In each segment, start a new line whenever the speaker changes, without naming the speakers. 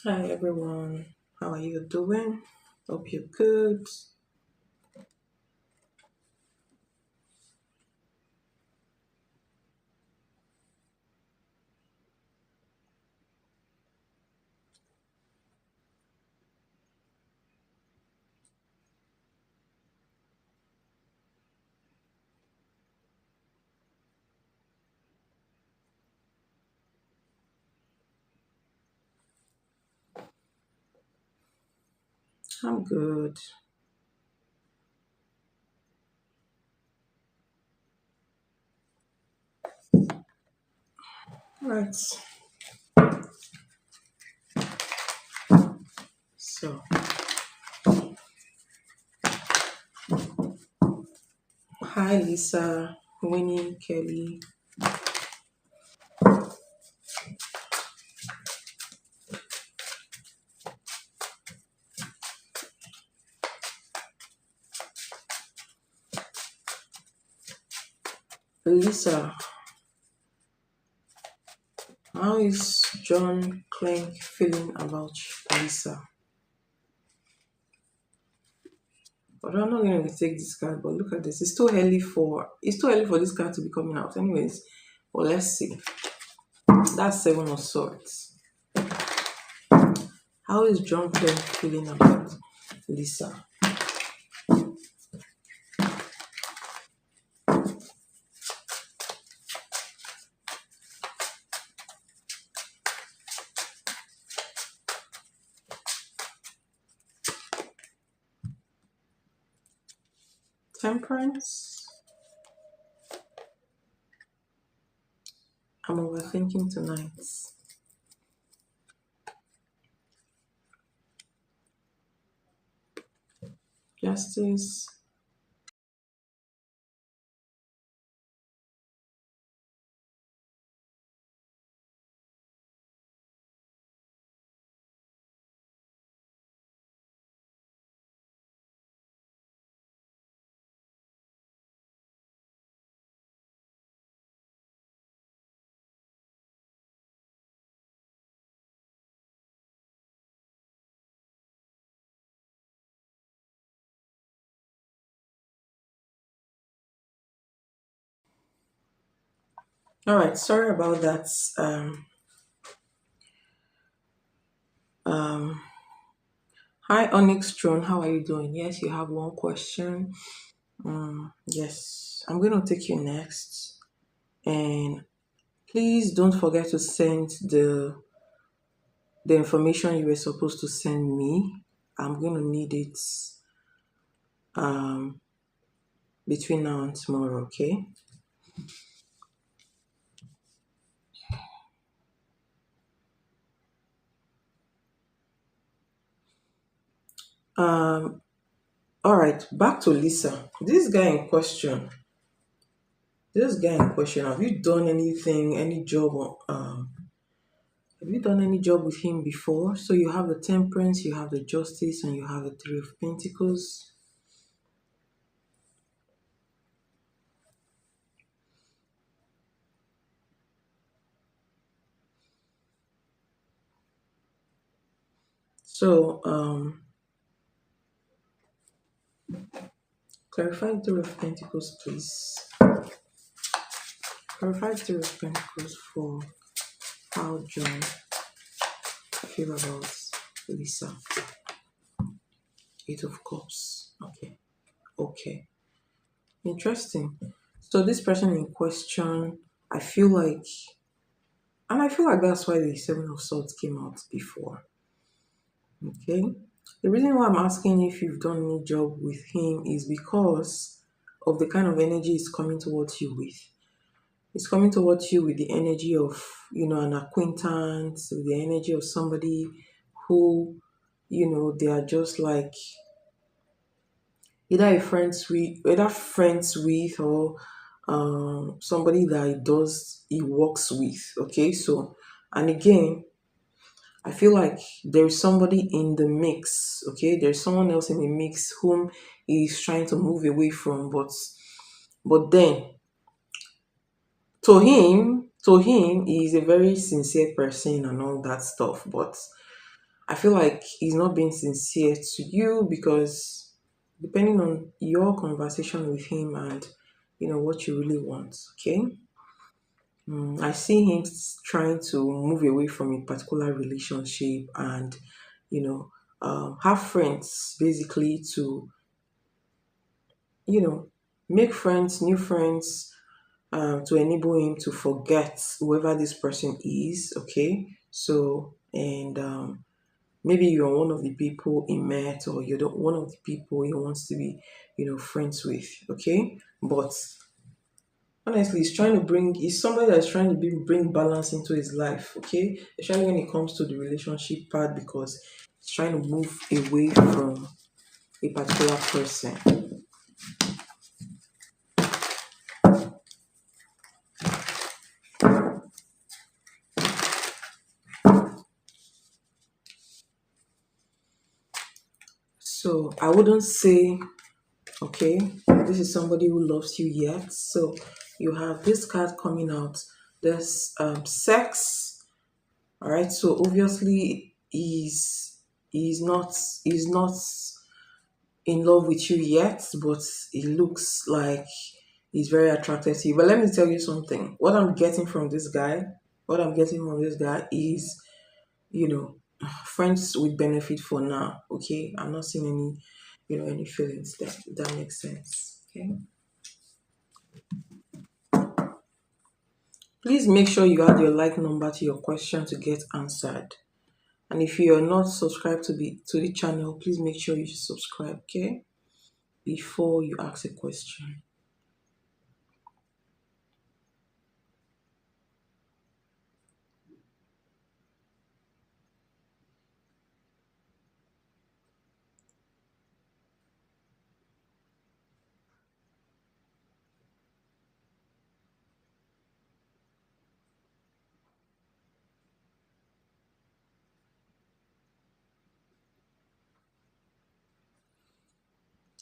Hi everyone, how are you doing? Hope you're good. I'm good. Right. So, hi Lisa, Winnie, Kelly. Lisa, how is John Clank feeling about Lisa? But I'm not going to take this card. But look at this. It's too early for this card to be coming out. Anyways, well let's see. That's Seven of Swords. How is John Clank feeling about Lisa? Temperance. I'm overthinking tonight. Justice. All right, sorry about that. Um, Hi, Onyx Throne. How are you doing? Yes, you have one question. Yes, I'm going to take you next. And please don't forget to send the information you were supposed to send me. I'm going to need it um, between now and tomorrow, okay? Um, all right, back to Lisa. This guy in question, have you done anything, any job have you done any job with him before? So you have the Temperance, you have the Justice, and you have the Three of Pentacles. So clarify the Three of Pentacles, please. Clarify the Three of Pentacles for how John feel about Lisa. Eight of Cups. Okay. Okay. Interesting. So this person in question, I feel like, and I feel like that's why the Seven of Swords came out before. Okay. The reason why I'm asking if you've done any job with him is because of the kind of energy he's coming towards you with. It's coming towards you with the energy of, an acquaintance, with the energy of somebody who, they are just like either friends with or somebody that he works with. Okay, so and again, I feel like there's somebody in the mix, okay? There's someone else in the mix whom he's trying to move away from, but then to him, he's a very sincere person and all that stuff. But I feel like he's not being sincere to you because depending on your conversation with him and what you really want, okay? I see him trying to move away from a particular relationship and have friends basically to you know make friends, new friends, to enable him to forget whoever this person is. Okay, so and maybe you're one of the people he met, or you're one of the people he wants to be, friends with. Okay, but honestly, he's somebody that's trying to bring balance into his life. Okay, especially when it comes to the relationship part, because he's trying to move away from a particular person. So I wouldn't say, okay, this is somebody who loves you yet. So you have this card coming out. There's sex. All right. So obviously he's not in love with you yet, but it looks like he's very attracted to you. But let me tell you something. What I'm getting from this guy is, you know, friends with benefit for now. Okay. I'm not seeing any feelings. That makes sense. Okay. Please make sure you add your like number to your question to get answered. And if you are not subscribed to the channel, please make sure you subscribe, okay? Before you ask a question.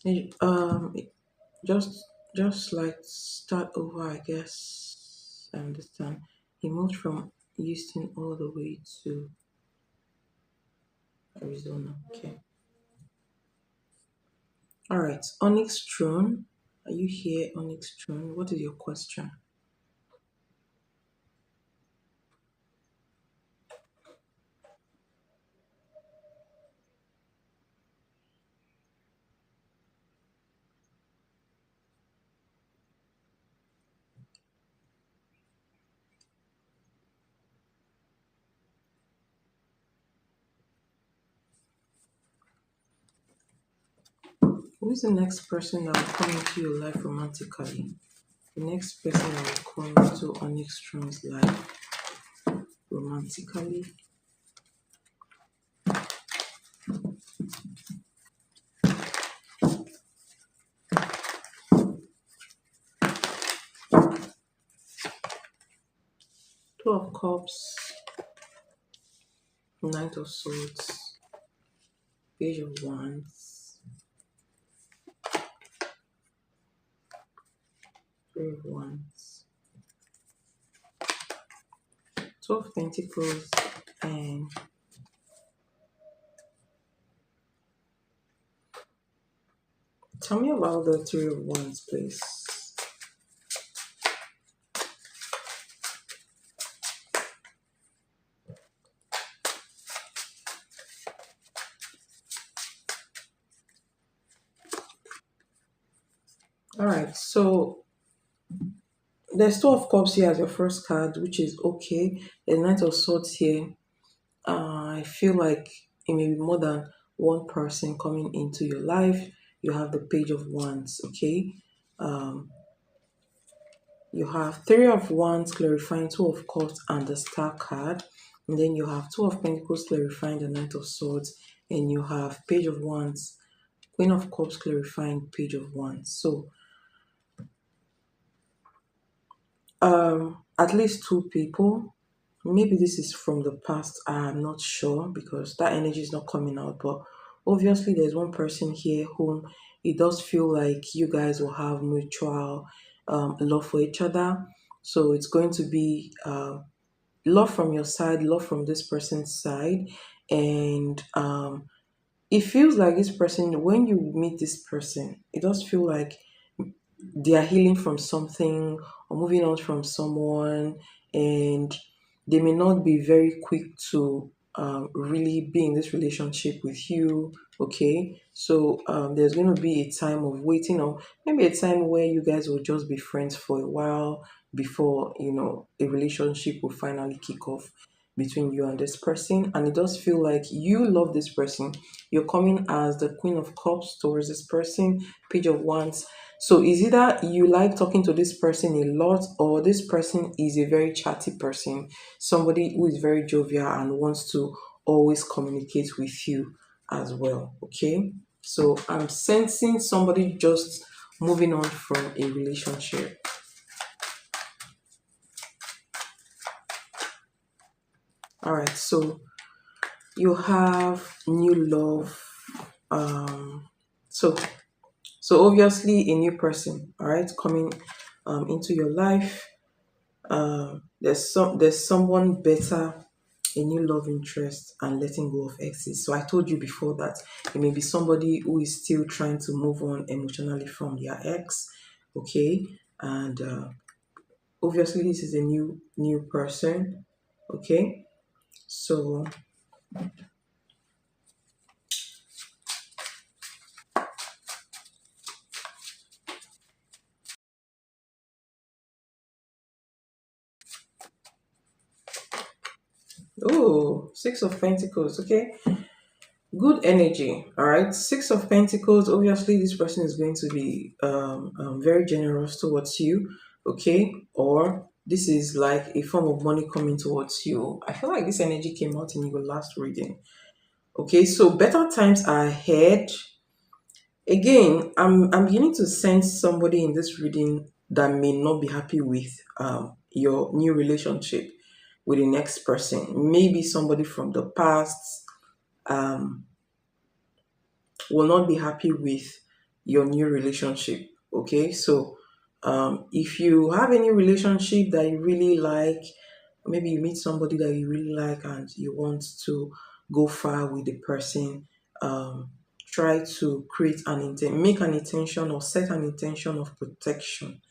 Eh, Um, just just like start over, I guess. I understand. He moved from Houston all the way to Arizona. Okay. All right. Onyx Throne. Are you here, Onyx Throne? What is your question? Who is the next person that will come into your life romantically? The next person that will come into Onyx Throne's life romantically. 2 of Cups, Knight of Swords, Page of Wands, Three of Wands, 2 of Pentacles, and tell me about the Three of Wands, please. All right, so there's 2 of Cups here as your first card, which is okay. The Knight of Swords here. I feel like it may be more than one person coming into your life. You have the Page of Wands, okay? Um, you have Three of Wands clarifying 2 of Cups and the Star card. And then you have 2 of Pentacles clarifying the Knight of Swords. And you have Page of Wands, Queen of Cups clarifying Page of Wands. So at least 2 people. Maybe this is from the past. I'm not sure because that energy is not coming out. But obviously, there's one person here whom it does feel like you guys will have mutual love for each other. So it's going to be love from your side, love from this person's side, and it feels like this person, when you meet this person, it does feel like they are healing from something or moving on from someone, and they may not be very quick to really be in this relationship with you. Okay, so there's going to be a time of waiting, or maybe a time where you guys will just be friends for a while before a relationship will finally kick off between you and this person. And it does feel like you love this person. You're coming as the Queen of Cups towards this person, Page of Wands. So is either you like talking to this person a lot, or this person is a very chatty person, somebody who is very jovial and wants to always communicate with you as well. Okay. So I'm sensing somebody just moving on from a relationship. All right. So you have new love. So obviously a new person, all right, coming into your life. There's someone better, a new love interest, and letting go of exes. So I told you before that it may be somebody who is still trying to move on emotionally from their ex. Okay. And obviously this is a new person. Okay. So, oh, Six of Pentacles. Okay. Good energy. All right. Six of Pentacles. Obviously this person is going to be very generous towards you. Okay. Or this is like a form of money coming towards you. I feel like this energy came out in your last reading. Okay. So better times are ahead. Again, I'm beginning to sense somebody in this reading that may not be happy with your new relationship with the next person. Maybe somebody from the past um will not be happy with your new relationship. Okay, so if you have any relationship that you really like, maybe you meet somebody that you really like and you want to go far with the person, try to make an intention or set an intention of protection,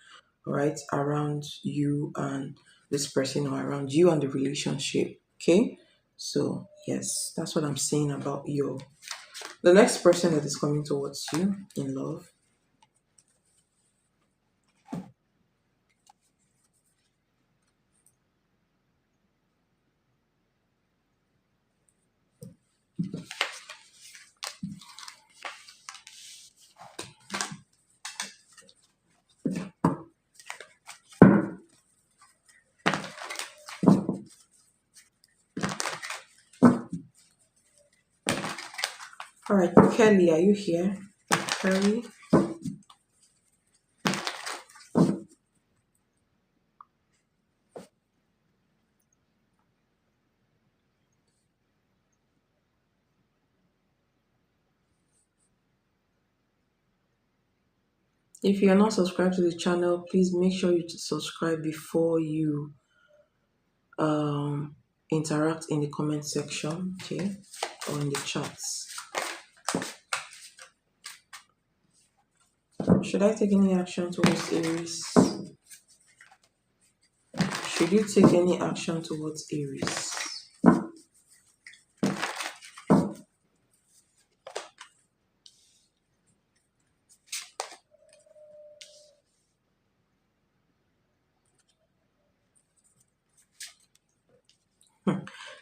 right, around you and this person, or around you and the relationship. Okay, so yes, that's what I'm saying about the next person that is coming towards you in love. All right, Kelly, are you here? Kelly, if you are not subscribed to the channel, please make sure you subscribe before you um interact in the comment section, okay, or in the chats. Should I take any action towards Aries? Should you take any action towards Aries?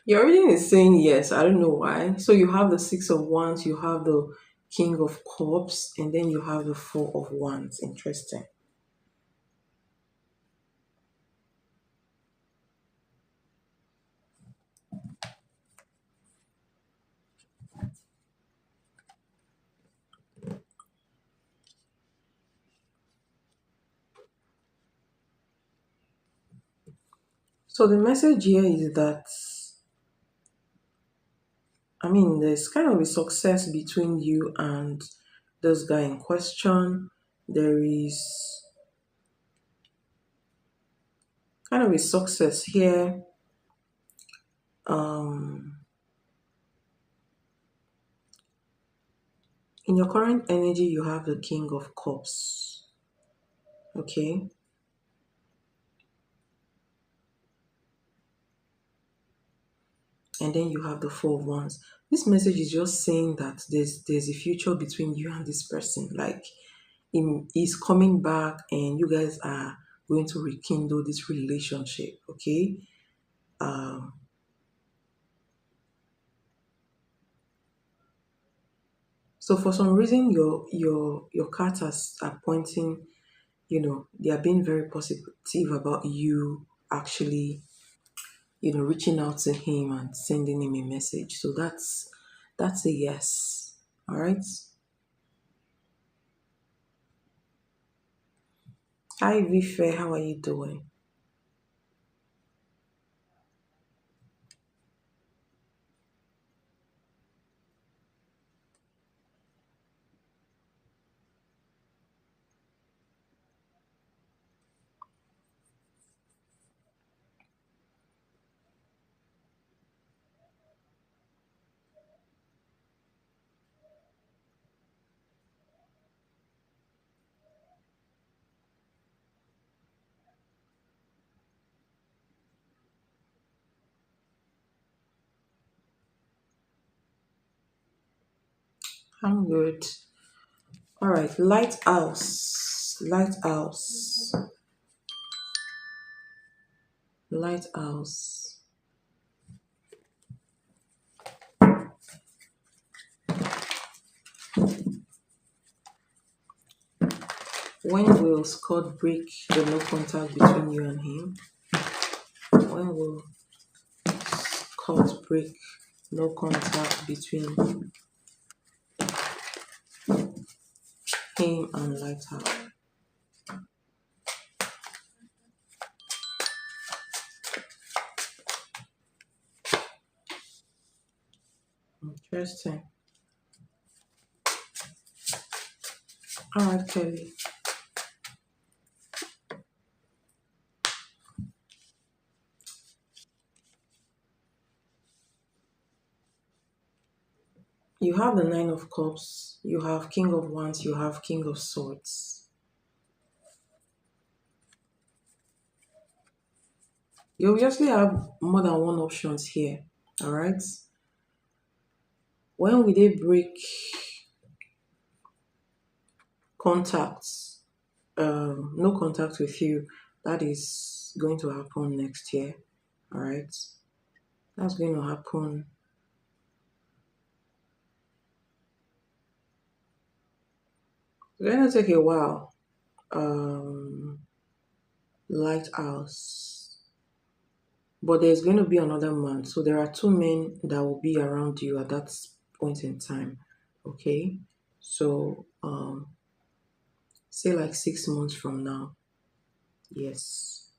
Your reading is saying yes. I don't know why. So you have the Six of Wands, you have the King of Cups, and then you have the Four of Wands. Interesting. So the message here is that, I mean, there's kind of a success between you and this guy in question. There is kind of a success here. Um, In your current energy, you have the King of Cups. Okay. And then you have the Four of Wands. This message is just saying that there's a future between you and this person. Like he's coming back and you guys are going to rekindle this relationship. Okay. Um so for some reason your cards are pointing, they are being very positive about you actually, reaching out to him and sending him a message. So that's a yes. All right. Hi Vife, how are you doing? I'm good. All right, lighthouse, lighthouse, lighthouse. When will Scott break the no contact between you and him? When will Scott break no contact between him and lighthouse? Interesting. All right, Kelly. You have the Nine of Cups, you have King of Wands, you have King of Swords. You obviously have more than one options here. All right. When will they break contacts? No contact with you. That is going to happen next year. All right. That's going to happen. It's going to take a while. Um, Lighthouse. But there's going to be another man. So there are two men that will be around you at that point in time. Okay. So say like 6 months from now. Yes.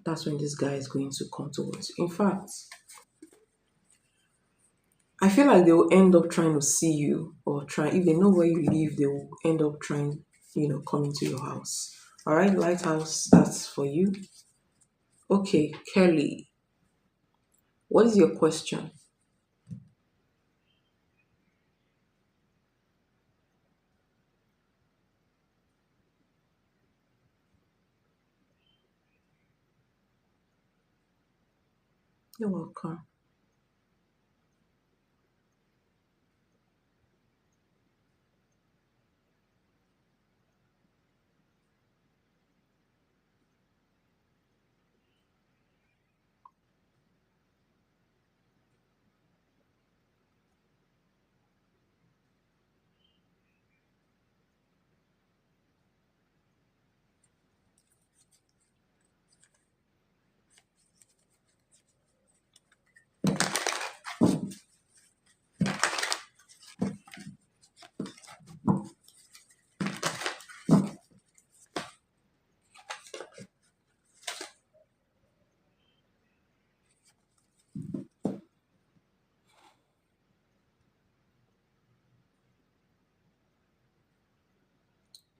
That's when this guy is going to come towards you. In fact, I feel like they will end up trying to see you or try, if they know where you live, they will end up trying, come into your house. All right, Lighthouse, that's for you. Okay, Kelly, what is your question? You're welcome.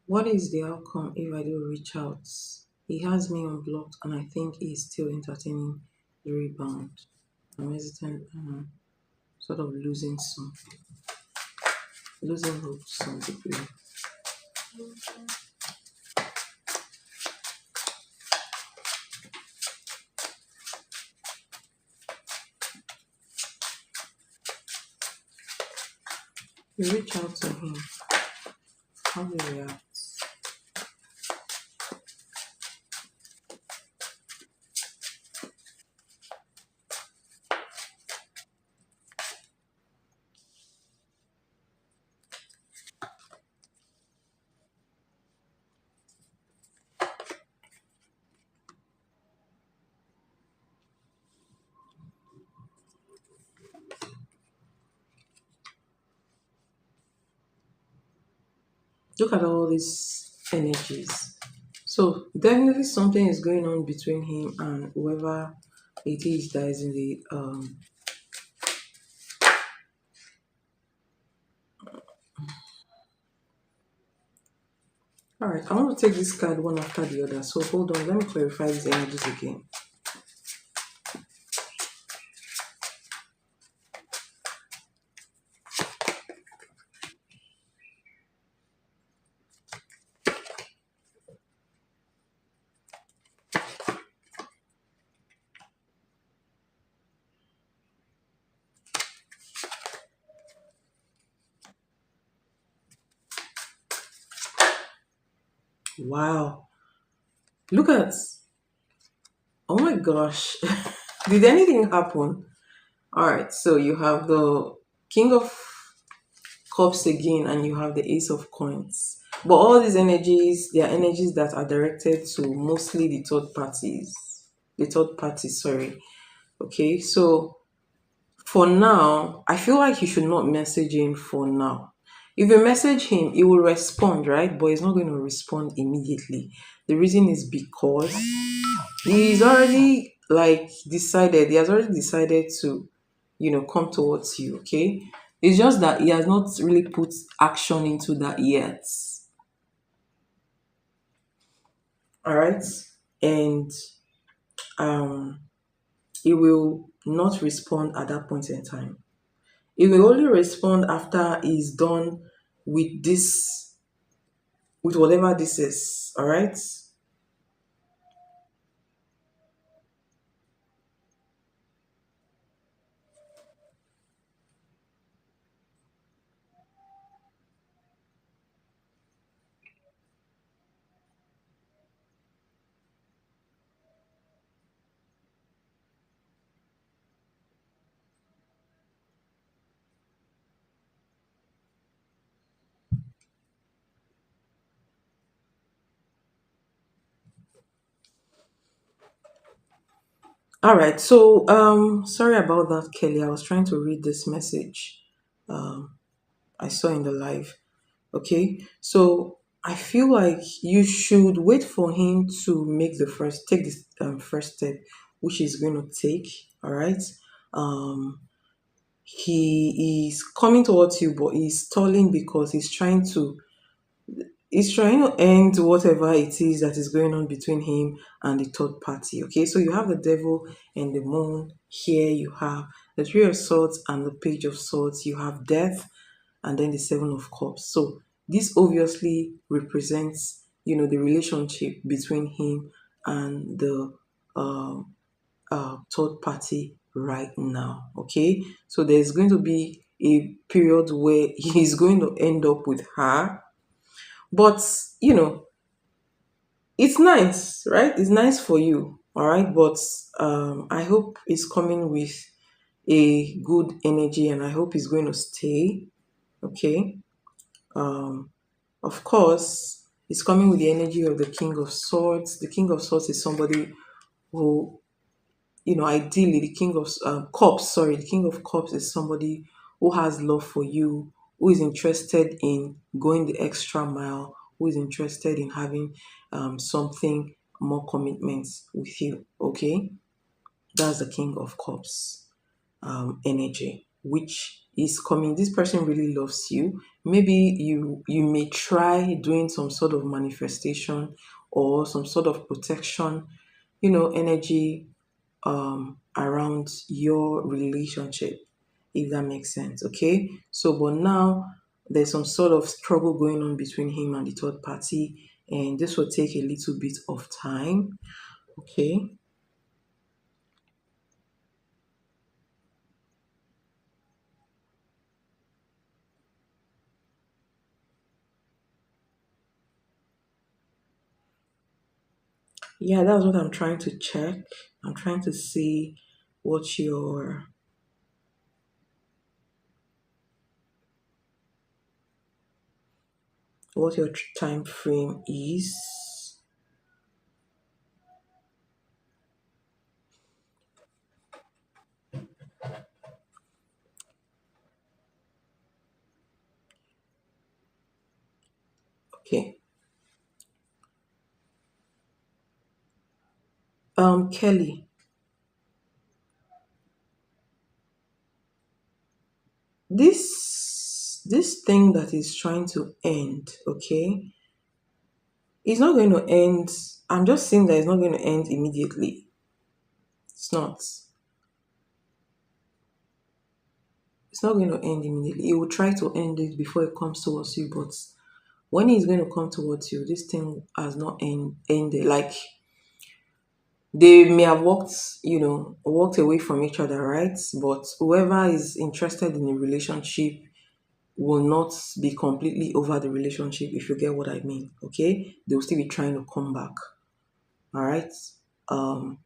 What is the outcome if I do reach out? He has me unblocked and I think he's still entertaining the rebound. I'm hesitant, sort of losing some. losing hope to some degree. You reach out to him. How do you react? Look at all these energies. So definitely something is going on between him and whoever it is that is in the all right, I want to take this card one after the other. So hold on, let me clarify these energies again. Wow. Look at, oh my gosh. Did anything happen? All right, so you have the King of Cups again, and you have the Ace of Coins. But all these energies, they are energies that are directed to mostly the third parties. The third party, sorry. Okay, so for now, I feel like you should not message him for now. If you message him, he will respond, right? But he's not going to respond immediately. The reason is because he's already like decided, he has already decided to, come towards you, okay? It's just that he has not really put action into that yet. All right. And um he will not respond at that point in time. He will only respond after he's done with this, with whatever this is. All right. All right. So sorry about that, Kelly. I was trying to read this message I saw in the live. Okay. So I feel like you should wait for him to take this first step, which he's going to take. All right. Um, he is coming towards you, but he's stalling because he's trying to end whatever it is that is going on between him and the third party. Okay, so you have the devil and the moon. Here you have the three of swords and the page of swords. You have death and then the seven of cups. So this obviously represents, the relationship between him and the third party right now. Okay, so there's going to be a period where he's going to end up with her, but it's nice, right? It's nice for you, all right? But I hope it's coming with a good energy, and I hope it's going to stay, okay? Um, of course, it's coming with the energy of the King of Swords. The King of Swords is somebody who, ideally, the King of Cups, sorry, the King of Cups is somebody who has love for you, who is interested in going the extra mile, who is interested in having something more commitments with you. Okay, that's the King of Cups energy, which is coming. This person really loves you. Maybe you may try doing some sort of manifestation or some sort of protection, energy around your relationship, if that makes sense. Okay, so but now there's some sort of struggle going on between him and the third party, and this will take a little bit of time. Okay. Yeah, that's what I'm trying to check. I'm trying to see what your time frame is. Okay. Kelly, this thing that is trying to end, okay, it's not going to end. I'm just saying that it's not going to end immediately. It's not. It's not going to end immediately. He will try to end it before it comes towards you, but when he's going to come towards you, this thing has not ended. Like they may have walked away from each other, right? But whoever is interested in a relationship will not be completely over the relationship, if you get what I mean. Okay, they will still be trying to come back. All right. Um,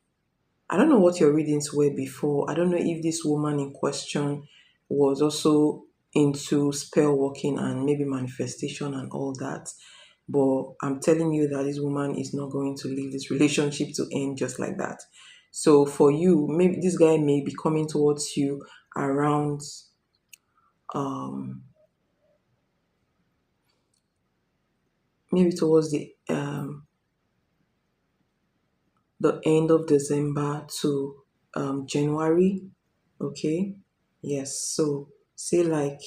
I don't know what your readings were before. I don't know if this woman in question was also into spell working and maybe manifestation and all that. But I'm telling you that this woman is not going to leave this relationship to end just like that. So for you, maybe this guy may be coming towards you around um maybe towards the end of December to January. Okay. Yes. So say like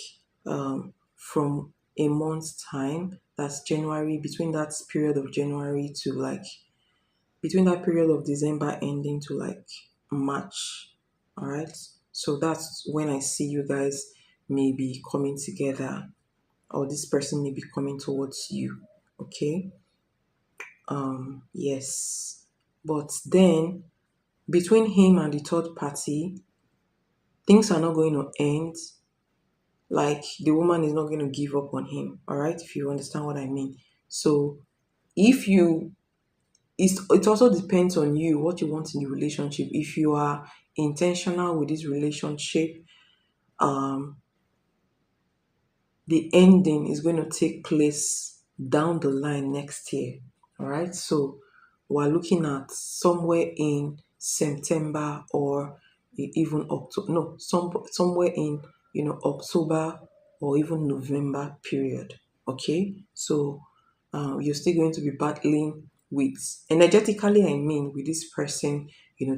from a month's time, that's January, between that period of January to like between that period of December ending to like March. All right. So that's when I see you guys maybe coming together, or this person may be coming towards you. Okay. Yes. But then between him and the third party, things are not going to end. Like the woman is not going to give up on him. All right, if you understand what I mean. So if you, it also depends on you what you want in the relationship. If you are intentional with this relationship, um, the ending is going to take place down the line next year. All right. So we're looking at somewhere in September or even October. No, somewhere in October or even November period. Okay. So you're still going to be battling with energetically. I mean, with this person,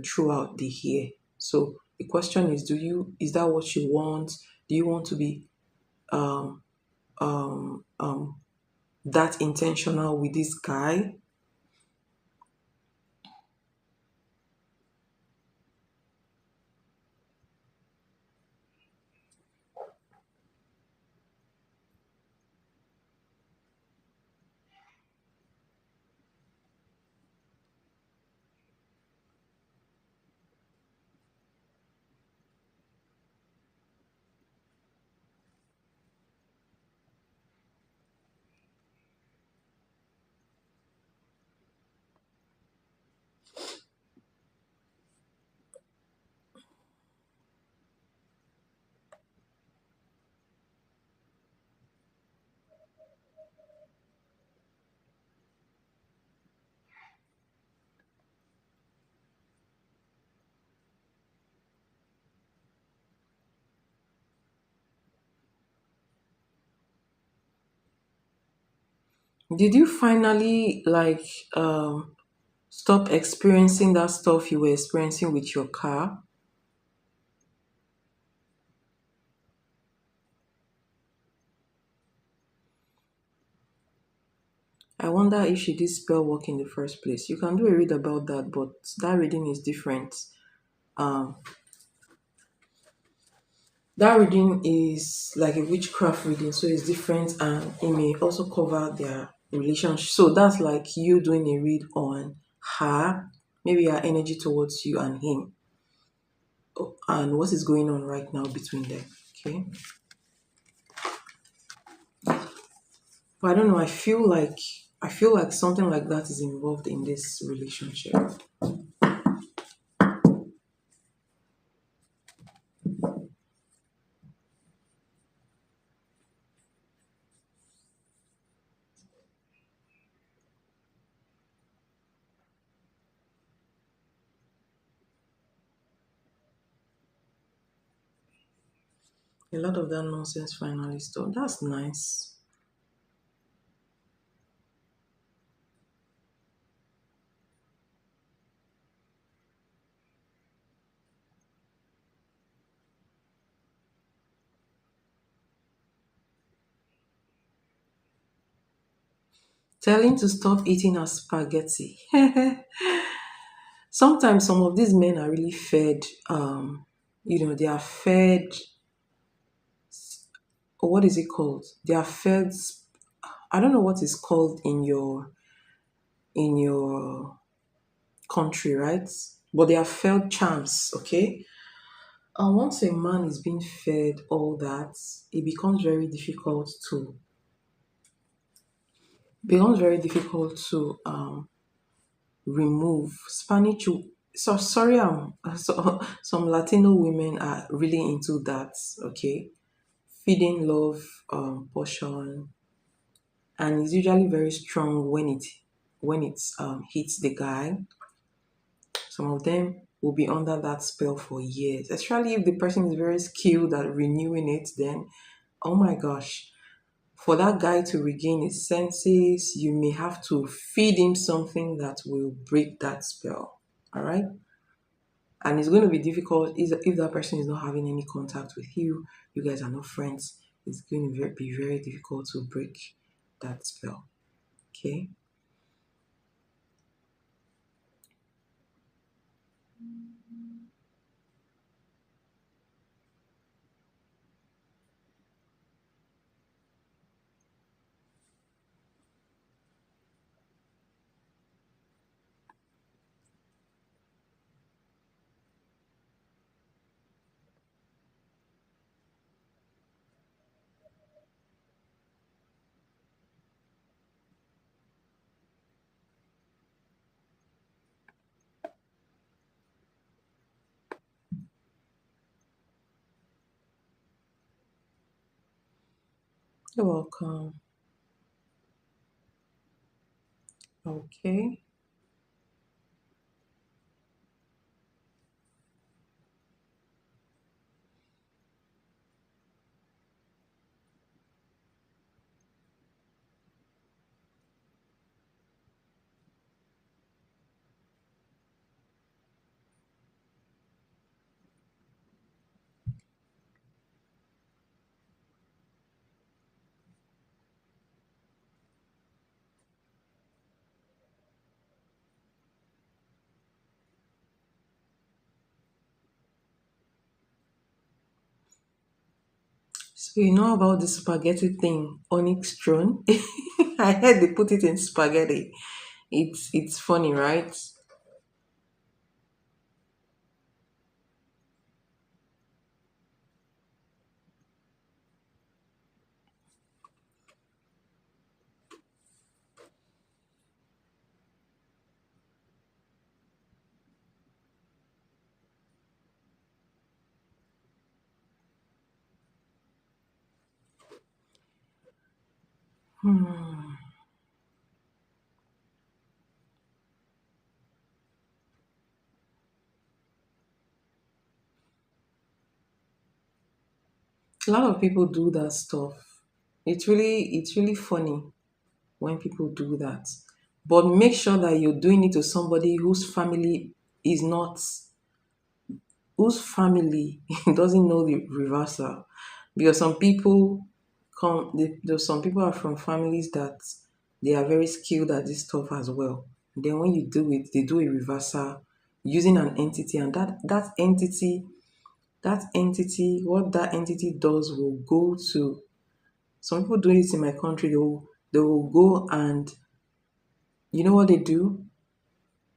throughout the year. So the question is, is that what you want? Do you want to be um um um that intentional with this guy? Did you finally like stop experiencing that stuff you were experiencing with your car? I wonder if she did spell work in the first place. You can do a read about that, but that reading is different. um That reading is like a witchcraft reading, so it's different and it may also cover their relationship. So that's like you doing a read on her, maybe her energy towards you and him, and what is going on right now between them. Okay. But I don't know, I feel like something like that is involved in this relationship. A lot of that nonsense finally stopped. That's nice. Telling to stop eating her spaghetti. Sometimes some of these men are really fed, they are fed, what is it called? They are fed, I don't know what is called in your country, right? But they are fed charms, okay? And once a man is being fed all that, it becomes very difficult to remove Spanish. So sorry, so some Latino women are really into that. Okay, feeding love portion, and it's usually very strong when it hits the guy. Some of them will be under that spell for years, especially if the person is very skilled at renewing it. Then, oh my gosh, for that guy to regain his senses, you may have to feed him something that will break that spell. All right. And it's going to be difficult if that person is not having any contact with you guys are not friends. It's going to be very difficult to break that spell. Okay. You're welcome. Okay. So you know about the spaghetti thing, onyx throne? I heard they put it in spaghetti. It's funny, right? A lot of people do that stuff. It's really funny when people do that. But make sure that you're doing it to somebody is not whose family doesn't know the reversal. Because some people are from families that they are very skilled at this stuff as well. Then when you do it, they do a reversal using an entity, and that entity that entity, what that entity does will go to some people do it in my country. They will go and you know what they do?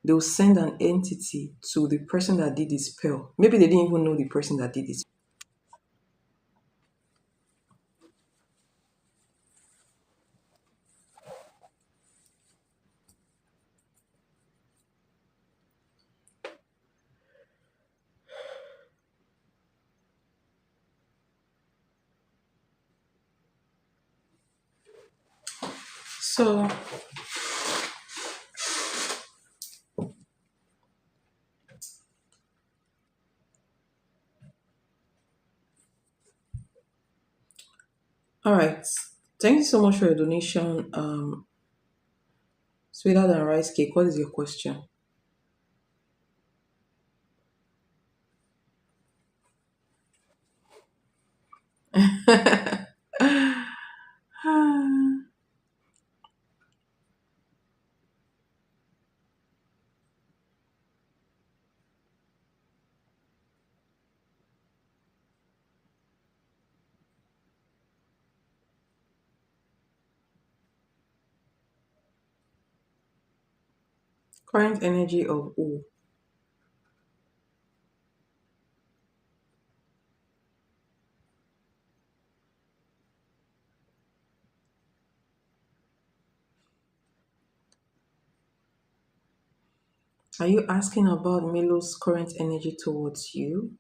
They'll send an entity to the person that did the spell. Maybe they didn't even know the person that did it. So, all right. Thank you so much for your donation. Sweeter than rice cake. What is your question? Current energy of who? Are you asking about Milo's current energy towards you?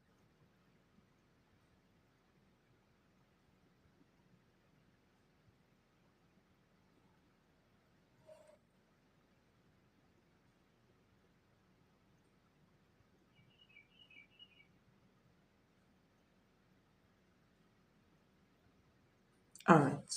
All right.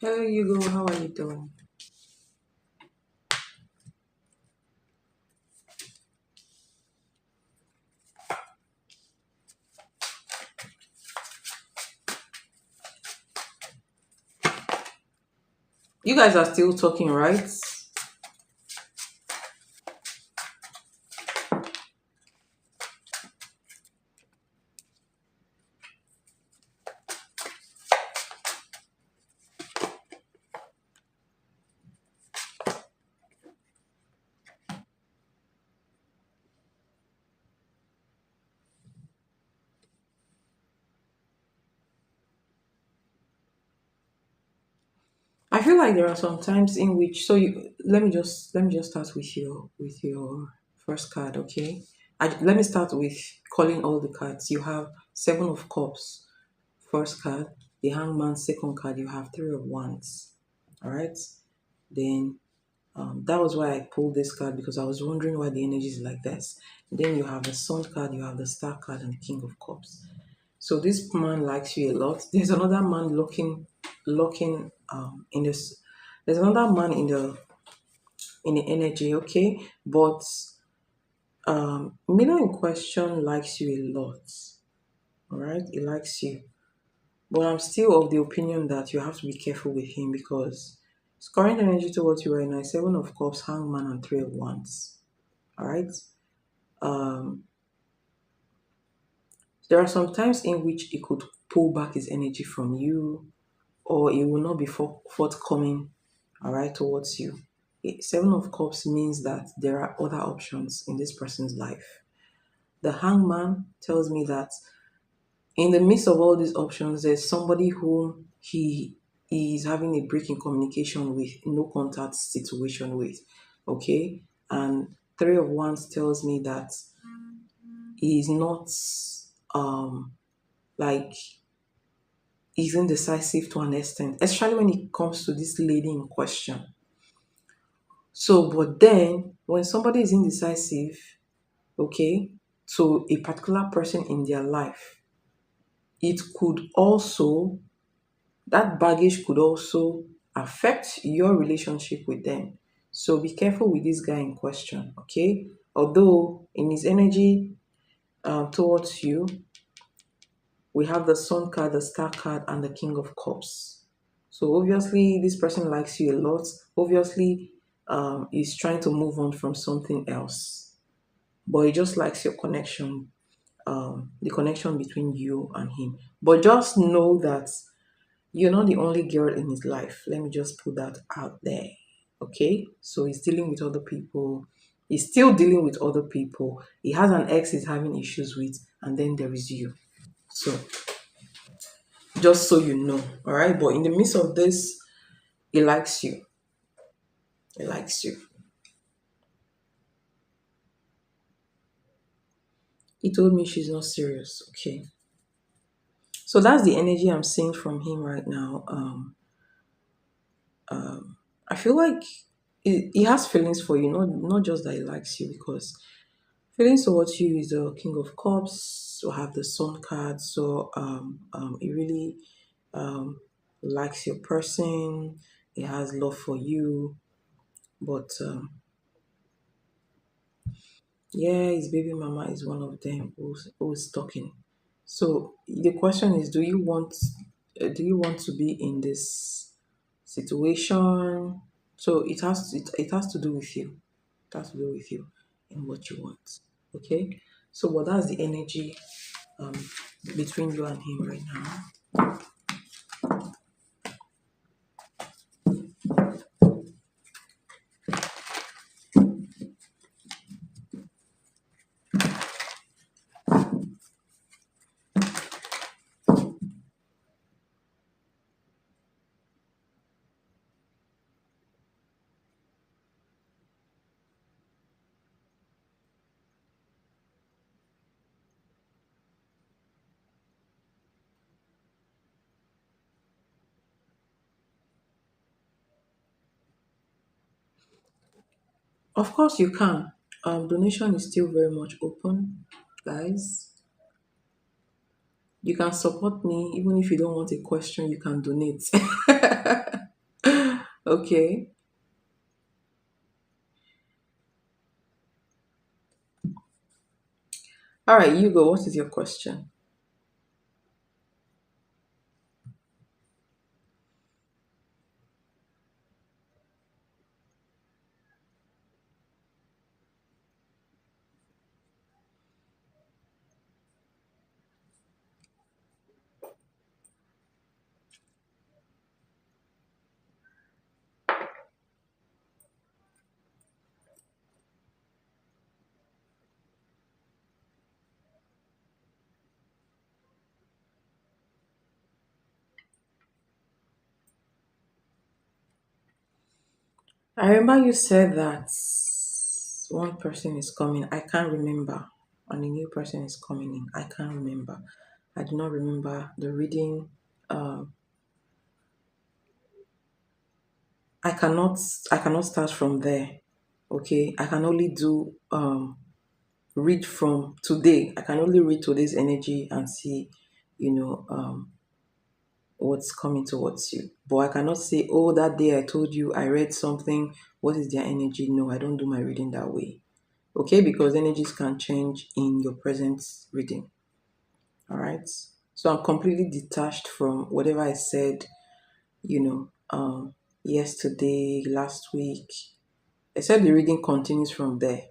Hello, Hugo. How are you doing? You guys are still talking, right? I feel like there are some times in which let me just start with your first card, okay? Let me start with calling all the cards. You have Seven of Cups, first card. The Hangman, second card. You have Three of Wands. All right. Then that was why I pulled this card because I was wondering why the energy is like this. Then you have the Sun card, you have the Star card, and the King of Cups. So this man likes you a lot. There's another man looking in this. There's another man in the energy, okay. But Milo in question likes you a lot. All right, he likes you, but I'm still of the opinion that you have to be careful with him because his current energy towards you right now is Seven of Cups, Hangman, and Three of Wands. All right. Um, there are some times in which he could pull back his energy from you or it will not be forthcoming, all right, towards you. Seven of Cups means that there are other options in this person's life. The Hangman tells me that in the midst of all these options, there's somebody whom he is having a break in communication with, no contact situation with, okay? And Three of Wands tells me that he is not um like is indecisive to an extent, especially when it comes to this lady in question. So, but then when somebody is indecisive, okay, to a particular person in their life, it could also That baggage could also affect your relationship with them. So be careful with this guy in question, okay? Although in his energy towards you, we have the Sun card, the Star card, and the King of Cups. So obviously, this person likes you a lot. Obviously, he's trying to move on from something else, but he just likes your connection, the connection between you and him. But just know that you're not the only girl in his life. Let me just put that out there. Okay? So he's dealing with other people. He's still dealing with other people. He has an ex he's having issues with, and then there is you. So just so you know, all right? But in the midst of this, he likes you. He likes you. He told me she's not serious. Okay. So that's the energy I'm seeing from him right now. I feel like he has feelings for you, not just that he likes you, because feelings towards you is the King of Cups. You have the Sun card, so he really likes your person. He has love for you, but yeah, his baby mama is one of them who's talking. So the question is, do you want to be in this situation? So it has to do with you. It has to do with you and what you want. Okay. So what that's the energy um between you and him right now. Of course you can. Donation is still very much open, guys. You can support me even if you don't want a question. You can donate. Okay. All right, you go. What is your question? I remember you said that one person is coming. I can't remember. And a new person is coming in. I can't remember. I do not remember the reading. Um, I cannot. I cannot start from there. Okay. I can only do read from today. I can only read today's energy and see, you know, what's coming towards you. But I cannot say, oh, that day I told you I read something. What is their energy? No, I don't do my reading that way. Okay, because energies can change in your present reading. All right. So I'm completely detached from whatever I said, you know, yesterday, last week, except the reading continues from there.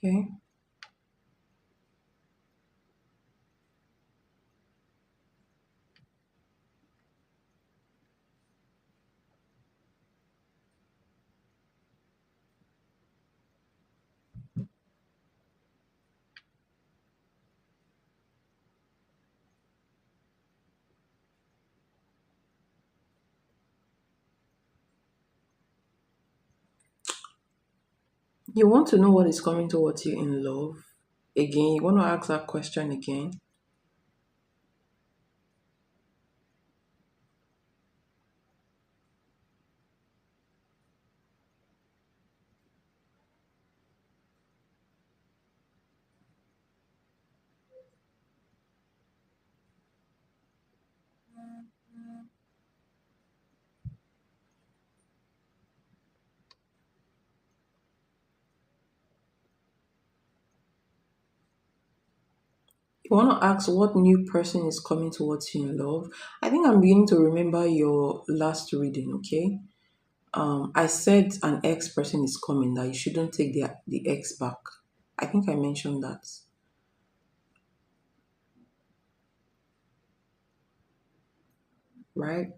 Okay. You want to know what is coming towards you in love? Again, you want to ask that question again? You want to ask what new person is coming towards you in love? I think I'm beginning to remember your last reading, okay? I said an ex person is coming, that you shouldn't take the ex back. I think I mentioned that, right?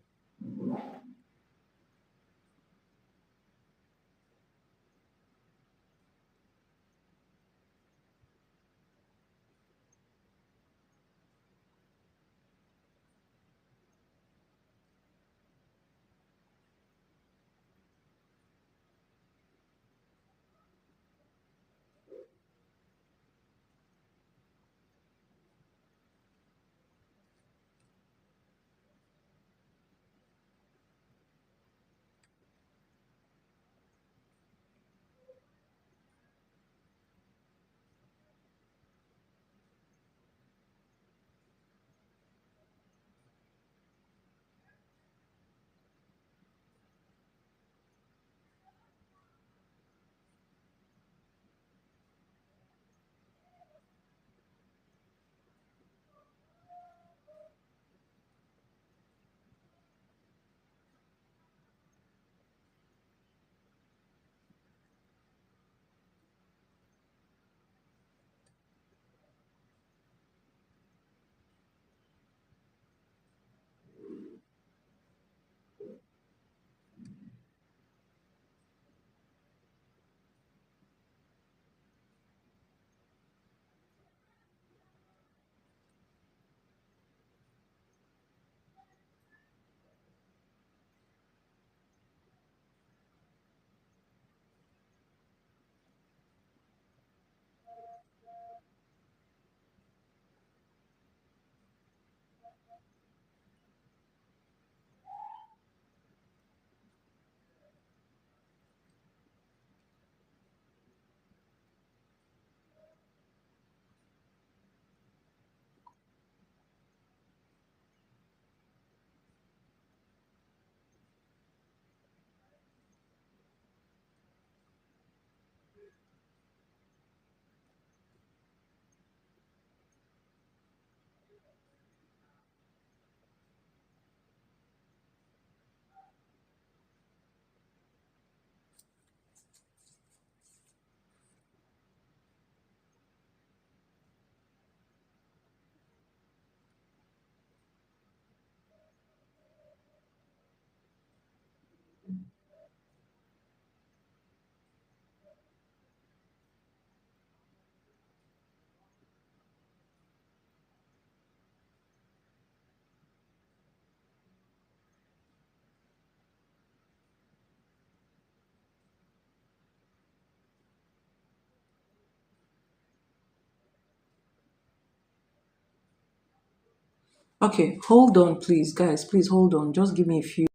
Okay, hold on, please, guys. Please hold on. Just give me a few.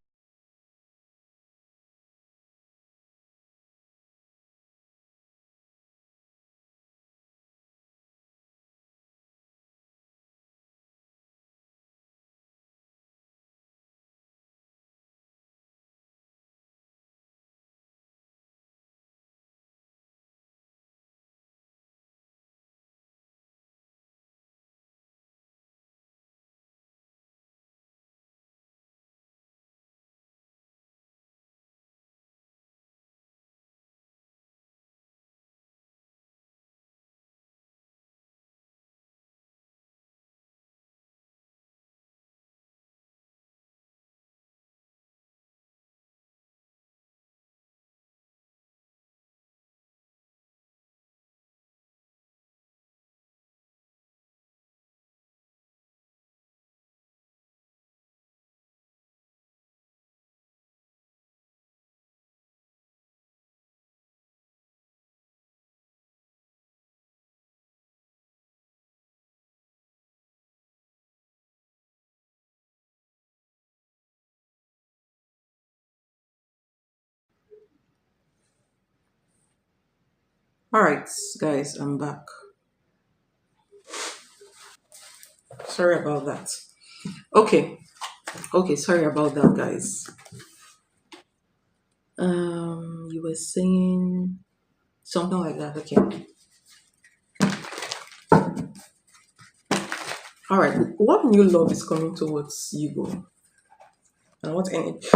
All right, guys, I'm back. Sorry about that. Okay, okay, sorry about that, guys. You were saying something like that. Okay. All right. What new love is coming towards you, go? And what energy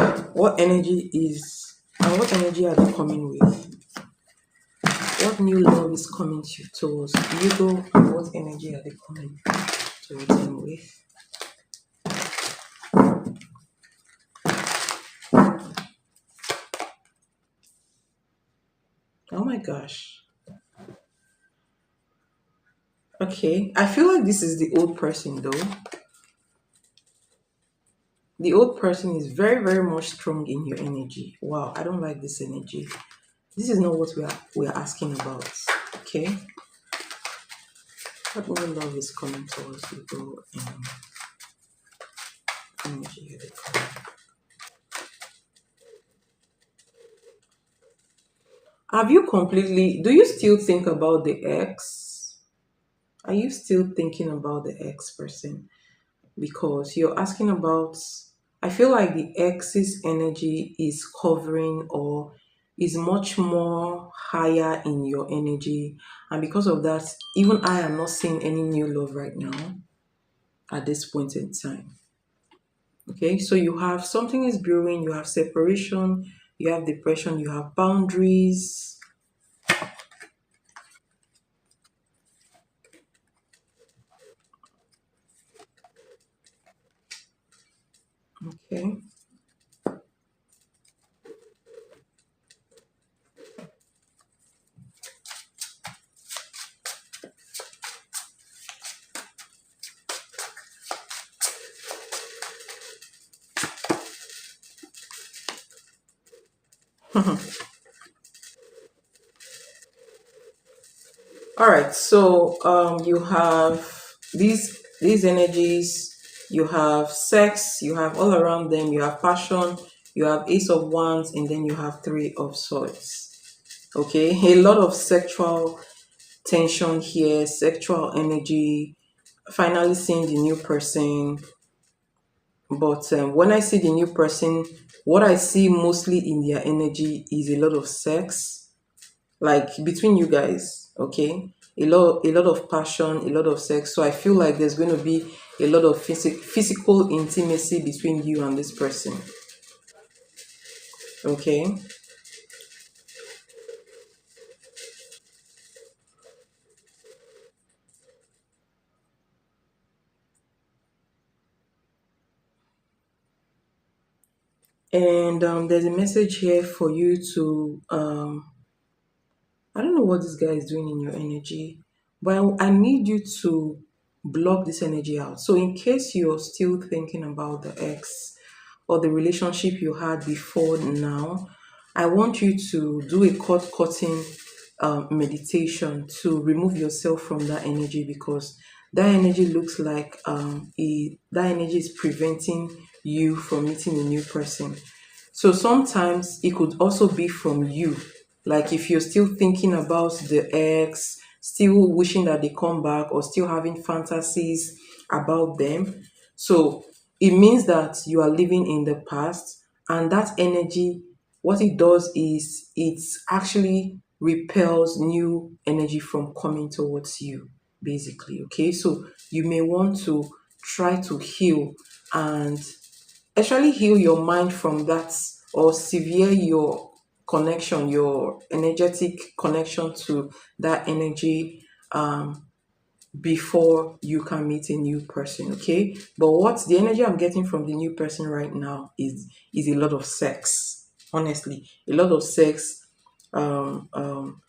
are they coming with? What new love is coming towards you, go? And what energy are they coming towards him with? Oh my gosh. Okay. I feel like this is the old person though. The old person is very, very much strong in your energy. Wow, I don't like this energy. This is not what we are asking about. Okay. What new love is coming towards you, go? Energy. Have you completely? Do you still think about the ex? Are you still thinking about the ex person? Because you're asking about, I feel like the ex's energy is covering or is much more higher in your energy. And because of that, even I am not seeing any new love right now at this point in time. Okay, so you have something is brewing, you have separation, you have depression, you have boundaries. Okay. All right, so you have these energies, you have sex, you have all around them, you have passion, you have ace of wands, and then you have three of swords. Okay, a lot of sexual tension here, sexual energy, finally seeing the new person. But when I see the new person, what I see mostly in their energy is a lot of sex, like between you guys. Okay, a lot of passion, a lot of sex. So I feel like there's going to be a lot of physical intimacy between you and this person. Okay. And there's a message here for you to I don't know what this guy is doing in your energy, but I need you to block this energy out. So, in case you're still thinking about the ex or the relationship you had before now, I want you to do a cutting meditation to remove yourself from that energy because that energy looks like that energy is preventing you from meeting a new person. So sometimes it could also be from you. Like if you're still thinking about the ex, still wishing that they come back, or still having fantasies about them. So it means that you are living in the past, and that energy, what it does is it actually repels new energy from coming towards you, basically. Okay, so you may want to try to heal and actually heal your mind from that or severe your connection, your energetic connection to that energy before you can meet a new person. Okay, but what the energy I'm getting from the new person right now is a lot of sex. Honestly, a lot of sex, um um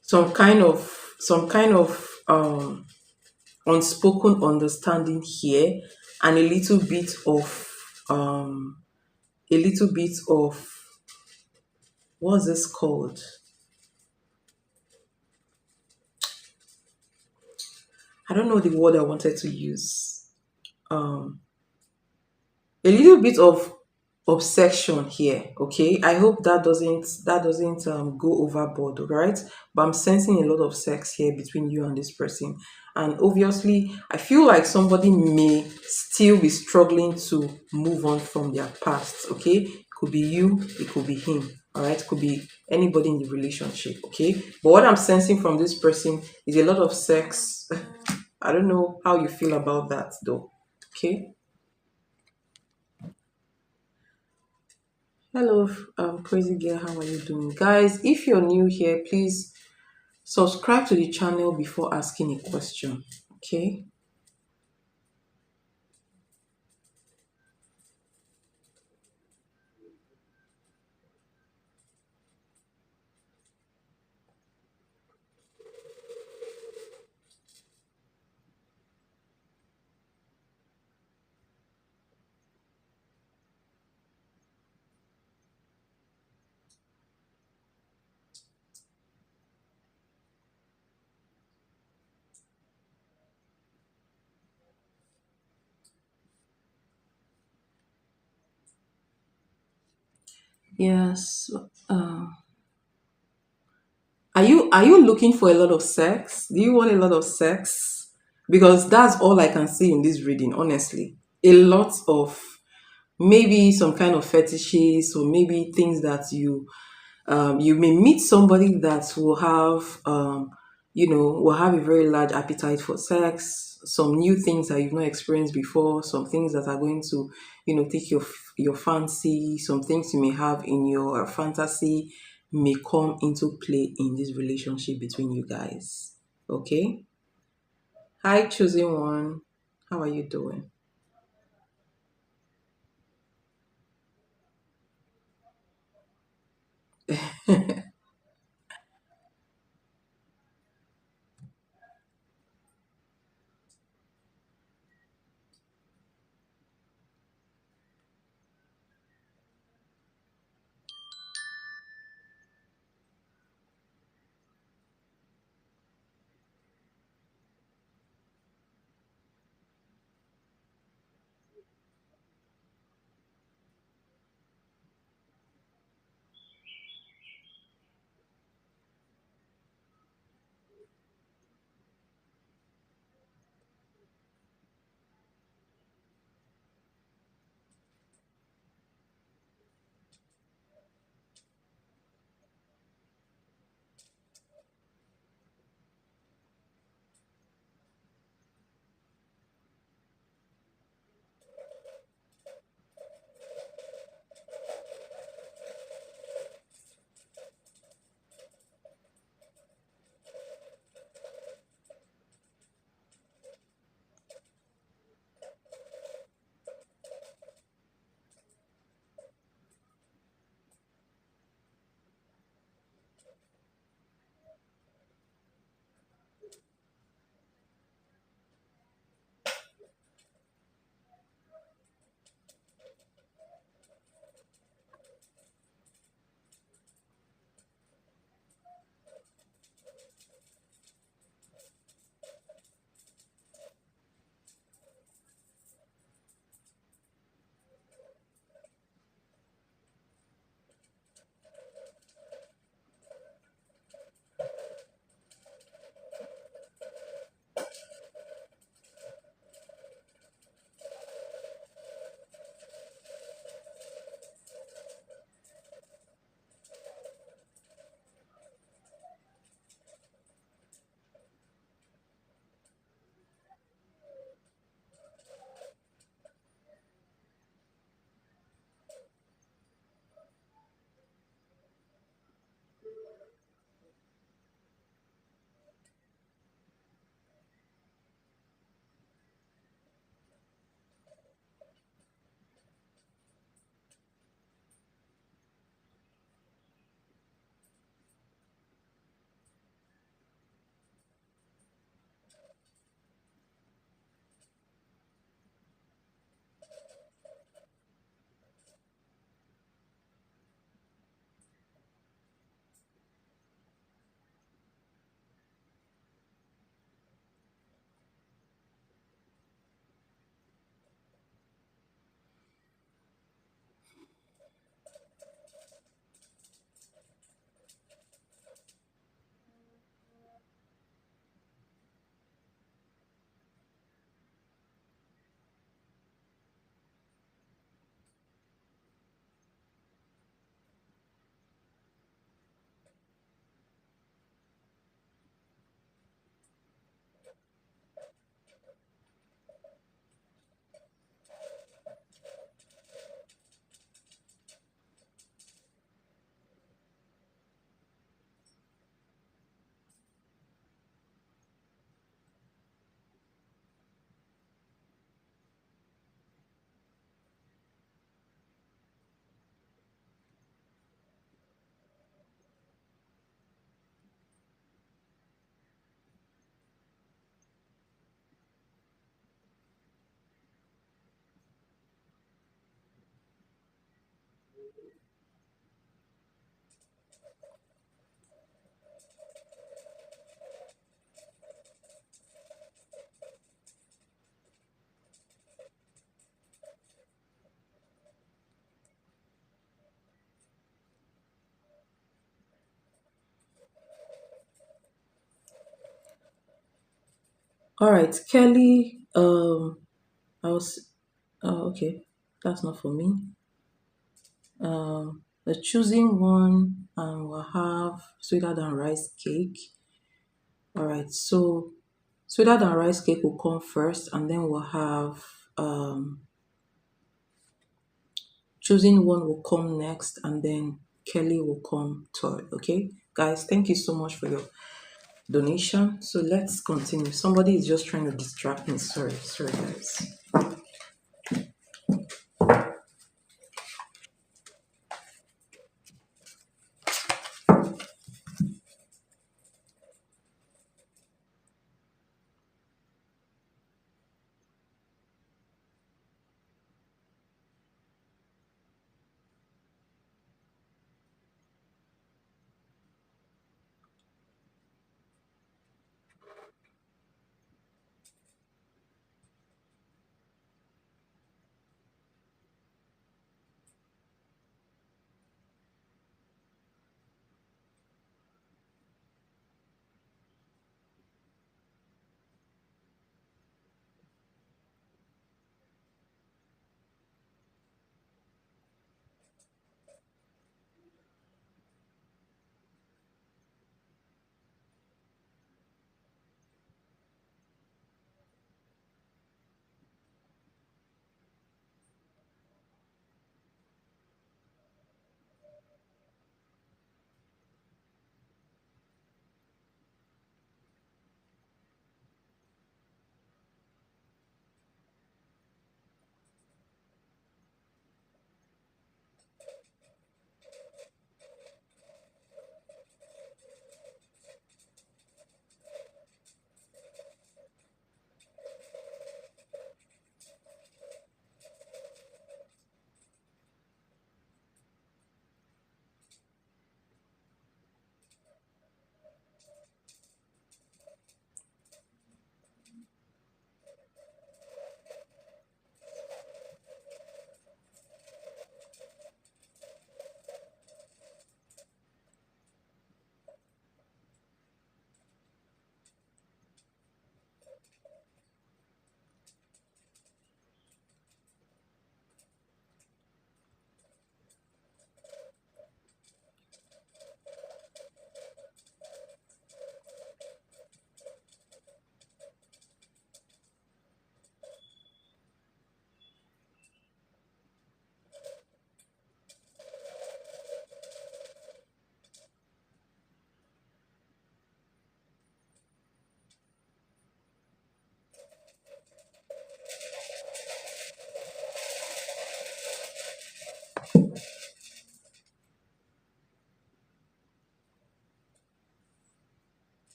some kind of unspoken understanding here, and um a little bit of, what's this called? I don't know the word I wanted to use. Um, a little bit of obsession here. Okay, I hope that doesn't go overboard. All right, but I'm sensing a lot of sex here between you and this person, and obviously I feel like somebody may still be struggling to move on from their past. Okay, it could be you, it could be him. All right, it could be anybody in the relationship. Okay, but what I'm sensing from this person is a lot of sex. I don't know how you feel about that though. Okay. Hello, crazy girl. How are you doing, guys? If you're new here, please subscribe to the channel before asking a question. Okay. Yes. Uh, are you looking for a lot of sex? Do you want a lot of sex? Because that's all I can see in this reading. Honestly, a lot of maybe some kind of fetishes or maybe things that you may meet somebody that will have will have a very large appetite for sex, some new things that you've not experienced before, some things that are going to take your fancy, some things you may have in your fantasy may come into play in this relationship between you guys. Okay. Hi, choosing one. How are you doing? All right, Kelly. I was. Okay, that's not for me. The choosing one, we'll have sweeter than rice cake. All right, so sweeter than rice cake will come first, and then we'll have choosing one will come next, and then Kelly will come third. Okay, guys, thank you so much for your donation. So let's continue. Somebody is just trying to distract me. Sorry, guys.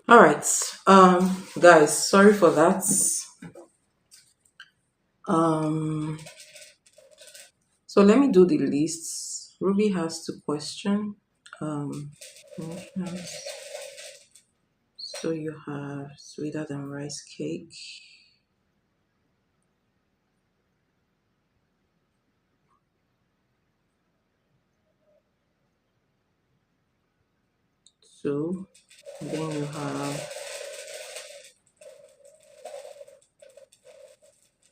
All right, guys, sorry for that. Um, so let me do the lists. Ruby has two questions. Emotions. So you have sweeter than rice cake. So then you have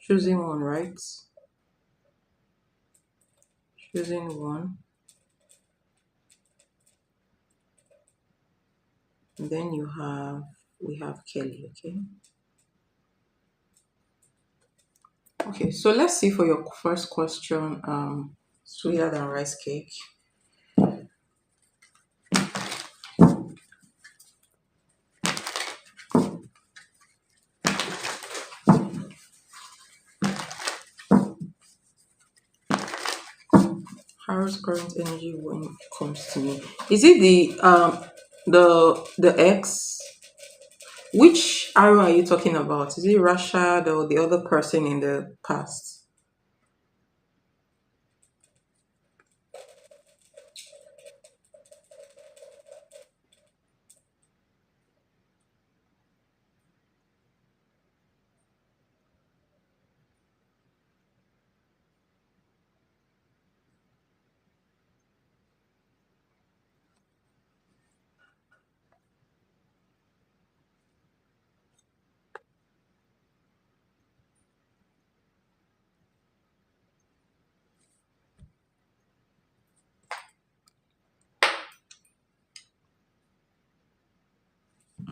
choosing one, right? Choosing one. And then we have Kelly, okay? Okay, so let's see for your first question, sweeter than rice cake. Arrow's current energy when it comes to me. Is it the ex? Which arrow are you talking about? Is it Rashad or the other person in the past?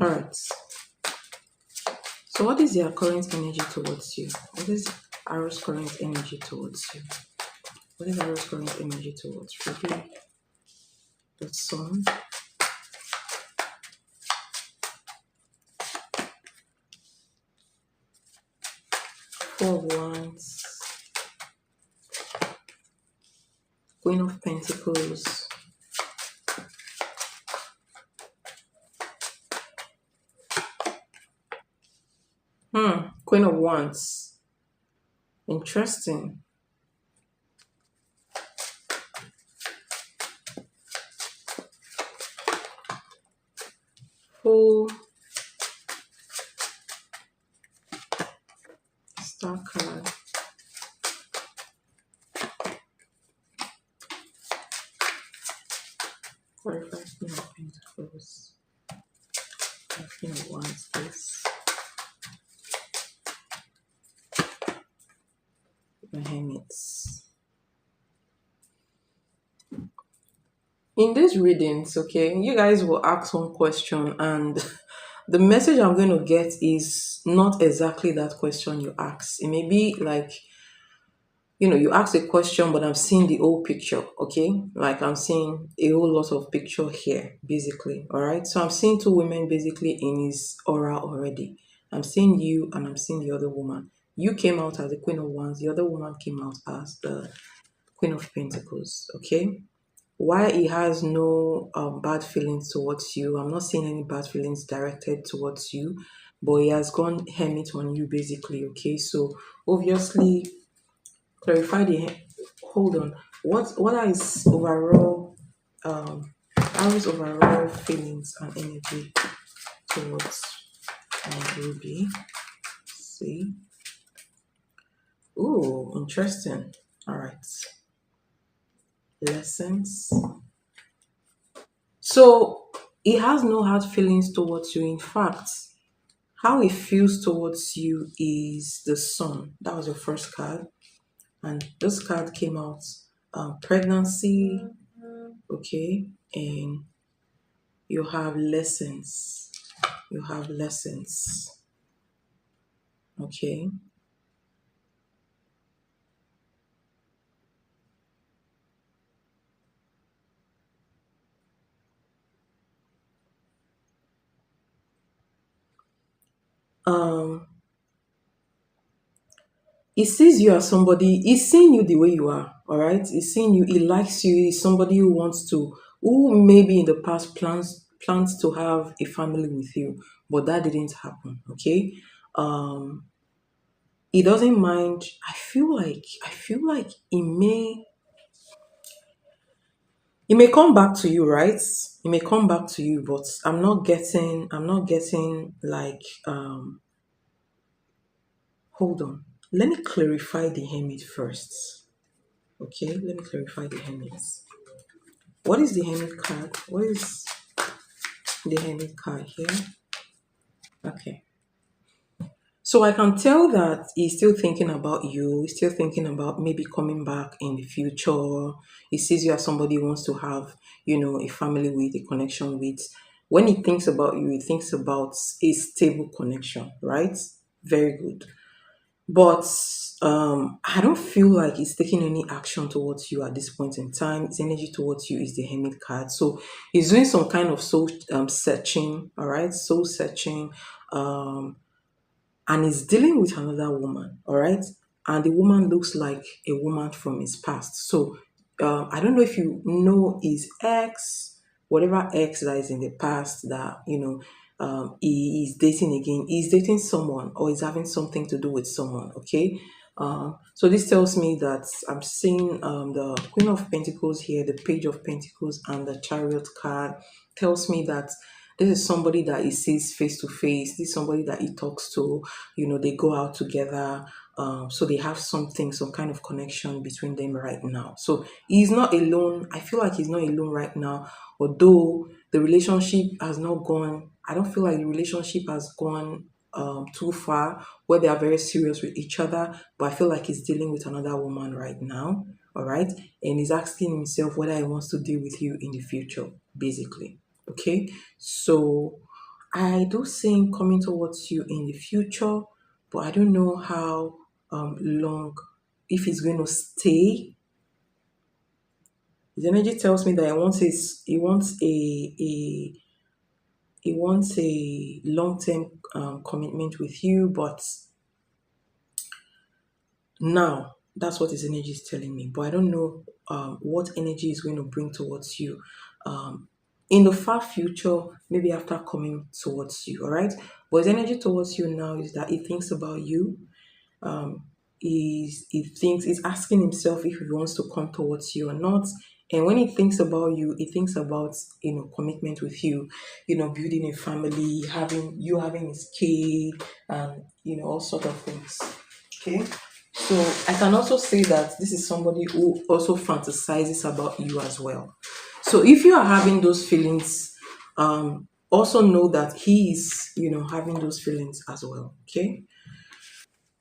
All right. So what is your current energy towards you? What is Arrow's current energy towards you? What is Arrow's current energy towards Ruby? The sun? Four of Wands, Queen of Pentacles, Queen of Wands. Interesting. Full Star card. Clarify Queen of Pentacles. Queen of Wands, this. The Hermits. In these readings, okay, you guys will ask one question, and the message I'm going to get is not exactly that question you ask. It may be like, you ask a question, but I'm seeing the whole picture, okay? Like I'm seeing a whole lot of picture here, basically, all right? So I'm seeing two women basically in his aura already. I'm seeing you and I'm seeing the other woman. You came out as the Queen of Wands. The other woman came out as the Queen of Pentacles, okay? Why he has no bad feelings towards you, I'm not seeing any bad feelings directed towards you, but he has gone hermit on you, basically, okay? So obviously, clarify the hold on. What are his overall how his overall feelings and energy towards Ruby? See. Ooh, interesting. All right. Lessons. So he has no hard feelings towards you. In fact, how he feels towards you is the sun. That was your first card. And this card came out pregnancy, okay, and you have lessons. You have lessons, okay. Um, he sees you as somebody. He's seeing you the way you are. All right. He's seeing you. He likes you. He's somebody who wants to, who maybe in the past plans to have a family with you, but that didn't happen. Okay. Um, he doesn't mind. I feel like he may come back to you, right? He may come back to you, but I'm not getting like hold on. Let me clarify the hermit first. Okay, let me clarify the hermits. What is the hermit card? What is the hermit card here? Okay. So I can tell that he's still thinking about you. He's still thinking about maybe coming back in the future. He sees you as somebody who wants to have, a family with, a connection with. When he thinks about you, he thinks about a stable connection, right? Very good. But I don't feel like he's taking any action towards you at this point in time. His energy towards you is the Hermit card. So he's doing some kind of soul searching, all right? Soul searching. Um, and he's dealing with another woman, all right? And the woman looks like a woman from his past. So I don't know if you know his ex, whatever ex that is in the past that he is dating again. He's dating someone or is having something to do with someone. Okay, so this tells me that I'm seeing the Queen of Pentacles here, the Page of Pentacles, and the Chariot card tells me that this is somebody that he sees face to face. This is somebody that he talks to. They go out together. So they have something, some kind of connection between them right now. So he's not alone. I feel like he's not alone right now. Although the relationship has not gone, I don't feel like the relationship has gone too far where they are very serious with each other. But I feel like he's dealing with another woman right now. All right. And he's asking himself whether he wants to deal with you in the future, basically. Okay. So I do see him coming towards you in the future, but I don't know how long, if he's going to stay. His energy tells me that he wants a long term commitment with you, but now that's what his energy is telling me. But I don't know what energy is going to bring towards you. In the far future, maybe after coming towards you, all right? But his energy towards you now is that he thinks about you. um he's asking himself if he wants to come towards you or not. And when he thinks about you, he thinks about commitment with you, building a family, having his kid, and all sort of things. Okay, so I can also say that this is somebody who also fantasizes about you as well. So if you are having those feelings, also know that he is having those feelings as well. Okay,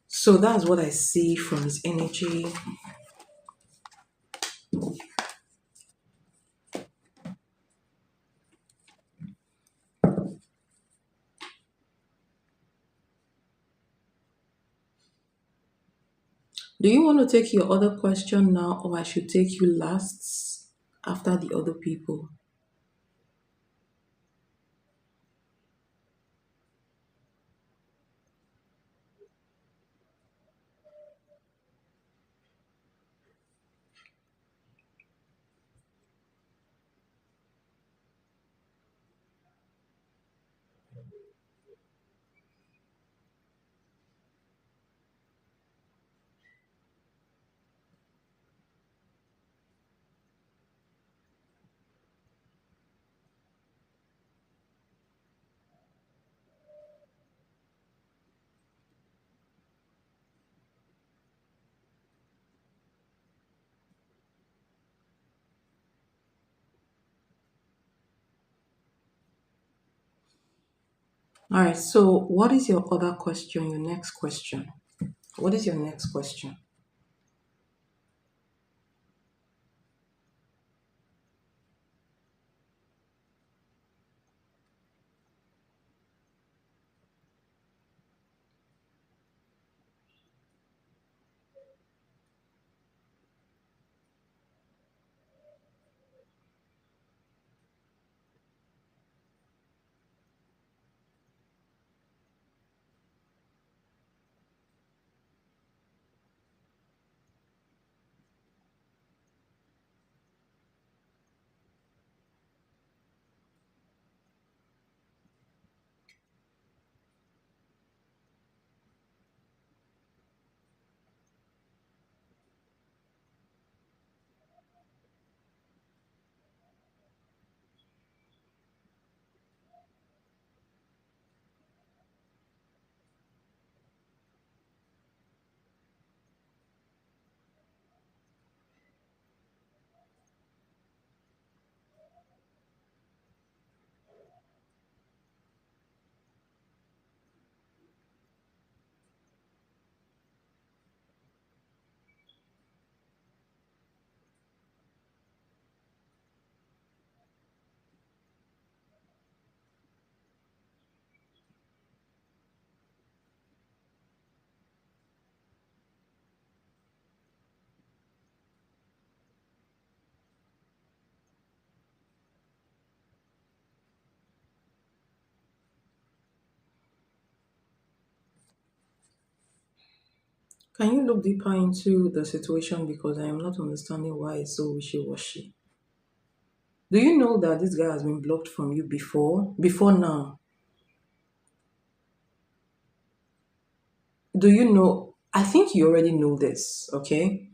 so that's what I see from his energy. Do you want to take your other question now, or I should take you last after the other people? All right. So, what is your other question? Your next question. What is your next question? Can you look deeper into the situation because I am not understanding why it's so wishy-washy? Do you know that this guy has been blocked from you before? Before now? Do you know? I think you already know this, okay?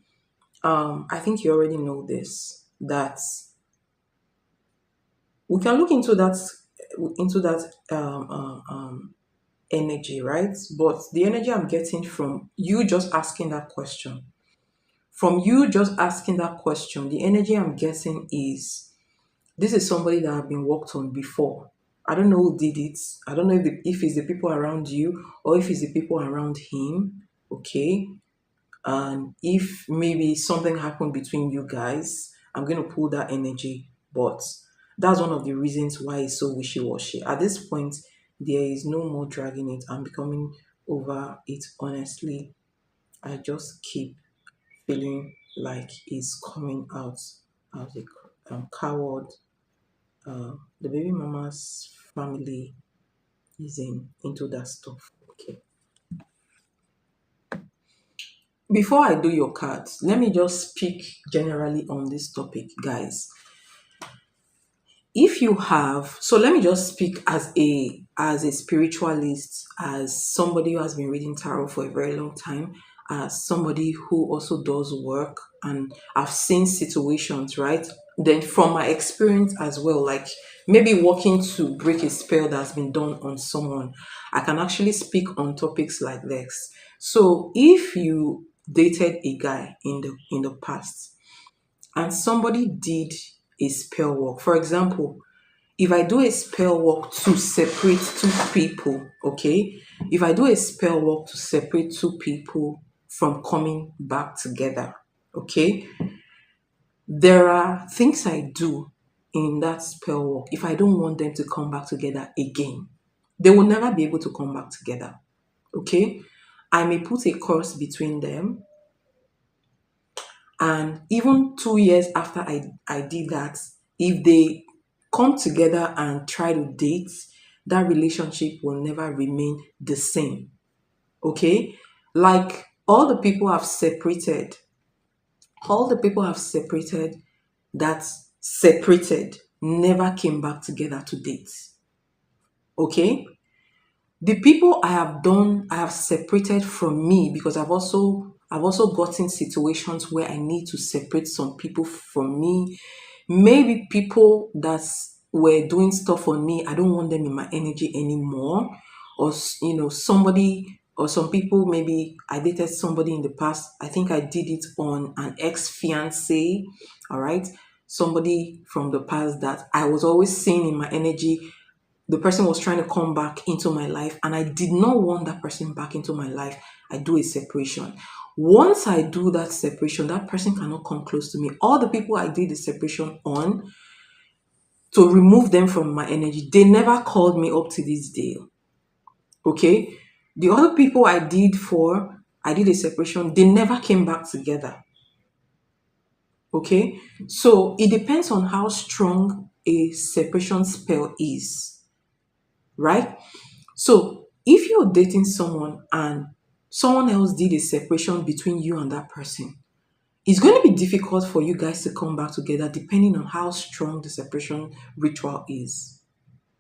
I think you already know this, that we can look into that energy, right? But the energy I'm getting from you just asking that question, the energy I'm getting is this is somebody that have been worked on before. I don't know who did it. I don't know if it's the people around you or if it's the people around him. Okay. And if maybe something happened between you guys, I'm going to pull that energy. But that's one of the reasons why it's so wishy-washy. At this point, there is no more dragging it. I'm becoming over it, honestly. I just keep feeling like it's coming out as a coward. The baby mama's family is into that stuff. Okay. Before I do your cards, let me just speak generally on this topic, guys. If you have, so let me just speak as a spiritualist, as somebody who has been reading tarot for a very long time, as somebody who also does work, and I've seen situations, right? Then from my experience as well, like maybe working to break a spell that's been done on someone, I can actually speak on topics like this. So if you dated a guy in the past and somebody did a spell work, for example, if I do a spell work to separate two people, okay, if I do a spell work to separate two people from coming back together, okay, there are things I do in that spell work if I don't want them to come back together again. They will never be able to come back together, okay. I may put a curse between them, and even 2 years after I did that, if they come together and try to date, that relationship will never remain the same. Okay? Like all the people have separated that separated never came back together to date. Okay? The people I have separated from me because I've also gotten situations where I need to separate some people from me. Maybe people that were doing stuff on me, I don't want them in my energy anymore. Or somebody or some people, maybe I dated somebody in the past. I think I did it on an ex-fiance, all right? Somebody from the past that I was always seeing in my energy. The person was trying to come back into my life and I did not want that person back into my life. I do a separation. Once I do that separation, that person cannot come close to me. All the people I did the separation on, to remove them from my energy, they never called me up to this day. Okay? The other people I did a separation, they never came back together. Okay? So it depends on how strong a separation spell is, right? So if you're dating someone and someone else did a separation between you and that person, it's going to be difficult for you guys to come back together depending on how strong the separation ritual is.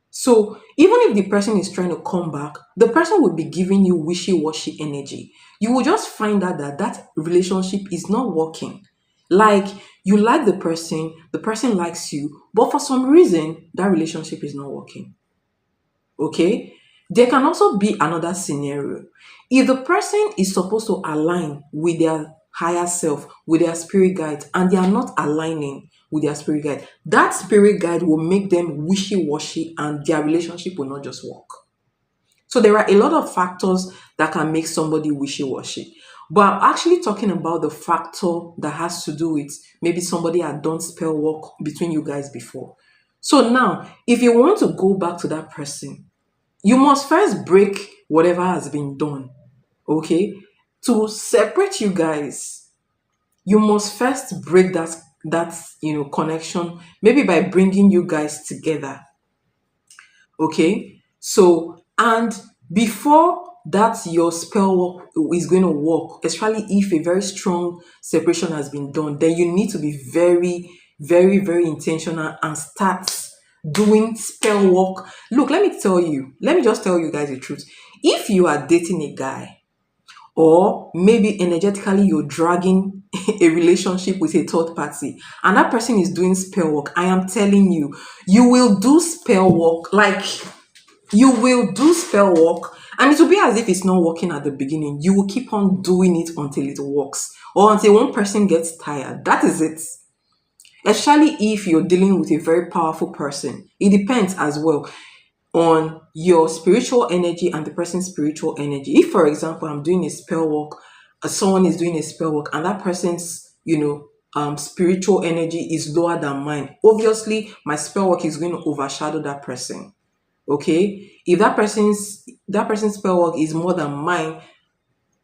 So even if the person is trying to come back, the person will be giving you wishy-washy energy. You will just find out that that relationship is not working. Like you like the person likes you, but for some reason that relationship is not working. Okay? There can also be another scenario. If the person is supposed to align with their higher self, with their spirit guide, and they are not aligning with their spirit guide, that spirit guide will make them wishy-washy and their relationship will not just work. So there are a lot of factors that can make somebody wishy-washy. But I'm actually talking about the factor that has to do with maybe somebody had done spell work between you guys before. So now, if you want to go back to that person, you must first break whatever has been done. Okay? To separate you guys, you must first break that connection, maybe by bringing you guys together. Okay? So, and before that your spell work is going to work, especially if a very strong separation has been done, then you need to be very, very, very intentional and start doing spell work. Look, let me just tell you guys the truth. If you are dating a guy, or maybe energetically you're dragging a relationship with a third party, and that person is doing spell work, I am telling you, you will do spell work. Like, you will do spell work, and it will be as if it's not working at the beginning. You will keep on doing it until it works, or until one person gets tired. That is it. Especially if you're dealing with a very powerful person. It depends as well on your spiritual energy and the person's spiritual energy. If, for example, I'm doing a spell work, someone is doing a spell work, and that person's, spiritual energy is lower than mine, obviously my spell work is going to overshadow that person. Okay, if that person's spell work is more than mine,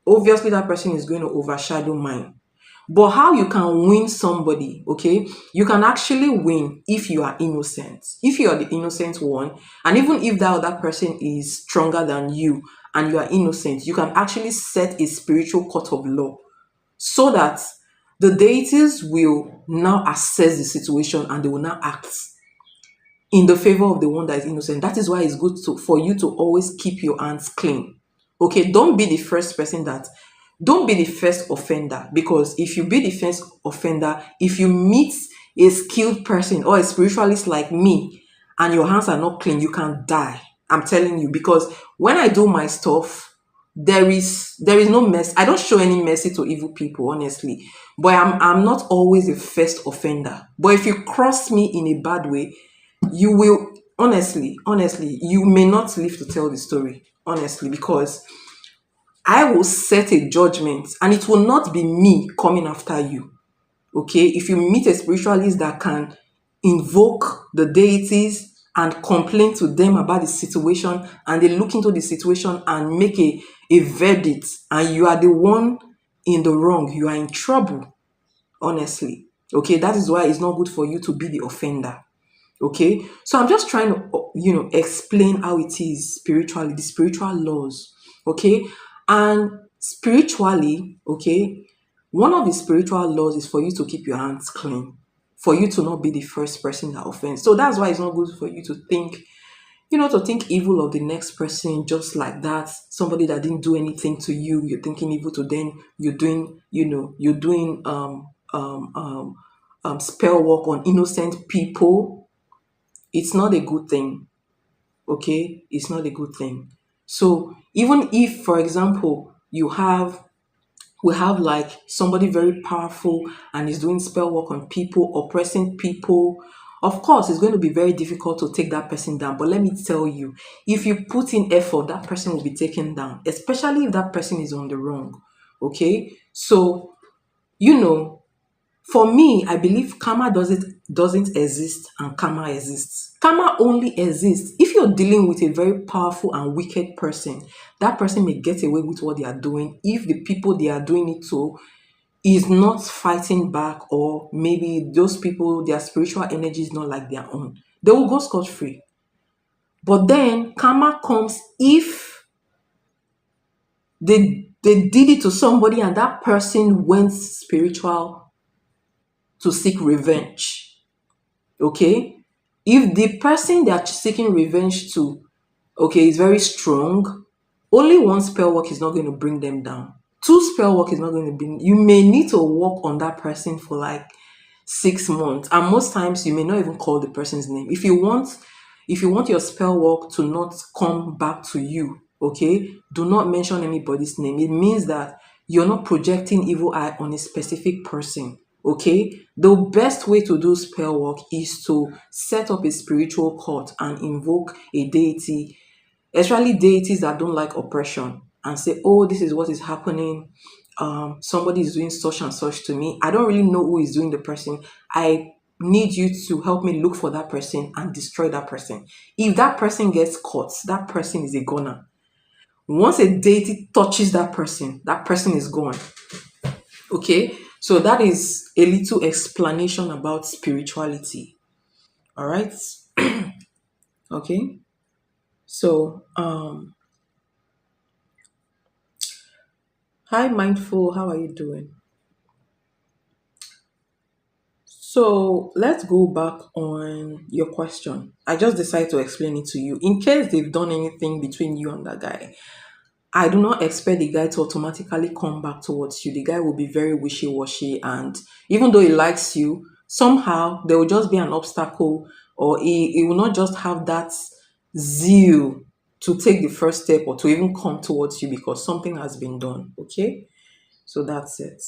obviously that person is going to overshadow mine. But how you can win somebody, okay? You can actually win if you are innocent. If you are the innocent one, and even if that other person is stronger than you and you are innocent, you can actually set a spiritual court of law so that the deities will now assess the situation and they will now act in the favor of the one that is innocent. That is why it's good for you to always keep your hands clean. Okay, don't be the first offender, because if you be the first offender, if you meet a skilled person or a spiritualist like me and your hands are not clean, you can die. I'm telling you, because when I do my stuff, there is no mess. I don't show any mercy to evil people, honestly. But I'm not always a first offender. But if you cross me in a bad way, you will, honestly, you may not live to tell the story, honestly, because I will set a judgment and it will not be me coming after you. Okay, if you meet a spiritualist that can invoke the deities and complain to them about the situation, and they look into the situation and make a verdict, and you are the one in the wrong, you are in trouble, honestly. Okay, that is why it's not good for you to be the offender. Okay, so I'm just trying to explain how it is spiritually, the spiritual laws. Okay, and spiritually, okay, one of the spiritual laws is for you to keep your hands clean, for you to not be the first person that offends. So that's why it's not good for you to think, to think evil of the next person just like that. Somebody that didn't do anything to you, you're thinking evil to them. You're doing spell work on innocent people. It's not a good thing. Okay, it's not a good thing. So even if, for example, we have like somebody very powerful and is doing spell work on people, oppressing people, of course it's going to be very difficult to take that person down. But let me tell you, if you put in effort, that person will be taken down, especially if that person is on the wrong. Okay, so you know for me, I believe karma doesn't exist and karma exists. Karma only exists if you're dealing with a very powerful and wicked person. That person may get away with what they are doing if the people they are doing it to is not fighting back, or maybe those people, their spiritual energy is not like their own. They will go scot free. But then karma comes if they did it to somebody and that person went spiritual to seek revenge. Okay, if the person they are seeking revenge to, okay, is very strong, only one spell work is not going to bring them down. Two spell work is not going to bring. You may need to work on that person for like 6 months, and most times you may not even call the person's name. If you want your spell work to not come back to you, okay, do not mention anybody's name. It means that you're not projecting evil eye on a specific person. Okay, the best way to do spell work is to set up a spiritual court and invoke a deity, especially deities that don't like oppression, and say, oh, this is what is happening. Somebody is doing such and such to me. I don't really know who is doing the person. I need you to help me look for that person and destroy that person. If that person gets caught, that person is a goner. Once a deity touches that person is gone. Okay, so that is a little explanation about spirituality. All right. Okay, so Hi, Mindful. How are you doing? So let's go back on your question. I just decided to explain it to you. In case they've done anything between you and that guy, I do not expect the guy to automatically come back towards you. The guy will be very wishy washy, and even though he likes you, somehow there will just be an obstacle, or he will not just have that zeal to take the first step or to even come towards you because something has been done. Okay, so that's it.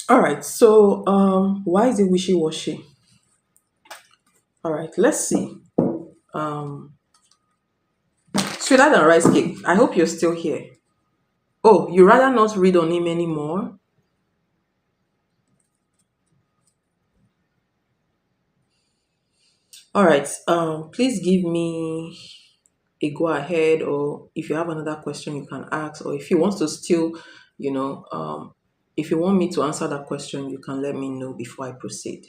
All right, so why is it wishy washy? All right, let's see. Um, Sweeter than rice cake. I hope you're still here. Oh, you rather not read on him anymore? All right. Please give me a go ahead, or if you have another question, you can ask, or if you want to still, you know, if you want me to answer that question, you can let me know before I proceed.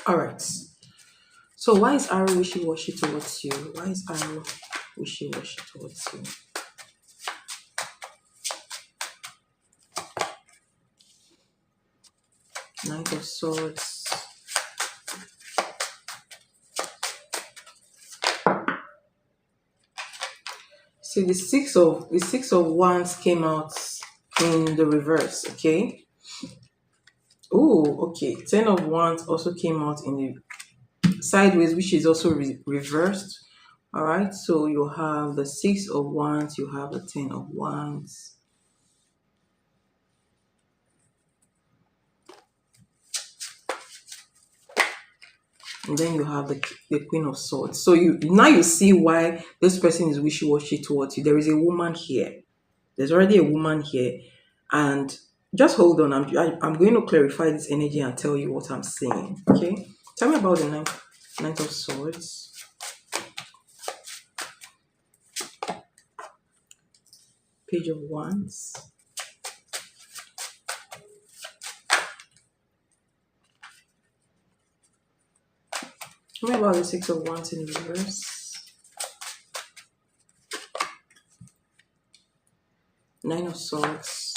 All right. So why is arrow wishy washy towards you? Why is arrow wishy washy towards you? Knight of Swords. See, the six of wands came out in the reverse. Okay. Oh, okay. Ten of wands also came out in the sideways, which is also reversed. All right. So you have the six of wands. You have the ten of wands. And then you have the queen of swords. So you see why this person is wishy-washy towards you. There is a woman here. There's already a woman here, and just hold on. I'm going to clarify this energy and tell you what I'm saying. Okay, tell me about the ninth of swords, page of wands, tell me about the six of wands in reverse, nine of swords,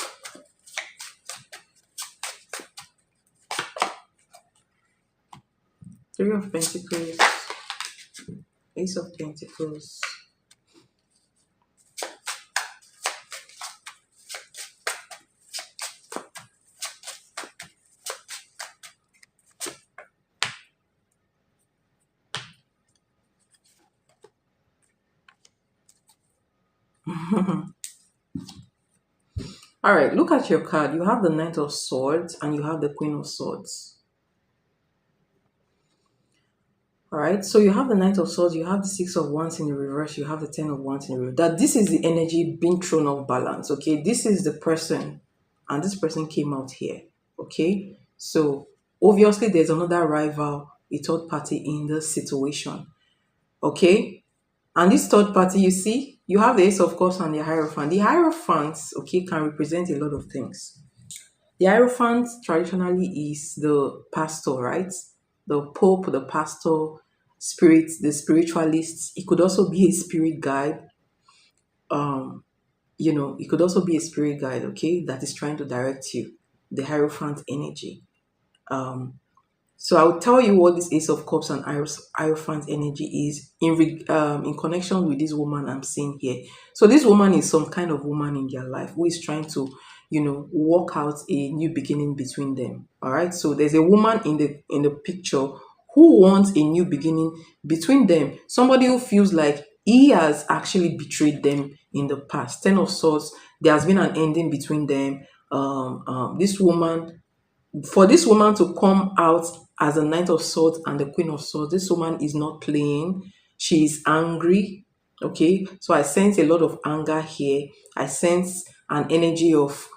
three of pentacles, ace of pentacles. All right, look at your card. You have the knight of swords and you have the queen of swords. All right, so you have the Knight of Swords, you have the Six of Wands in the reverse, you have the Ten of Wands in the reverse. That this is the energy being thrown off balance. Okay, this is the person, and this person came out here. Okay, so obviously there's another rival, a third party in the situation. Okay, and this third party, you see, you have the Ace of Cups and the Hierophant. The Hierophants, okay, can represent a lot of things. The Hierophant traditionally is the pastor, right? The Pope, the pastor, spirit, the spiritualist. It could also be a spirit guide. Um, it could also be a spirit guide, okay, that is trying to direct you. The Hierophant energy. Um, so I will tell you what this Ace of Cups and Hierophant energy is in connection with this woman I'm seeing here. So this woman is some kind of woman in their life who is trying to, work out a new beginning between them. All right. So there's a woman in the picture who wants a new beginning between them. Somebody who feels like he has actually betrayed them in the past. Ten of Swords. There has been an ending between them. This woman for this woman to come out as a Knight of Swords and the Queen of Swords, this woman is not playing. She is angry. Okay, so I sense a lot of anger here. I sense an energy of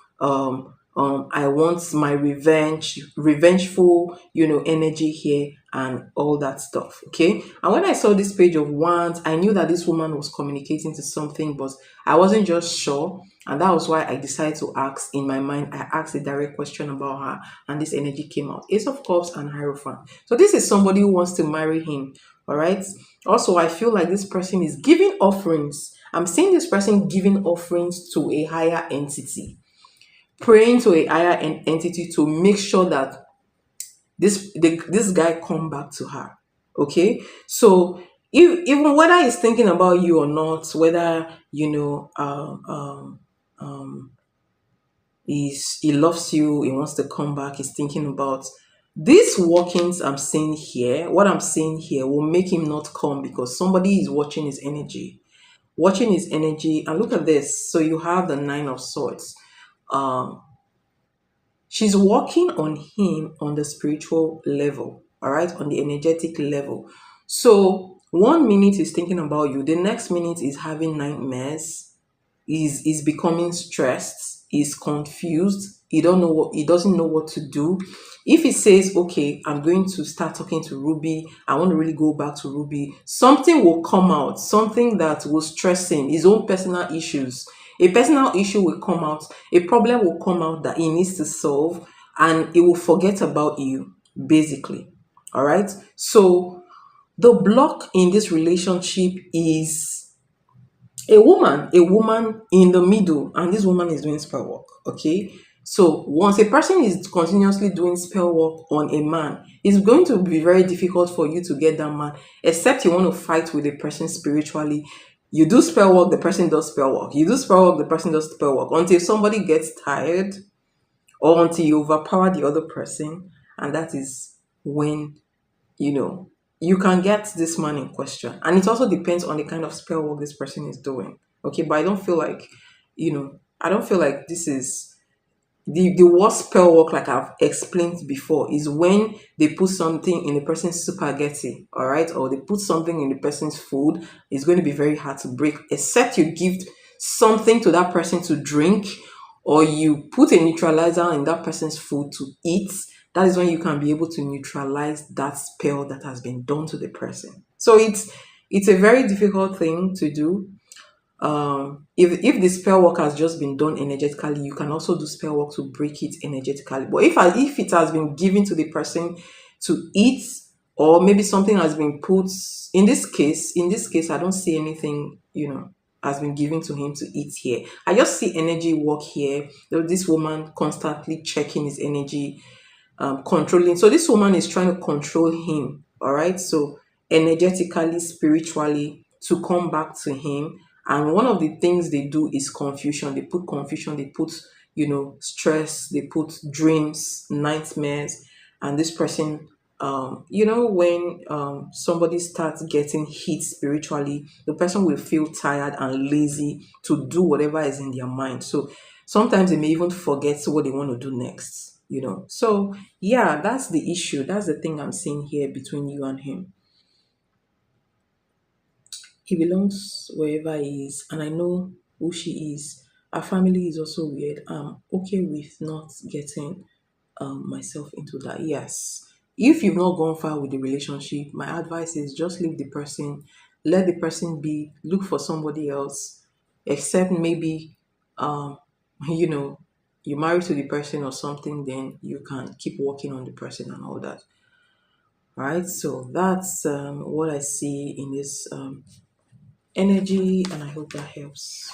I want my revengeful, energy here and all that stuff. Okay. And when I saw this page of wands, I knew that this woman was communicating to something, but I wasn't just sure. And that was why I decided to ask in my mind. I asked a direct question about her, and this energy came out. Ace of Cups and Hierophant. So this is somebody who wants to marry him. All right. Also, I feel like this person is giving offerings. I'm seeing this person giving offerings to a higher entity, praying to a higher entity to make sure that this guy come back to her. Okay, so even whether he's thinking about you or not, whether he loves you, he wants to come back, he's thinking about these workings. I'm seeing here, what I'm seeing here will make him not come because somebody is watching his energy. And look at this. So you have the Nine of Swords. um She's working on him on the spiritual level, all right, on the energetic level. So 1 minute is thinking about you, the next minute is having nightmares, is becoming stressed, is confused, he doesn't know what to do. If he says, okay, I'm going to start talking to Ruby, I want to really go back to Ruby, something will come out, something that will stress him, his own personal issues. A personal issue will come out, a problem will come out that he needs to solve, and he will forget about you, basically. All right. So the block in this relationship is a woman in the middle, and this woman is doing spell work. Okay, so once a person is continuously doing spell work on a man, it's going to be very difficult for you to get that man, except you want to fight with a person spiritually. You do spell work, the person does spell work, you do spell work, the person does spell work, until somebody gets tired or until you overpower the other person. And that is when you know you can get this man in question. And it also depends on the kind of spell work this person is doing. Okay, but I don't feel like this is the worst spell work. Like I've explained before, is when they put something in a person's spaghetti, all right, or they put something in the person's food. It's going to be very hard to break, except you give something to that person to drink, or you put a neutralizer in that person's food to eat. That is when you can be able to neutralize that spell that has been done to the person. So it's a very difficult thing to do. If the spell work has just been done energetically, you can also do spell work to break it energetically. But if it has been given to the person to eat, or maybe something has been put, in this case I don't see anything has been given to him to eat here. I just see energy work here. This woman constantly checking his energy, controlling. So this woman is trying to control him. All right. So energetically, spiritually, to come back to him. And one of the things they do is confusion. They put confusion. They put stress. They put dreams, nightmares, and this person. When somebody starts getting hit spiritually, the person will feel tired and lazy to do whatever is in their mind. So sometimes they may even forget what they want to do next. So yeah, that's the issue. That's the thing I'm seeing here between you and him. He belongs wherever he is, and I know who she is. Her family is also weird. I'm okay with not getting myself into that. Yes. If you've not gone far with the relationship, my advice is just leave the person, let the person be, look for somebody else, except maybe you know, you marry to the person or something, then you can keep working on the person and all that. Right? So that's what I see in this energy, and I hope that helps.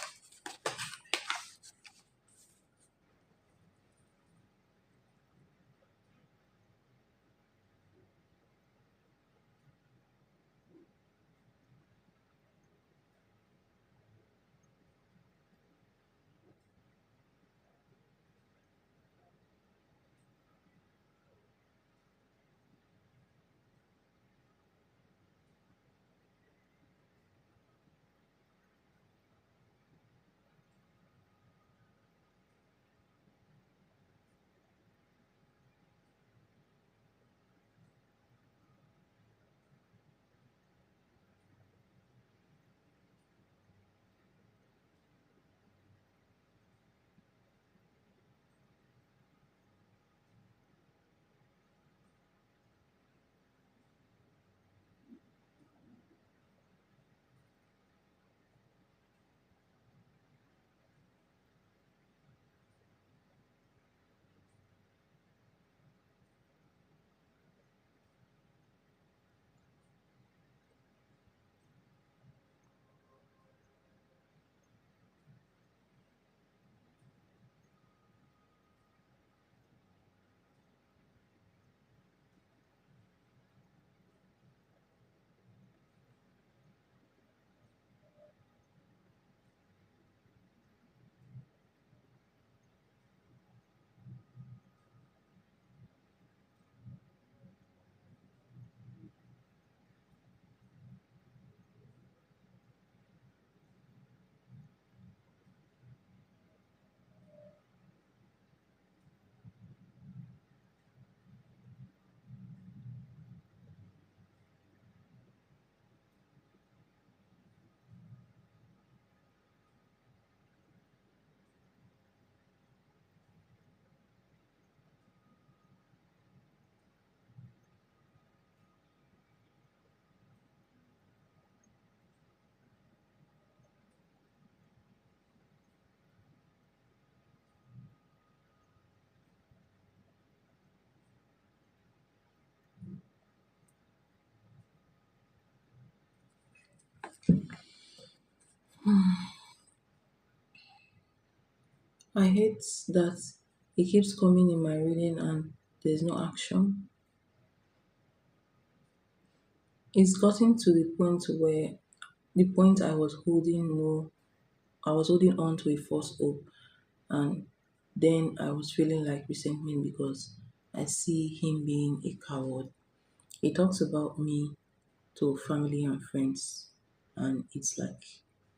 I hate that it keeps coming in my reading and there's no action. It's gotten to the point where the point I was holding on to a false hope, and then I was feeling like resentment because I see him being a coward. He talks about me to family and friends, and it's like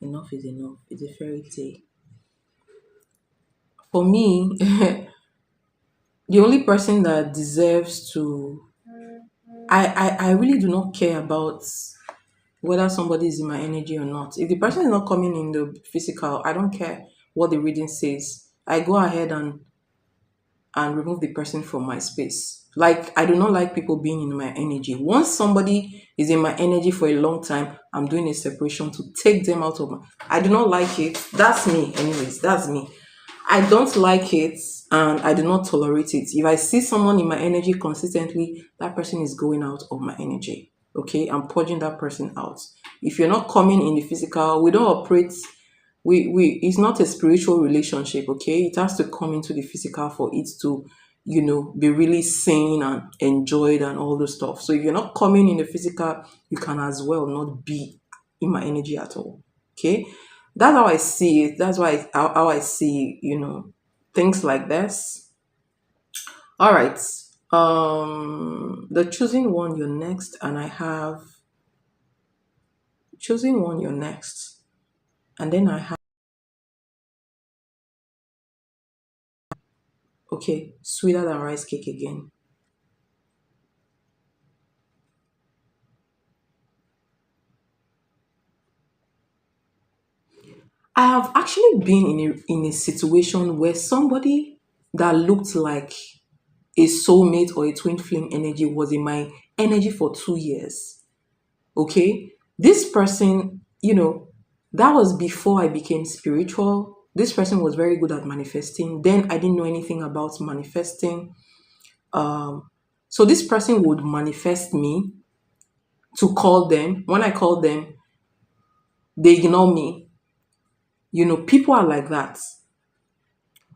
enough is enough. It's a fairy tale. For me, the only person that deserves to I really do not care about whether somebody is in my energy or not. If the person is not coming in the physical, I don't care what the reading says. I go ahead and remove the person from my space. Like, I do not like people being in my energy. Once somebody is in my energy for a long time, I'm doing a separation to take them out of my. I do not like it. That's me, anyways. That's me. I don't like it and I do not tolerate it. If I see someone in my energy consistently, that person is going out of my energy. Okay, I'm purging that person out. If you're not coming in the physical, we don't operate. We it's not a spiritual relationship. Okay, it has to come into the physical for it to, be really seen and enjoyed and all those stuff. So if you're not coming in the physical, you can as well not be in my energy at all. Okay, that's how I see it. That's why how I see, things like this. All right. The choosing one, you're next, and I have choosing one, you're next, and then I have okay, sweeter than rice cake again. I have actually been in a situation where somebody that looked like a soulmate or a twin flame energy was in my energy for 2 years. Okay, this person, that was before I became spiritual. This person was very good at manifesting. Then I didn't know anything about manifesting. So this person would manifest me to call them. When I call them, they ignore me. People are like that.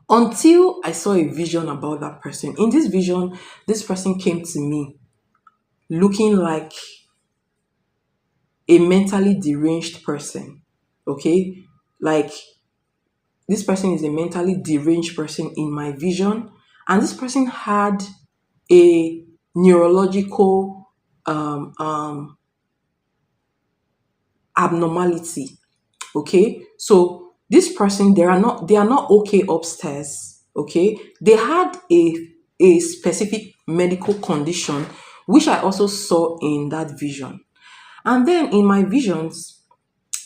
Until I saw a vision about that person. In this vision, this person came to me looking like a mentally deranged person. Okay, like this person is a mentally deranged person in my vision, and this person had a neurological abnormality. Okay, so this person, they are not okay upstairs. Okay, they had a specific medical condition which I also saw in that vision. And then in my visions,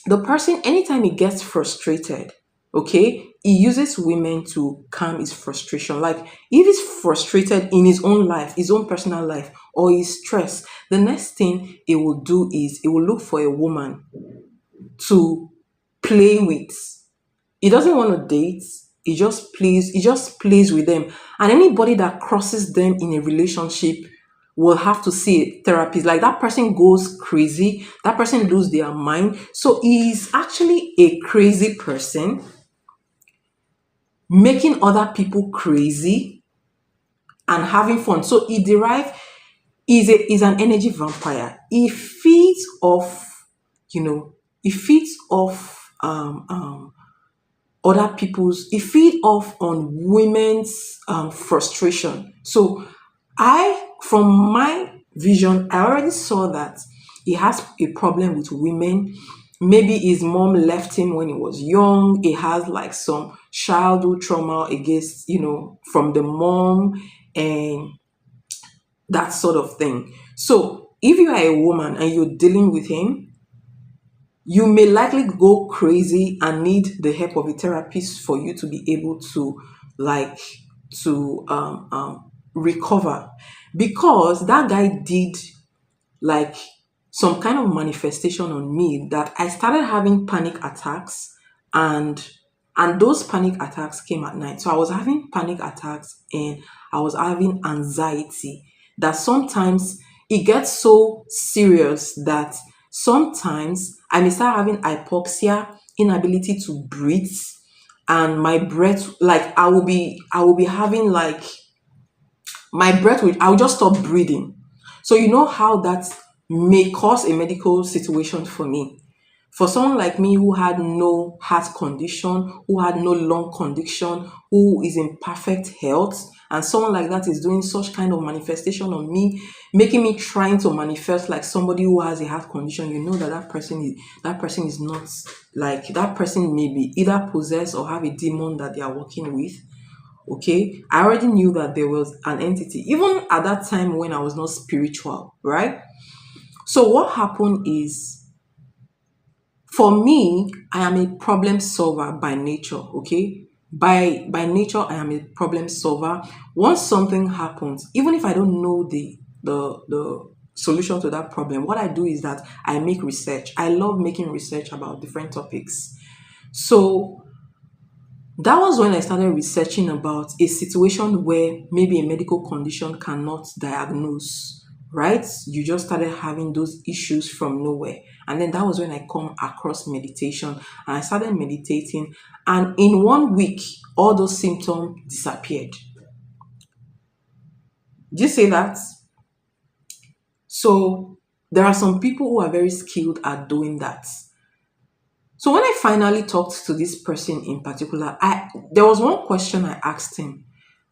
the person, anytime he gets frustrated, okay, he uses women to calm his frustration. Like, if he's frustrated in his own life, his own personal life, or he's stressed, the next thing he will do is he will look for a woman to play with. He doesn't want to date. He just plays with them. And anybody that crosses them in a relationship will have to see a therapist. Like, that person goes crazy, that person loses their mind. So he's actually a crazy person making other people crazy and having fun. So is an energy vampire. He feeds off, he feeds off other people's, it feed off on women's frustration. So from my vision, I already saw that he has a problem with women. Maybe his mom left him when he was young. He has like some childhood trauma against, from the mom and that sort of thing. So if you are a woman and you're dealing with him, you may likely go crazy and need the help of a therapist for you to be able to like recover, because that guy did like some kind of manifestation on me that I started having panic attacks, and those panic attacks came at night. So I was having panic attacks and I was having anxiety that sometimes it gets so serious that sometimes I may start having hypoxia, inability to breathe, and my breath, like I will be having like my breath will I'll just stop breathing. So you know how that may cause a medical situation for me. For someone like me who had no heart condition, who had no lung condition, who is in perfect health, and someone like that is doing such kind of manifestation on me, making me trying to manifest like somebody who has a heart condition, you know that that person is not, like, that person may be either possessed or have a demon that they are working with. Okay, I already knew that there was an entity even at that time when I was not spiritual, right? So what happened is, for me, I am a problem solver by nature. Okay, by nature I am a problem solver. Once something happens, even if I don't know the solution to that problem, what I do is that I make research. I love making research about different topics. So that was when I started researching about a situation where maybe a medical condition cannot diagnose, right? You just started having those issues from nowhere. And then that was when I come across meditation, and I started meditating. And in 1 week, all those symptoms disappeared. Did you say that? So there are some people who are very skilled at doing that. So when I finally talked to this person in particular, I there was one question I asked him.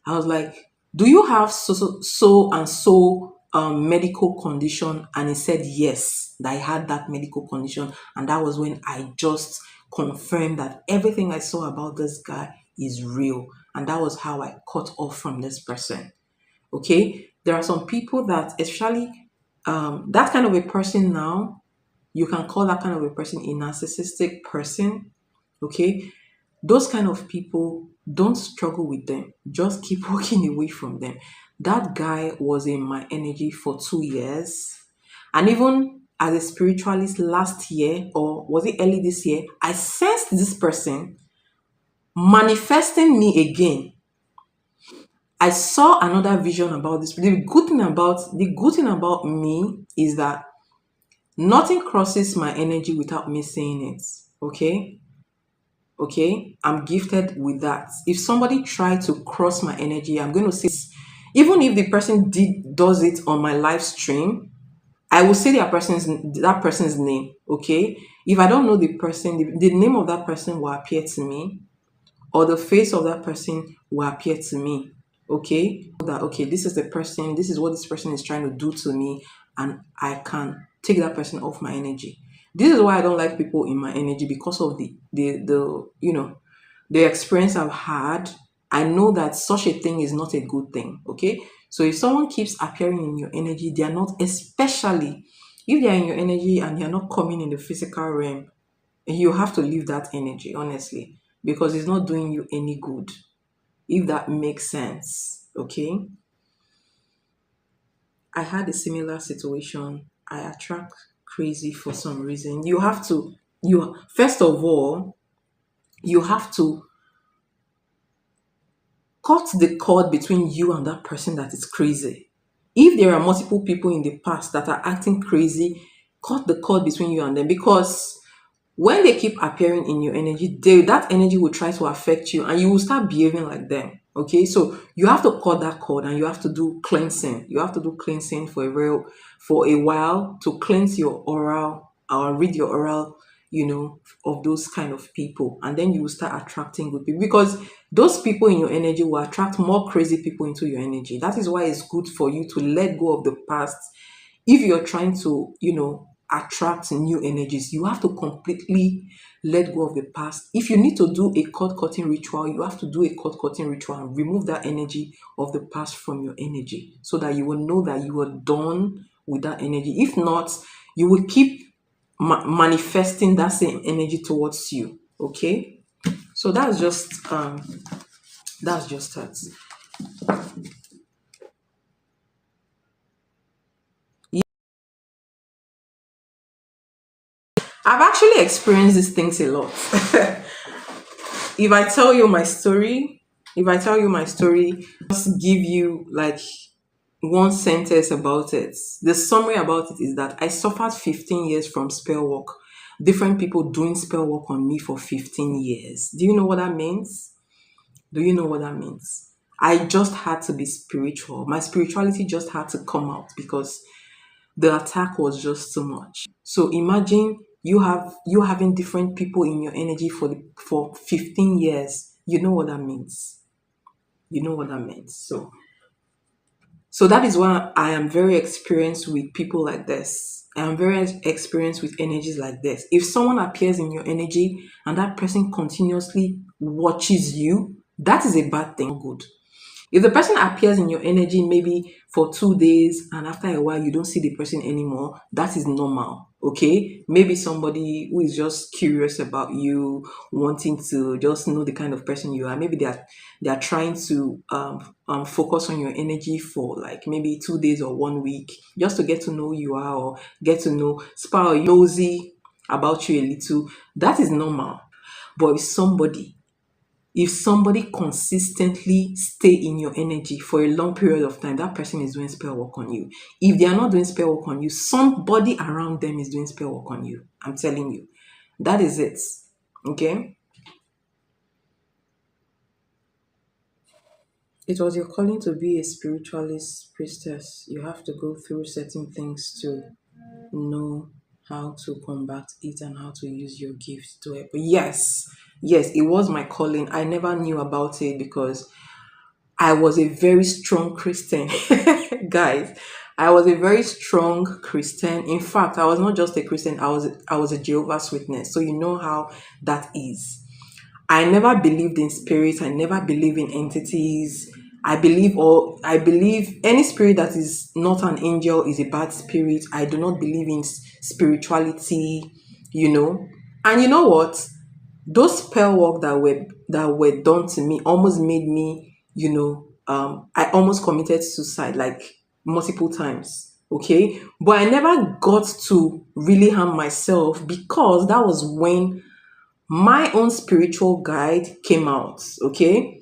I was like, "Do you have so and so medical condition?" And he said yes, that I had that medical condition, and that was when I just confirmed that everything I saw about this guy is real, and that was how I cut off from this person. Okay, there are some people that, especially that kind of a person now, you can call that kind of a person a narcissistic person. Okay, those kind of people, don't struggle with them, just keep walking away from them. That guy was in my energy for 2 years, and even as a spiritualist last year, or was it early this year, I sensed this person manifesting me again. I saw another vision about this. The good thing about me is that nothing crosses my energy without me saying it. Okay, okay, I'm gifted with that. If somebody tried to cross my energy, I'm going to say, even if the person does it on my live stream, I will say that person's name. Okay, if I don't know the person, the name of that person will appear to me, or the face of that person will appear to me. Okay, that okay, this is the person, this is what this person is trying to do to me, and I can take that person off my energy. This is why I don't like people in my energy, because of the experience I've had. I know that such a thing is not a good thing. Okay, so if someone keeps appearing in your energy, they are not, especially if they are in your energy and they are not coming in the physical realm, you have to leave that energy, honestly, because it's not doing you any good, if that makes sense. Okay, I had a similar situation. I attract crazy for some reason. You first of all, you have to cut the cord between you and that person that is crazy. If there are multiple people in the past that are acting crazy, cut the cord between you and them, because when they keep appearing in your energy, that energy will try to affect you, and you will start behaving like them. Okay, so you have to cut that cord, and you have to do cleansing. You have to do cleansing for a while, to cleanse your oral, or read your oral, of those kind of people, and then you will start attracting good people, because those people in your energy will attract more crazy people into your energy. That is why it's good for you to let go of the past. If you're trying to, attract new energies, you have to completely let go of the past. If you need to do a cord cutting ritual, you have to do a cord cutting ritual and remove that energy of the past from your energy, so that you will know that you are done with that energy. If not, you will keep manifesting that same energy towards you. Okay, so that's just that. I've actually experienced these things a lot. if I tell you my story, if I tell you my story, just give you like one sentence about it. The summary about it is that I suffered 15 years from spell work. different people doing spell work on me for 15 years. Do you know what that means? Do you know what that means? I just had to be spiritual. My spirituality just had to come out because the attack was just too much. So imagine you having different people in your energy for 15 years. You know what that means. You know what that means. So that is why I am very experienced with people like this. I am very experienced with energies like this. If someone appears in your energy and that person continuously watches you, that is a bad thing, not good. If the person appears in your energy maybe for 2 days and after a while you don't see the person anymore, that is normal. Okay. Maybe somebody who is just curious about you, wanting to just know the kind of person you are. Maybe they are trying to focus on your energy for like maybe 2 days or 1 week just to get to know who you are or get to know, spar nosy about you a little. That is normal. But if somebody consistently stay in your energy for a long period of time, that person is doing spell work on you. If they are not doing spell work on you, somebody around them is doing spell work on you. I'm telling you. That is it. Okay? It was your calling to be a spiritualist priestess. You have to go through certain things to know how to combat it and how to use your gift to help. Yes, yes, it was my calling. I never knew about it because I was a very strong Christian. Guys, I was a very strong Christian. In fact, I was not just a Christian, I was a Jehovah's Witness. So you know how that is. I never believed in spirits. I never believed in entities. I believe any spirit that is not an angel is a bad spirit. I do not believe in spirituality, you know. And you know what? Those spell work that were done to me almost made me, I almost committed suicide like multiple times. Okay. But I never got to really harm myself because that was when my own spiritual guide came out. Okay.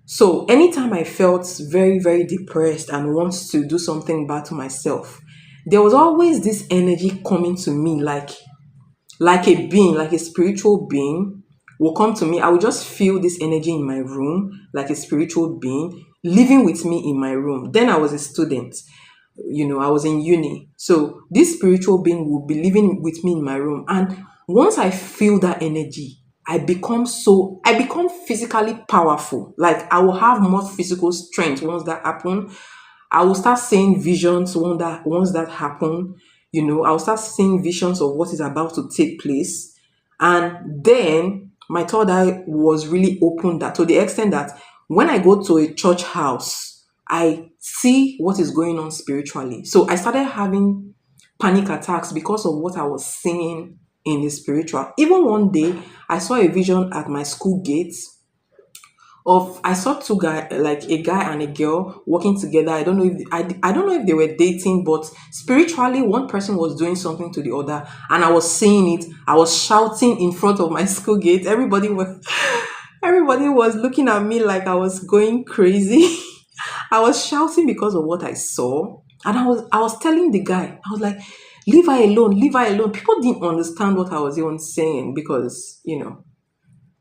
So anytime I felt very, very depressed and wants to do something bad to myself, there was always this energy coming to me like a being, like a spiritual being will come to me. I will just feel this energy in my room, like a spiritual being living with me in my room. Then I was a student, I was in uni. So this spiritual being will be living with me in my room. And once I feel that energy, I become physically powerful. Like I will have more physical strength once that happen. I will start seeing visions once that happen. I will start seeing visions of what is about to take place. And then my third eye was really opened that to the extent that when I go to a church house, I see what is going on spiritually. So I started having panic attacks because of what I was seeing in the spiritual. Even one day, I saw a vision at my school gate of I saw two guys, like a guy and a girl working together. I don't know if they were dating, but spiritually one person was doing something to the other, and I was seeing it. I was shouting in front of my school gate. Everybody was looking at me like I was going crazy. I was shouting because of what I saw, and I was telling the guy, I was like, leave her alone, leave her alone. People didn't understand what I was even saying because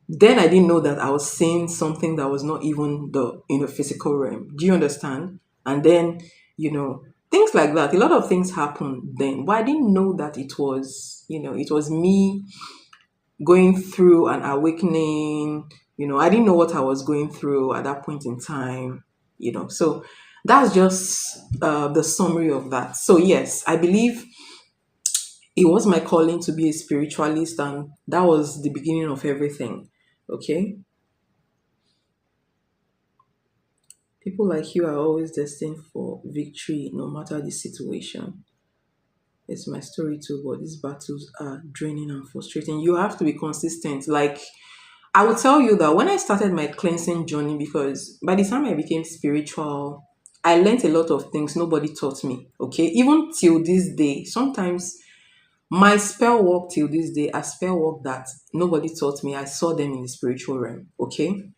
then I didn't know that I was seeing something that was not even the in the physical realm. Do you understand? And then, things like that. A lot of things happened then. But I didn't know that it was me going through an awakening. I didn't know what I was going through at that point in time. So that's just the summary of that. So yes, I believe it was my calling to be a spiritualist, and that was the beginning of everything. Okay. People like you are always destined for victory no matter the situation. It's my story too, but these battles are draining and frustrating. You have to be consistent. Like, I will tell you that when I started my cleansing journey, because by the time I became spiritual, I learned a lot of things nobody taught me. Okay. Even till this day, sometimes my spell work till this day, a spell work that nobody taught me, I saw them in the spiritual realm. Okay.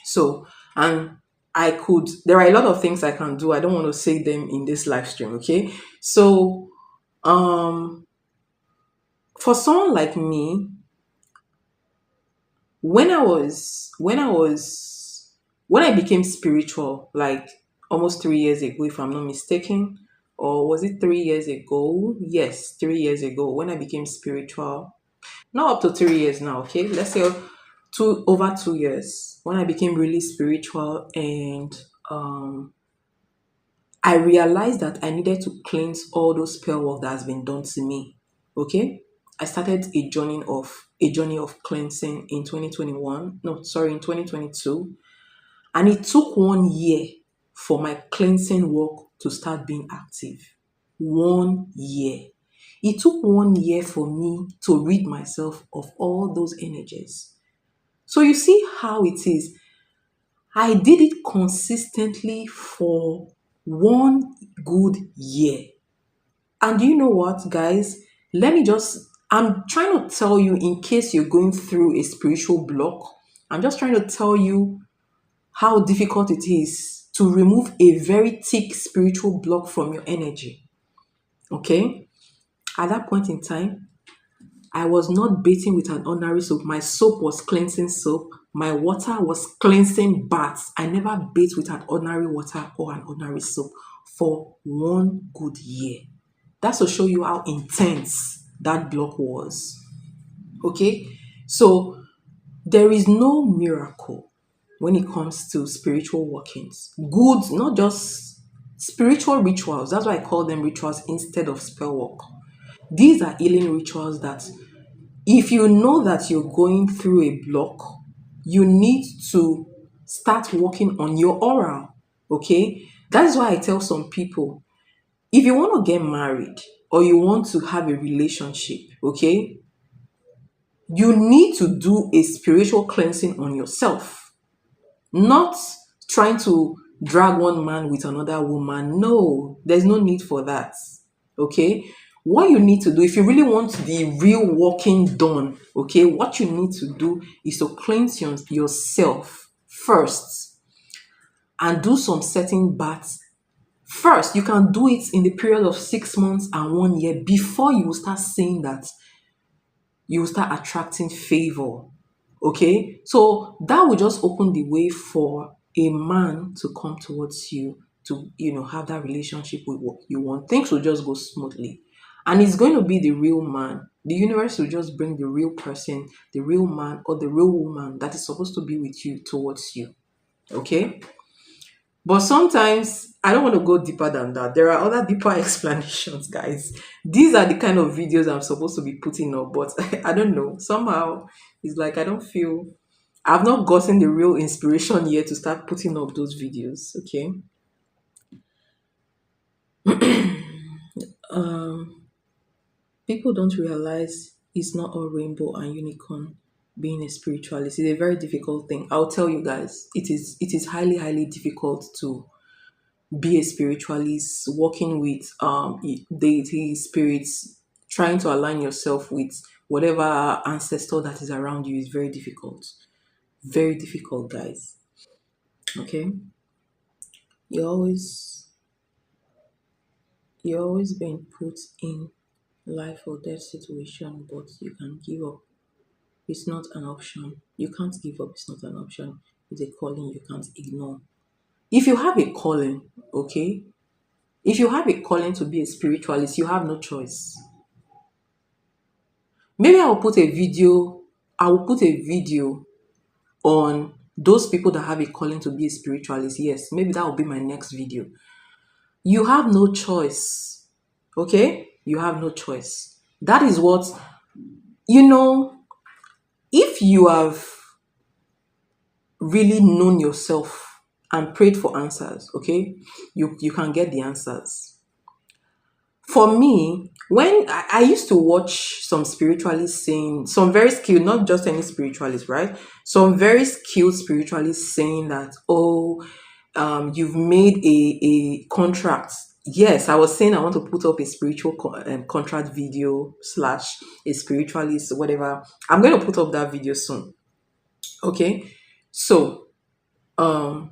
So, and there are a lot of things I can do. I don't want to say them in this live stream, okay? So, um, For someone like me, when I became spiritual, like almost 3 years ago, if I'm not mistaken, or was it 3 years ago? Yes, 3 years ago, when I became spiritual. Not up to 3 years now, okay? Let's say over 2 years, when I became really spiritual, and I realized that I needed to cleanse all those spell work that has been done to me. Okay? I started a journey of cleansing in 2021. No, sorry, in 2022. And it took 1 year for my cleansing work to start being active. 1 year. It took 1 year for me to rid myself of all those energies. So you see how it is. I did it consistently for 1 good year. And do you know what, guys? I'm trying to tell you, in case you're going through a spiritual block, I'm just trying to tell you how difficult it is to remove a very thick spiritual block from your energy. Okay? At that point in time, I was not bathing with an ordinary soap. My soap was cleansing soap. My water was cleansing baths. I never bathed with an ordinary water or an ordinary soap for 1 good year. That's to show you how intense that block was. Okay? So there is no miracle when it comes to spiritual workings. Good, not just spiritual rituals. That's why I call them rituals instead of spell work. These are healing rituals that, if you know that you're going through a block, you need to start working on your aura. Okay? That's why I tell some people, if you want to get married or you want to have a relationship, okay, you need to do a spiritual cleansing on yourself, not trying to drag one man with another woman. No, there's no need for that. Okay, what you need to do, if you really want the real working done, okay, what you need to do is to cleanse yourself first and do some certain baths. First, you can do it in the period of 6 months and 1 year before you will start seeing that you will start attracting favor. Okay, so that will just open the way for a man to come towards you, to have that relationship with what you want. Things will just go smoothly, and it's going to be the real man. The universe will just bring the real person, the real man or the real woman that is supposed to be with you towards you. Okay, but sometimes I don't want to go deeper than that. There are other deeper explanations, guys. These are the kind of videos I'm supposed to be putting up, but I don't know. Somehow it's like I don't feel I've not gotten the real inspiration yet to start putting up those videos. Okay. Um, People don't realize it's not all rainbow and unicorn being a spiritualist. It's a very difficult thing. I'll tell you guys, it is highly, highly difficult to be a spiritualist, working with deity spirits, trying to align yourself with whatever ancestor that is around you is very difficult. Very difficult, guys. Okay. You're always you're always being put in life or death situation, but you can give up. It's not an option. You can't give up, it's not an option. It's a calling you can't ignore. If you have a calling, okay, if you have a calling to be a spiritualist, you have no choice. Maybe I will put a video on those people that have a calling to be a spiritualist. Yes, maybe that will be my next video. You have no choice. Okay? You have no choice. That is what, you know, if you have really known yourself and prayed for answers, okay, you can get the answers. For me, when I used to watch some spiritualists saying, some very skilled, not just any spiritualist, right? Some very skilled spiritualists saying that, oh, you've made a contract. Yes, I was saying I want to put up a spiritual contract video slash a spiritualist, whatever. I'm going to put up that video soon. Okay. So, um,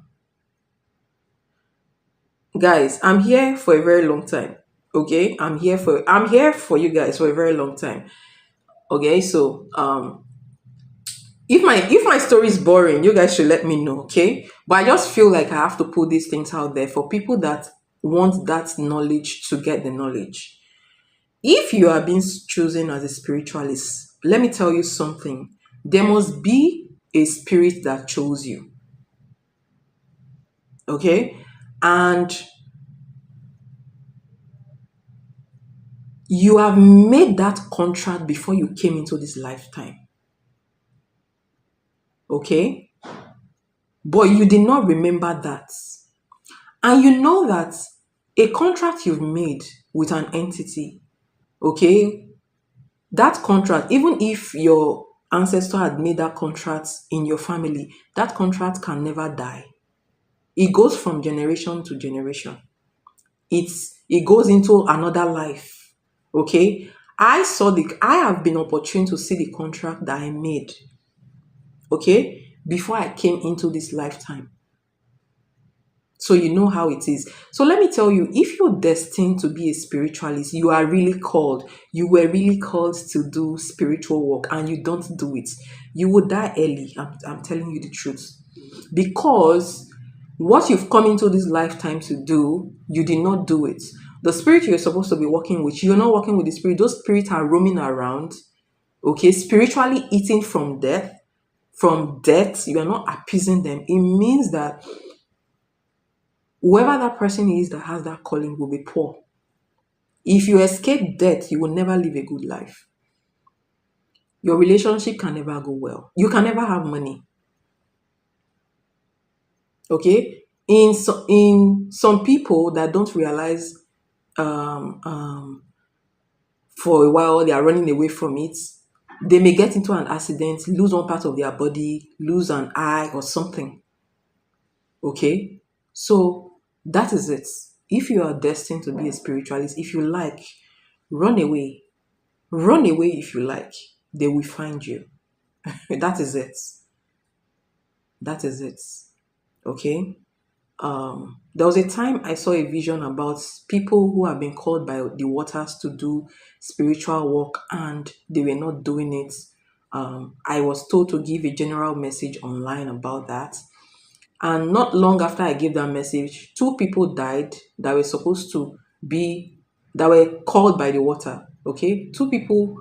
guys, I'm here for a very long time. Okay. I'm here for you guys for a very long time. Okay, so if my story is boring, you guys should let me know, okay? But I just feel like I have to put these things out there for people that want that knowledge to get the knowledge. If you are being chosen as a spiritualist, let me tell you something. There must be a spirit that chose you, okay? And you have made that contract before you came into this lifetime, okay? But you did not remember that. And you know that a contract you've made with an entity, okay, that contract, even if your ancestor had made that contract in your family, that contract can never die. It goes from generation to generation. It goes into another life. Okay. I have been opportune to see the contract that I made, okay, before I came into this lifetime. So you know how it is. So let me tell you, if you're destined to be a spiritualist, you are really called. You were really called to do spiritual work and you don't do it. You will die early. I'm telling you the truth. Because what you've come into this lifetime to do, you did not do it. The spirit you're supposed to be working with, you're not working with the spirit. Those spirits are roaming around, okay, spiritually eating from death. From death, you are not appeasing them. It means that whoever that person is that has that calling will be poor. If you escape death, you will never live a good life. Your relationship can never go well. You can never have money. Okay? In some people that don't realize um, um, for a while they are running away from it, they may get into an accident, lose one part of their body, lose an eye or something. Okay? So that is it. If you are destined to be a spiritualist, if you like, run away. Run away if you like. They will find you. That is it. That is it. Okay. There was a time I saw a vision about people who have been called by the waters to do spiritual work and they were not doing it. I was told to give a general message online about that. And not long after I gave that message, two people died that were supposed to be, that were called by the water. Okay. Two people,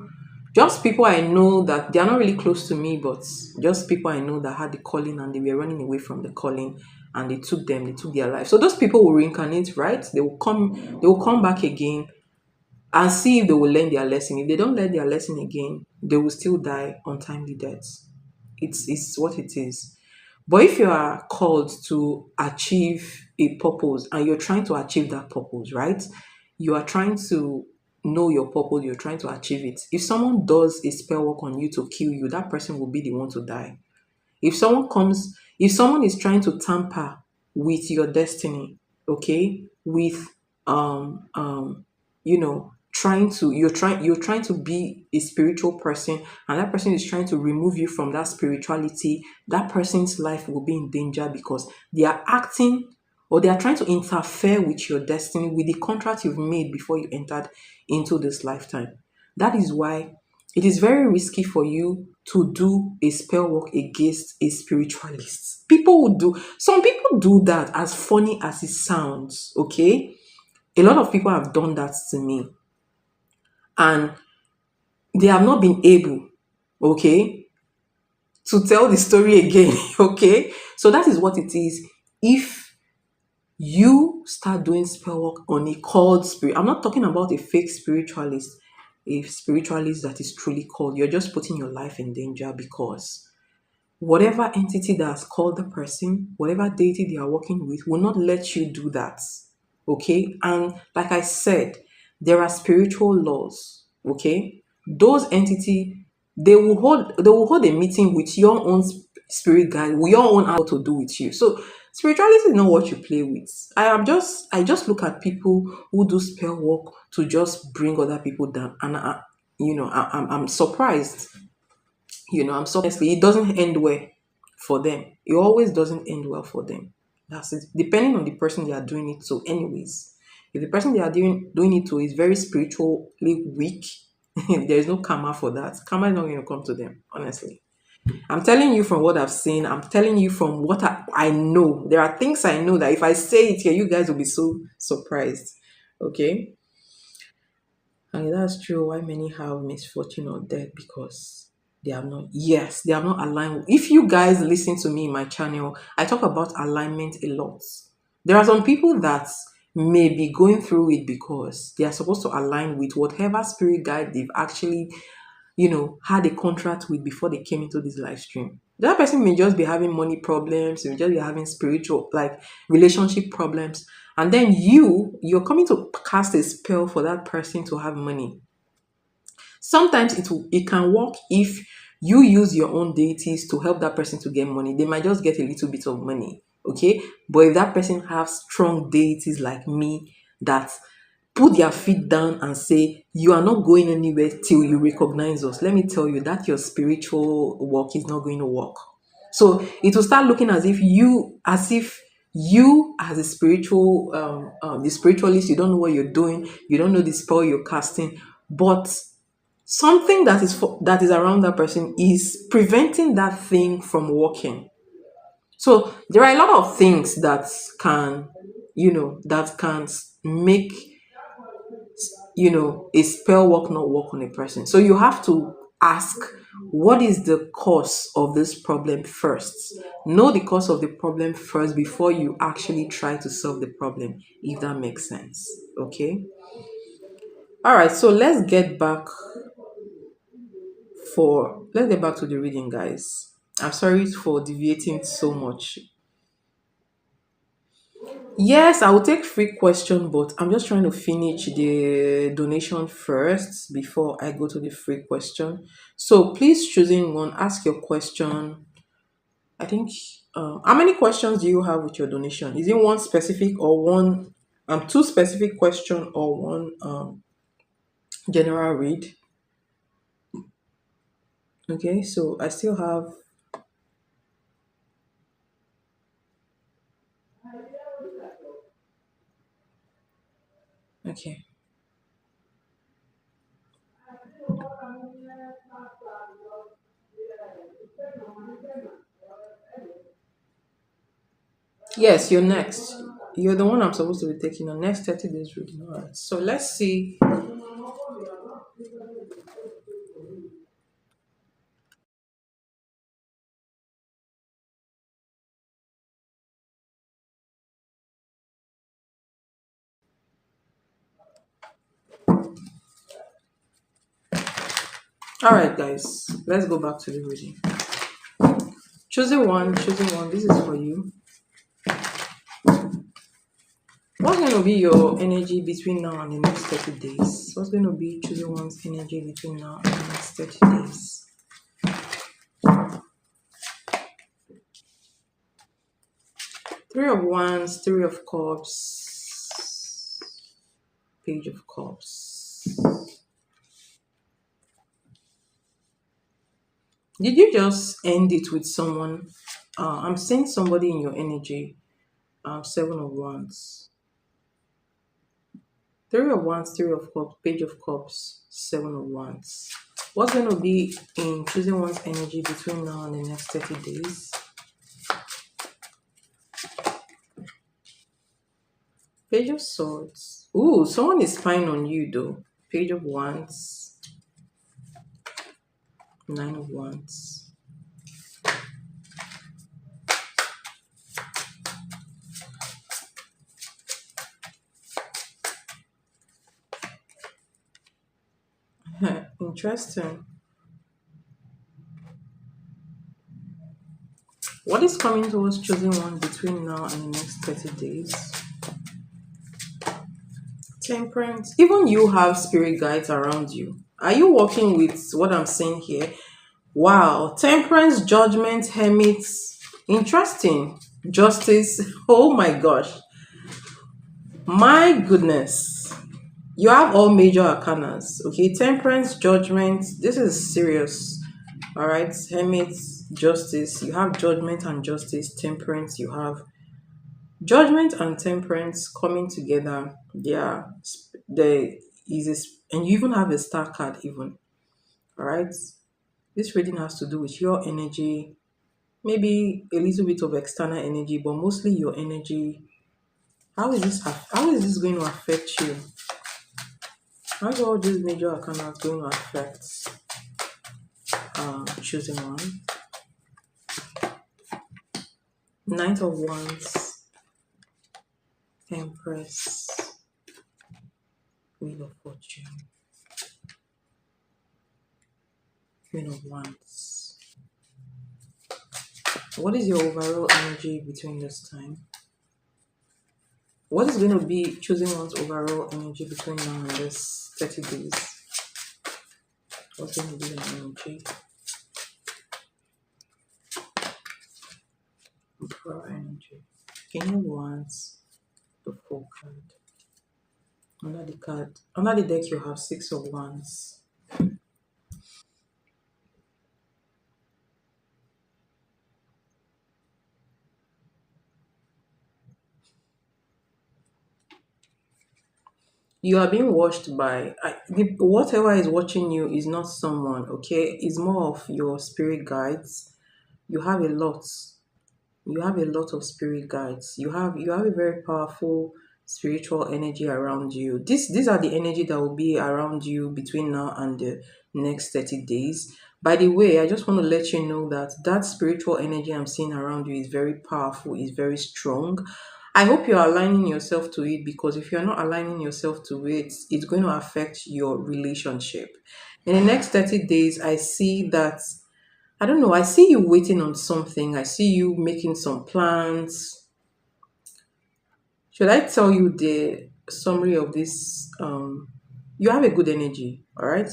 just people I know that they are not really close to me, but just people I know that had the calling and they were running away from the calling and they took their life. So those people will reincarnate, right? They will come back again and see if they will learn their lesson. If they don't learn their lesson again, they will still die untimely deaths. It's what it is. But if you are called to achieve a purpose and you're trying to achieve that purpose, right? You are trying to know your purpose, you're trying to achieve it. If someone does a spell work on you to kill you, that person will be the one to die. If someone is trying to tamper with your destiny, okay, with you're trying to be a spiritual person and that person is trying to remove you from that spirituality, that person's life will be in danger because they are acting or they are trying to interfere with your destiny, with the contract you've made before you entered into this lifetime. That is why it is very risky for you to do a spell work against a spiritualist. Some people do that, as funny as it sounds, okay? A lot of people have done that to me and they have not been able, okay, to tell the story again, okay? So that is what it is. If you start doing spell work on a called spirit, I'm not talking about a fake spiritualist, a spiritualist that is truly called. You're just putting your life in danger because whatever entity that has called the person, whatever deity they are working with, will not let you do that. Okay. And like I said, there are spiritual laws. Okay. Those entity, they will hold a meeting with your own spirit guide, with your own how to do with you. So spirituality is not what you play with. I just look at people who do spell work to just bring other people down. And I'm surprised, I'm so honestly, it doesn't end well for them. It always doesn't end well for them. That's it. Depending on the person they are doing it to, anyways. If the person they are doing it to is very spiritually weak, There's no karma for that. Karma is not going to come to them, honestly. I'm telling you from what I've seen. I'm telling you from what I know. There are things I know that if I say it here, you guys will be so surprised. Okay? And that's true. Why many have misfortune or death because they have not, yes, they have not aligned. If you guys listen to me in my channel, I talk about alignment a lot. There are some people that may be going through it because they are supposed to align with whatever spirit guide they've actually had a contract with before they came into this live stream. That person may just be having money problems, may just be having spiritual, like relationship problems. And then you're coming to cast a spell for that person to have money. Sometimes it can work if you use your own deities to help that person to get money. They might just get a little bit of money. Okay. But if that person has strong deities like me that put their feet down and say, you are not going anywhere till you recognize us, let me tell you that your spiritual work is not going to work. So it will start looking as if you as a spiritual the spiritualist, you don't know what you're doing, you don't know the spell you're casting, but something that is around that person is preventing that thing from working. So there are a lot of things that can make a spell work not work on a person. So you have to ask, what is the cause of this problem first? Know the cause of the problem first before you actually try to solve the problem, if that makes sense. Okay. All right. So let's get back to the reading, guys. I'm sorry for deviating so much. Yes, I will take free question, but I'm just trying to finish the donation first before I go to the free question. So please choosing one, ask your question. I think how many questions do you have with your donation? Is it one specific or one two specific question or one general read? Okay, so I still have okay. Yes, you're next. You're the one I'm supposed to be taking on next 30 days reading. All right. So let's see. All right, guys. Let's go back to the reading. Choosing one, choosing one. This is for you. What's going to be your energy between now and the next 30 days? What's going to be choosing one's energy between now and the next 30 days? Three of Wands, Three of Cups, Page of Cups. Did you just end it with someone? I'm seeing somebody in your energy. Seven of Wands. Three of Wands, Three of Cups, Page of Cups, Seven of Wands. What's going to be in choosing one's energy between now and the next 30 days? Page of Swords. Ooh, someone is spying on you though. Page of Wands. Nine of Wands. Interesting. What is coming towards choosing one between now and the next 30 days? Temperance. Even you have spirit guides around you. Are you working with what I'm saying here? Wow. Temperance, judgment, hermits. Interesting. Justice. Oh my gosh. My goodness. You have all major arcanas. Okay. Temperance, judgment. This is serious. All right. Hermits, justice. You have judgment and justice. Temperance. You have judgment and temperance coming together. Yeah, there is and you even have a star card even. All right. This reading has to do with your energy, maybe a little bit of external energy, but mostly your energy. How is this going to affect you? How is all these major arcana going to affect choosing one? Knight of Wands, Empress, Wheel of Fortune, Queen of Wands. What is your overall energy between this time? What is going to be choosing one's overall energy between now and this 30 days? What's going to be the energy? Overall energy. King of Wands, the Four card. Under the deck, you have Six of Wands. You are being watched by whatever is watching you is not someone, okay? It's more of your spirit guides. You have a lot. You have a lot of spirit guides. You have a very powerful spiritual energy around you. These are the energy that will be around you between now and the next 30 days. By the way, I just want to let you know that that spiritual energy I'm seeing around you is very powerful, is very strong. I hope you're aligning yourself to it, because if you're not aligning yourself to it, it's going to affect your relationship. In the next 30 days, I see that, I don't know, I see you waiting on something. I see you making some plans. Should I tell you the summary of this? You have a good energy, all right?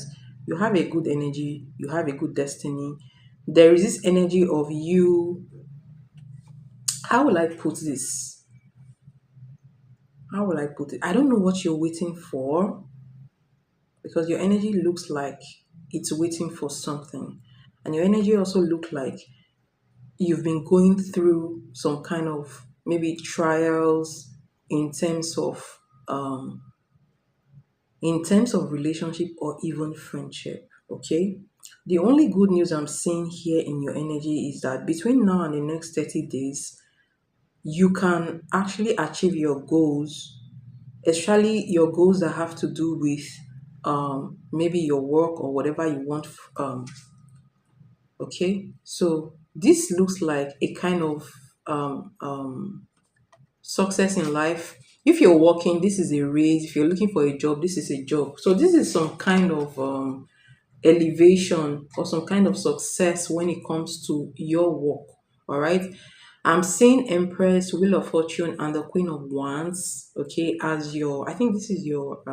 You have a good energy, you have a good destiny. There is this energy of you. How will I put this? How will I put it? I don't know what you're waiting for, because your energy looks like it's waiting for something. And your energy also look like you've been going through some kind of maybe trials in terms of um relationship or even friendship. Okay, the only good news I'm seeing here in your energy is that between now and the next 30 days, you can actually achieve your goals, especially your goals that have to do with maybe your work or whatever you want. Okay, so this looks like a kind of success in life. If you're working, this is a raise. If you're looking for a job, this is a job. So this is some kind of elevation or some kind of success when it comes to your work. All right. I'm seeing Empress, Wheel of Fortune, and the Queen of Wands. Okay, as your, I think this is your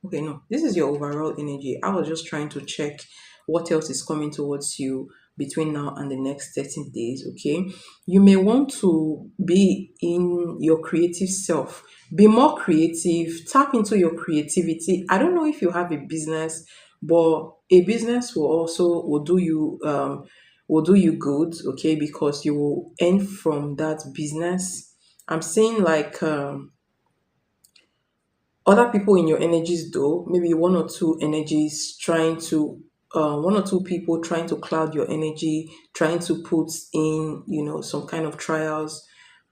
okay, no, this is your overall energy. I was just trying to check what else is coming towards you between now and the next 13 days. Okay, you may want to be in your creative self, be more creative, tap into your creativity. I don't know if you have a business, but a business will do you good, okay, because you will earn from that business. I'm seeing like other people in your energies, though, maybe one or two energies trying to one or two people trying to cloud your energy, trying to put in, some kind of trials.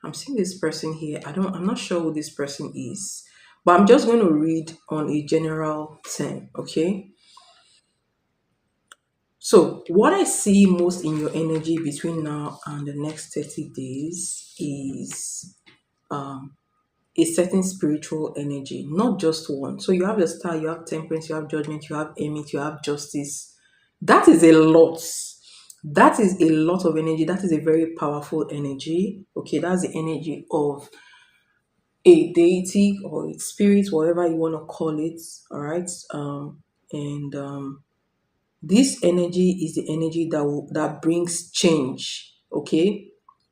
I'm seeing this person here. I'm not sure who this person is, but I'm just going to read on a general term, okay? So, what I see most in your energy between now and the next 30 days is a certain spiritual energy, not just one. So, you have the star, you have temperance, you have judgment, you have emit, you have justice. That is a lot. That is a lot of energy. That is a very powerful energy. Okay, that's the energy of a deity or a spirit, whatever you want to call it. All right. And This energy is the energy that brings change, okay?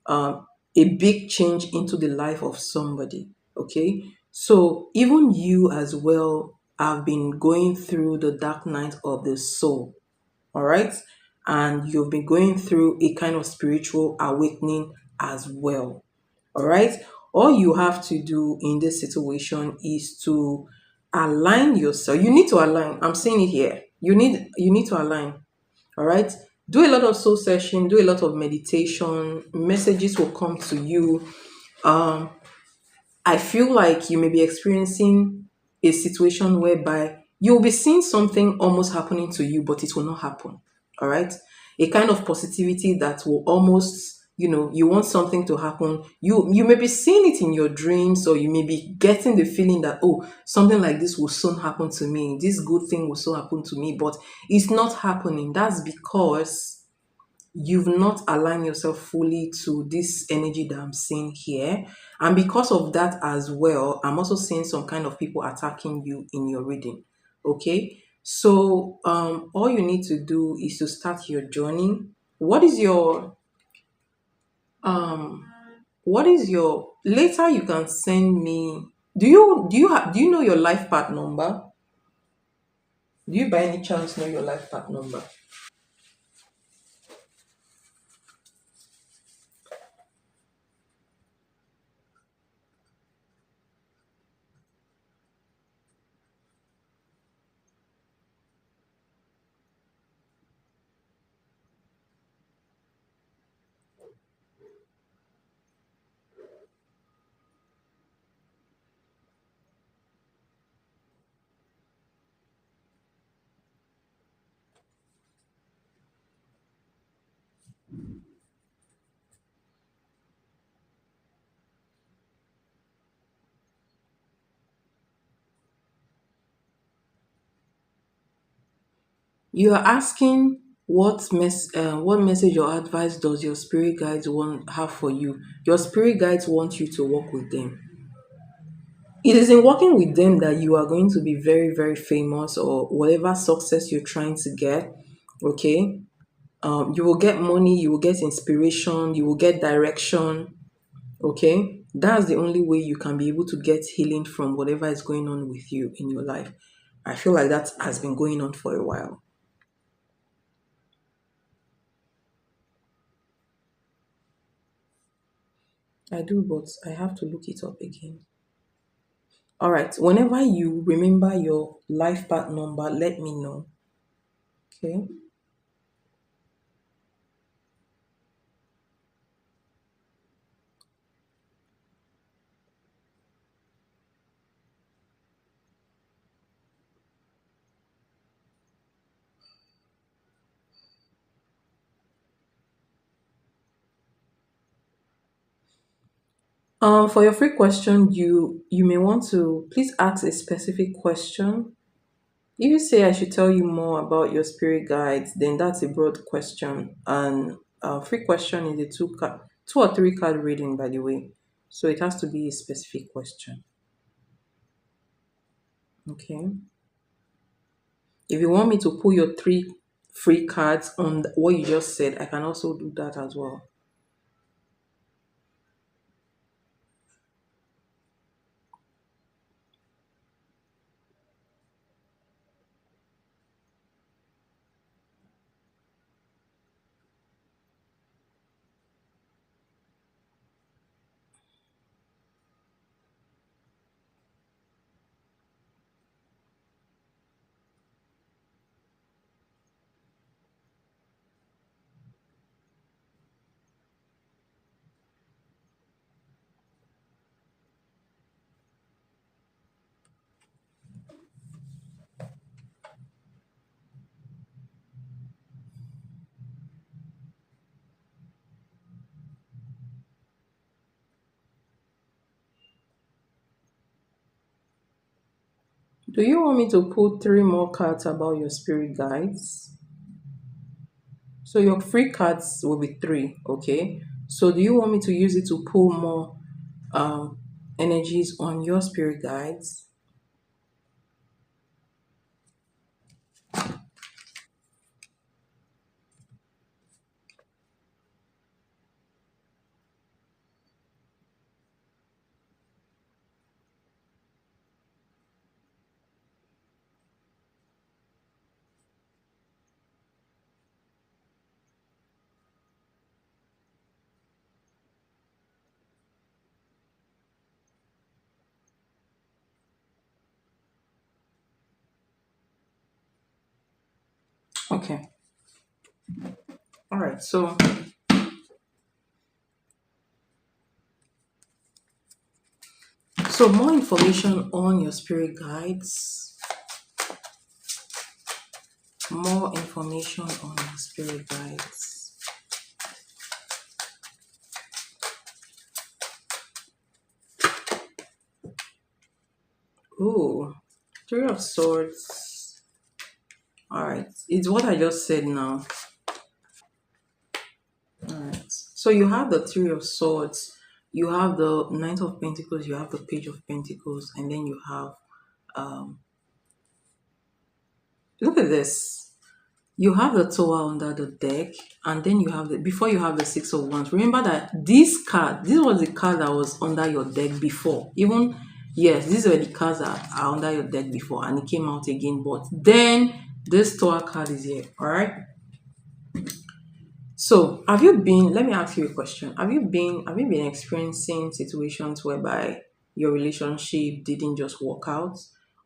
A big change into the life of somebody, okay? So even you as well have been going through the dark night of the soul, all right? And you've been going through a kind of spiritual awakening as well, all right? All you have to do in this situation is to Align yourself. You need to align. I'm saying it here. You need to align. All right. Do a lot of soul session, do a lot of meditation. Messages will come to you. Um, I feel like you may be experiencing a situation whereby you'll be seeing something almost happening to you, but it will not happen. All right. A kind of positivity that will almost, you want something to happen. You may be seeing it in your dreams, or you may be getting the feeling that, oh, something like this will soon happen to me. This good thing will soon happen to me, but it's not happening. That's because you've not aligned yourself fully to this energy that I'm seeing here. And because of that as well, I'm also seeing some kind of people attacking you in your reading. Okay. So all you need to do is to start your journey. What is your um later you can send me, do you know your life path number? Do you by any chance know your life path number? You are asking what message or advice does your spirit guides want have for you? Your spirit guides want you to work with them. It is in working with them that you are going to be very, very famous, or whatever success you're trying to get. Okay. You will get money, you will get inspiration, you will get direction. Okay. That's the only way you can be able to get healing from whatever is going on with you in your life. I feel like that has been going on for a while. I do, but I have to look it up again. All right. Whenever you remember your life path number, let me know. Okay. For your free question, you may want to please ask a specific question. If you say I should tell you more about your spirit guides, then that's a broad question. And free question is a two or three card reading, by the way. So it has to be a specific question. Okay. If you want me to pull your three free cards on what you just said, I can also do that as well. Do you want me to pull three more cards about your spirit guides? So your free cards will be three, okay? So do you want me to use it to pull more um energies on your spirit guides? Okay. All right. So more information on your spirit guides. More information on your spirit guides. Ooh, Three of Swords. All right. It's what I just said now. All right. So you have the Three of Swords, you have the Knight of Pentacles, you have the Page of Pentacles, and then you have um look at this. You have the Tower under the deck, and then you have the before you have the Six of Wands. Remember that this was the card that was under your deck before. Even yes, these were the cards that are under your deck before, and it came out again. But then this Tower card is here. All right. So, have you been, let me ask you a question. Have you been experiencing situations whereby your relationship didn't just work out?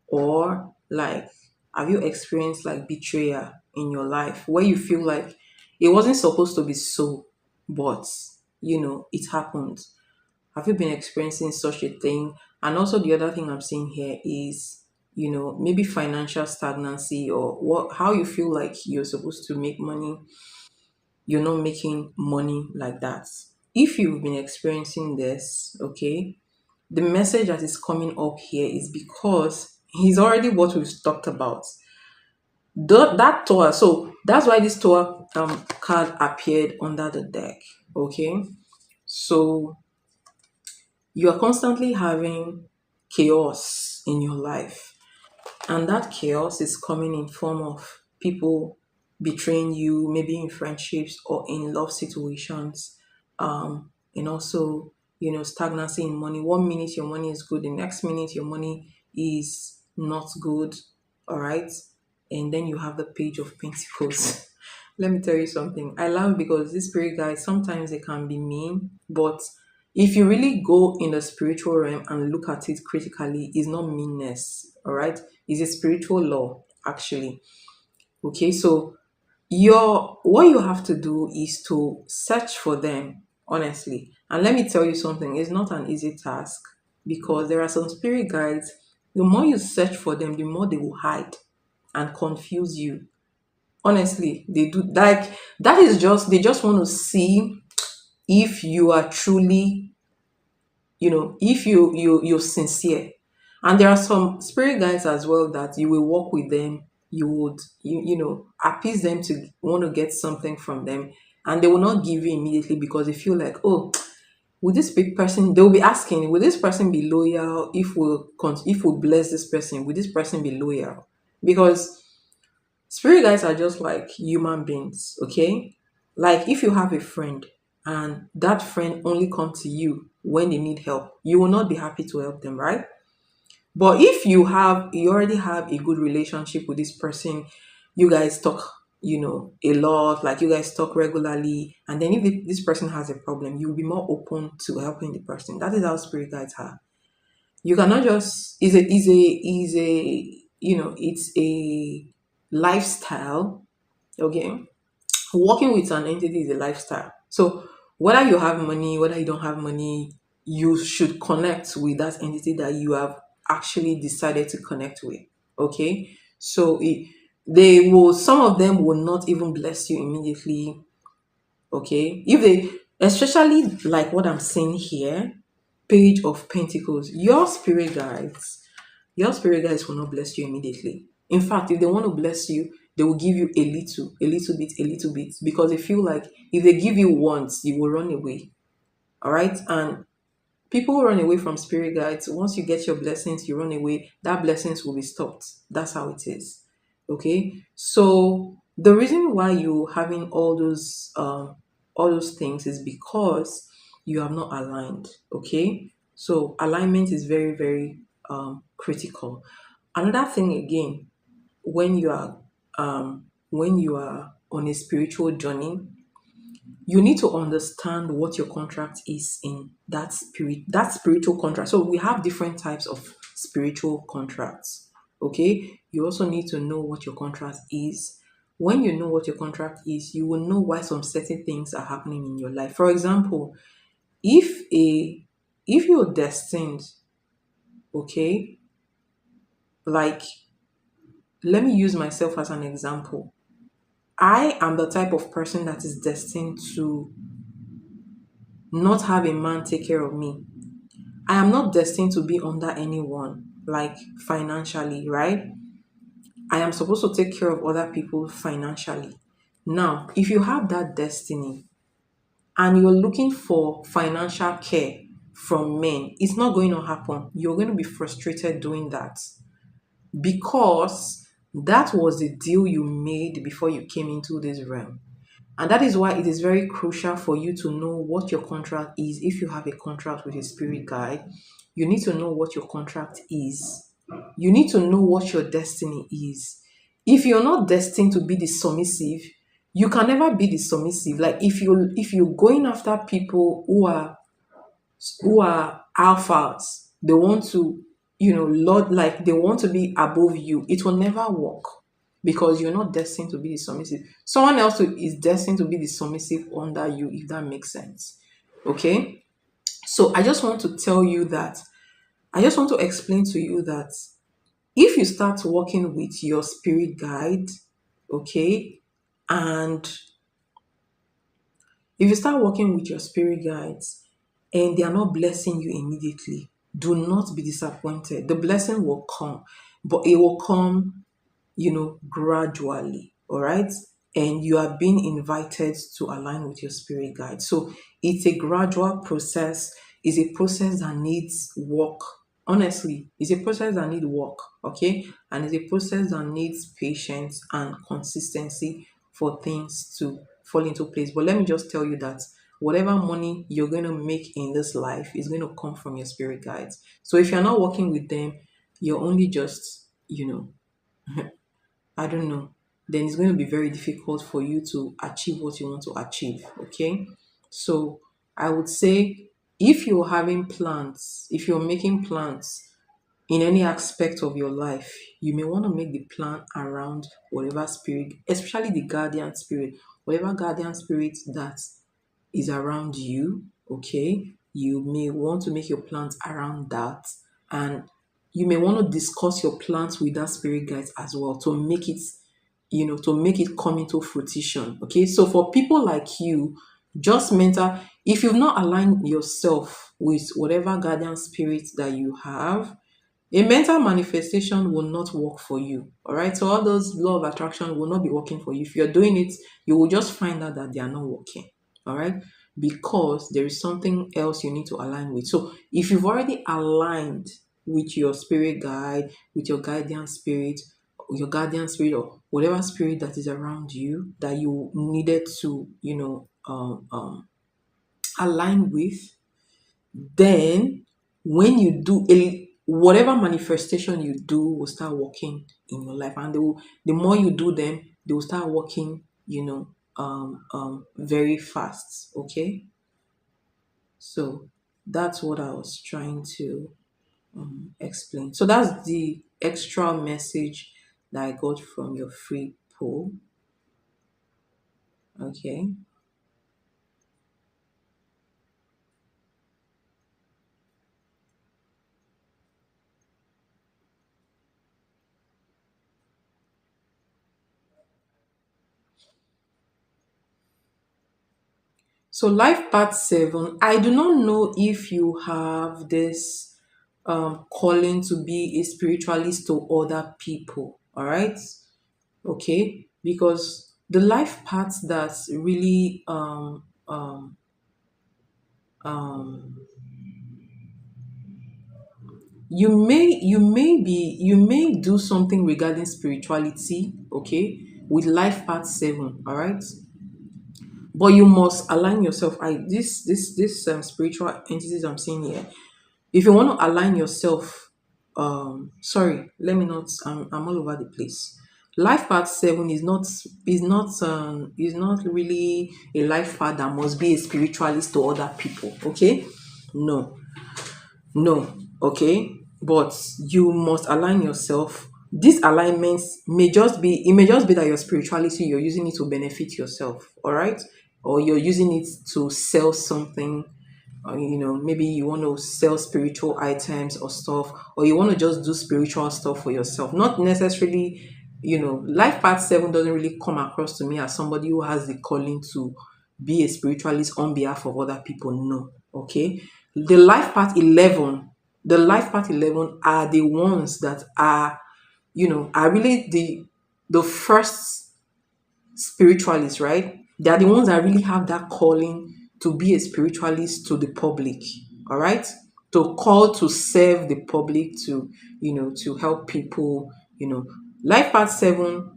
Or like have you experienced like betrayal in your life where you feel like it wasn't supposed to be so, but it happened? Have you been experiencing such a thing? And also the other thing I'm seeing here is maybe financial stagnancy or what how you feel like you're supposed to make money, you're not making money like that. If you've been experiencing this, okay, the message that is coming up here is because he's already what we've talked about. That tower, so that's why this tower card appeared under the deck. Okay, so you are constantly having chaos in your life, and that chaos is coming in form of people betraying you, maybe in friendships or in love situations, and also stagnancy in money. One minute your money is good, the next minute your money is not good. All right, and then you have the Page of Pentacles. Let me tell you something. I love because these spirit guides sometimes they can be mean, but if you really go in the spiritual realm and look at it critically, it's not meanness, all right? It's a spiritual law, actually. Okay, so your what you have to do is to search for them, honestly. And let me tell you something, it's not an easy task because there are some spirit guides, the more you search for them, the more they will hide and confuse you. Honestly, they do like that is just they just want to see if you are truly if you're sincere. And there are some spirit guides as well that you will work with them, you would appease them to want to get something from them, and they will not give you immediately because they feel like, oh, would this big person, they'll be asking, will this person be loyal if we bless this person, will this person be loyal? Because spirit guides are just like human beings, okay? Like if you have a friend and that friend only come to you when they need help, you will not be happy to help them, right? But if you already have a good relationship with this person, you guys talk, a lot, like you guys talk regularly, and then if this person has a problem, you'll be more open to helping the person. That is how spirit guides are. You cannot just it's a lifestyle. Okay, working with an entity is a lifestyle. So whether you have money, whether you don't have money, you should connect with that entity that you have actually decided to connect with. Okay, so they will, some of them will not even bless you immediately. Okay, if they, especially like what I'm saying here, Page of Pentacles, your spirit guides will not bless you immediately. In fact, if they want to bless you, they will give you a little bit, because they feel like if they give you once, you will run away. All right. And people run away from spirit guides. Once you get your blessings, you run away. That blessings will be stopped. That's how it is. Okay. So the reason why you having all those things is because you have not aligned. Okay. So alignment is very, very critical. Another thing again, when you are on a spiritual journey, you need to understand what your contract is in that spiritual contract. So we have different types of spiritual contracts. Okay, you also need to know what your contract is. when you know what your contract is, you will know why some certain things are happening in your life. For example, if a if you're destined, okay, like, let me use myself as an example. I am the type of person that is destined to not have a man take care of me. I am not destined to be under anyone, like financially, right? I am supposed to take care of other people financially. Now, if you have that destiny and you're looking for financial care from men, it's not going to happen. You're going to be frustrated doing that because that was the deal you made before you came into this realm. And that is why it is very crucial for you to know what your contract is. If you have a contract with a spirit guide, you need to know what your contract is. You need to know what your destiny is. If you're not destined to be the submissive, you can never be the submissive. Like, if you're going after people who are alphas, they want to, lord, like, they want to be above you, it will never work because you're not destined to be the submissive. Someone else is destined to be the submissive under you, if that makes sense. Okay, so I just want to explain to you that if you start working with your spirit guide, okay, and if you start working with your spirit guides and they are not blessing you immediately, do not be disappointed. The blessing will come, but it will come, gradually. All right. And you are being invited to align with your spirit guide. So it's a gradual process, it's a process that needs work. Honestly, it's a process that needs work. Okay. And it's a process that needs patience and consistency for things to fall into place. But let me just tell you that whatever money you're going to make in this life is going to come from your spirit guides. So if you're not working with them, you're only just, I don't know, then it's going to be very difficult for you to achieve what you want to achieve. Okay. So I would say, if you're having plans, if you're making plans in any aspect of your life, you may want to make the plan around whatever spirit, especially the guardian spirit, whatever guardian spirit that is around you, okay? You may want to make your plans around that, and you may want to discuss your plans with that spirit guide as well to make it, to make it come into fruition. Okay, so for people like you, just mental, if you've not aligned yourself with whatever guardian spirit that you have, a mental manifestation will not work for you. All right. So all those law of attraction will not be working for you. If you're doing it, you will just find out that they are not working. All right. Because there is something else you need to align with. So if you've already aligned with your spirit guide, with your guardian spirit, or whatever spirit that is around you that you needed to, align with, then when you do whatever manifestation you do will start working in your life, and the more you do them, they will start working, very fast. Okay, so that's what I was trying to explain. So that's the extra message that I got from your free poll. Okay. So life part 7, I do not know if you have this calling to be a spiritualist to other people. All right. Okay. Because the life part that's really um you may do something regarding spirituality, okay, with life part 7. All right. But you must align yourself. This spiritual entities I'm seeing here, if you want to align yourself, sorry, let me not, I'm all over the place. Life path 7 is not really a life path that must be a spiritualist to other people. Okay. No. No. Okay. But you must align yourself These alignments may just be that your spirituality, you're using it to benefit yourself, all right? Or you're using it to sell something, or maybe you want to sell spiritual items or stuff, or you want to just do spiritual stuff for yourself. Not necessarily, life path 7 doesn't really come across to me as somebody who has the calling to be a spiritualist on behalf of other people. No. Okay. The life path 11, the life path 11 are the ones that are really the first spiritualists, right? They are the ones that really have that calling to be a spiritualist to the public, all right? To call to serve the public, to help people, Life path 7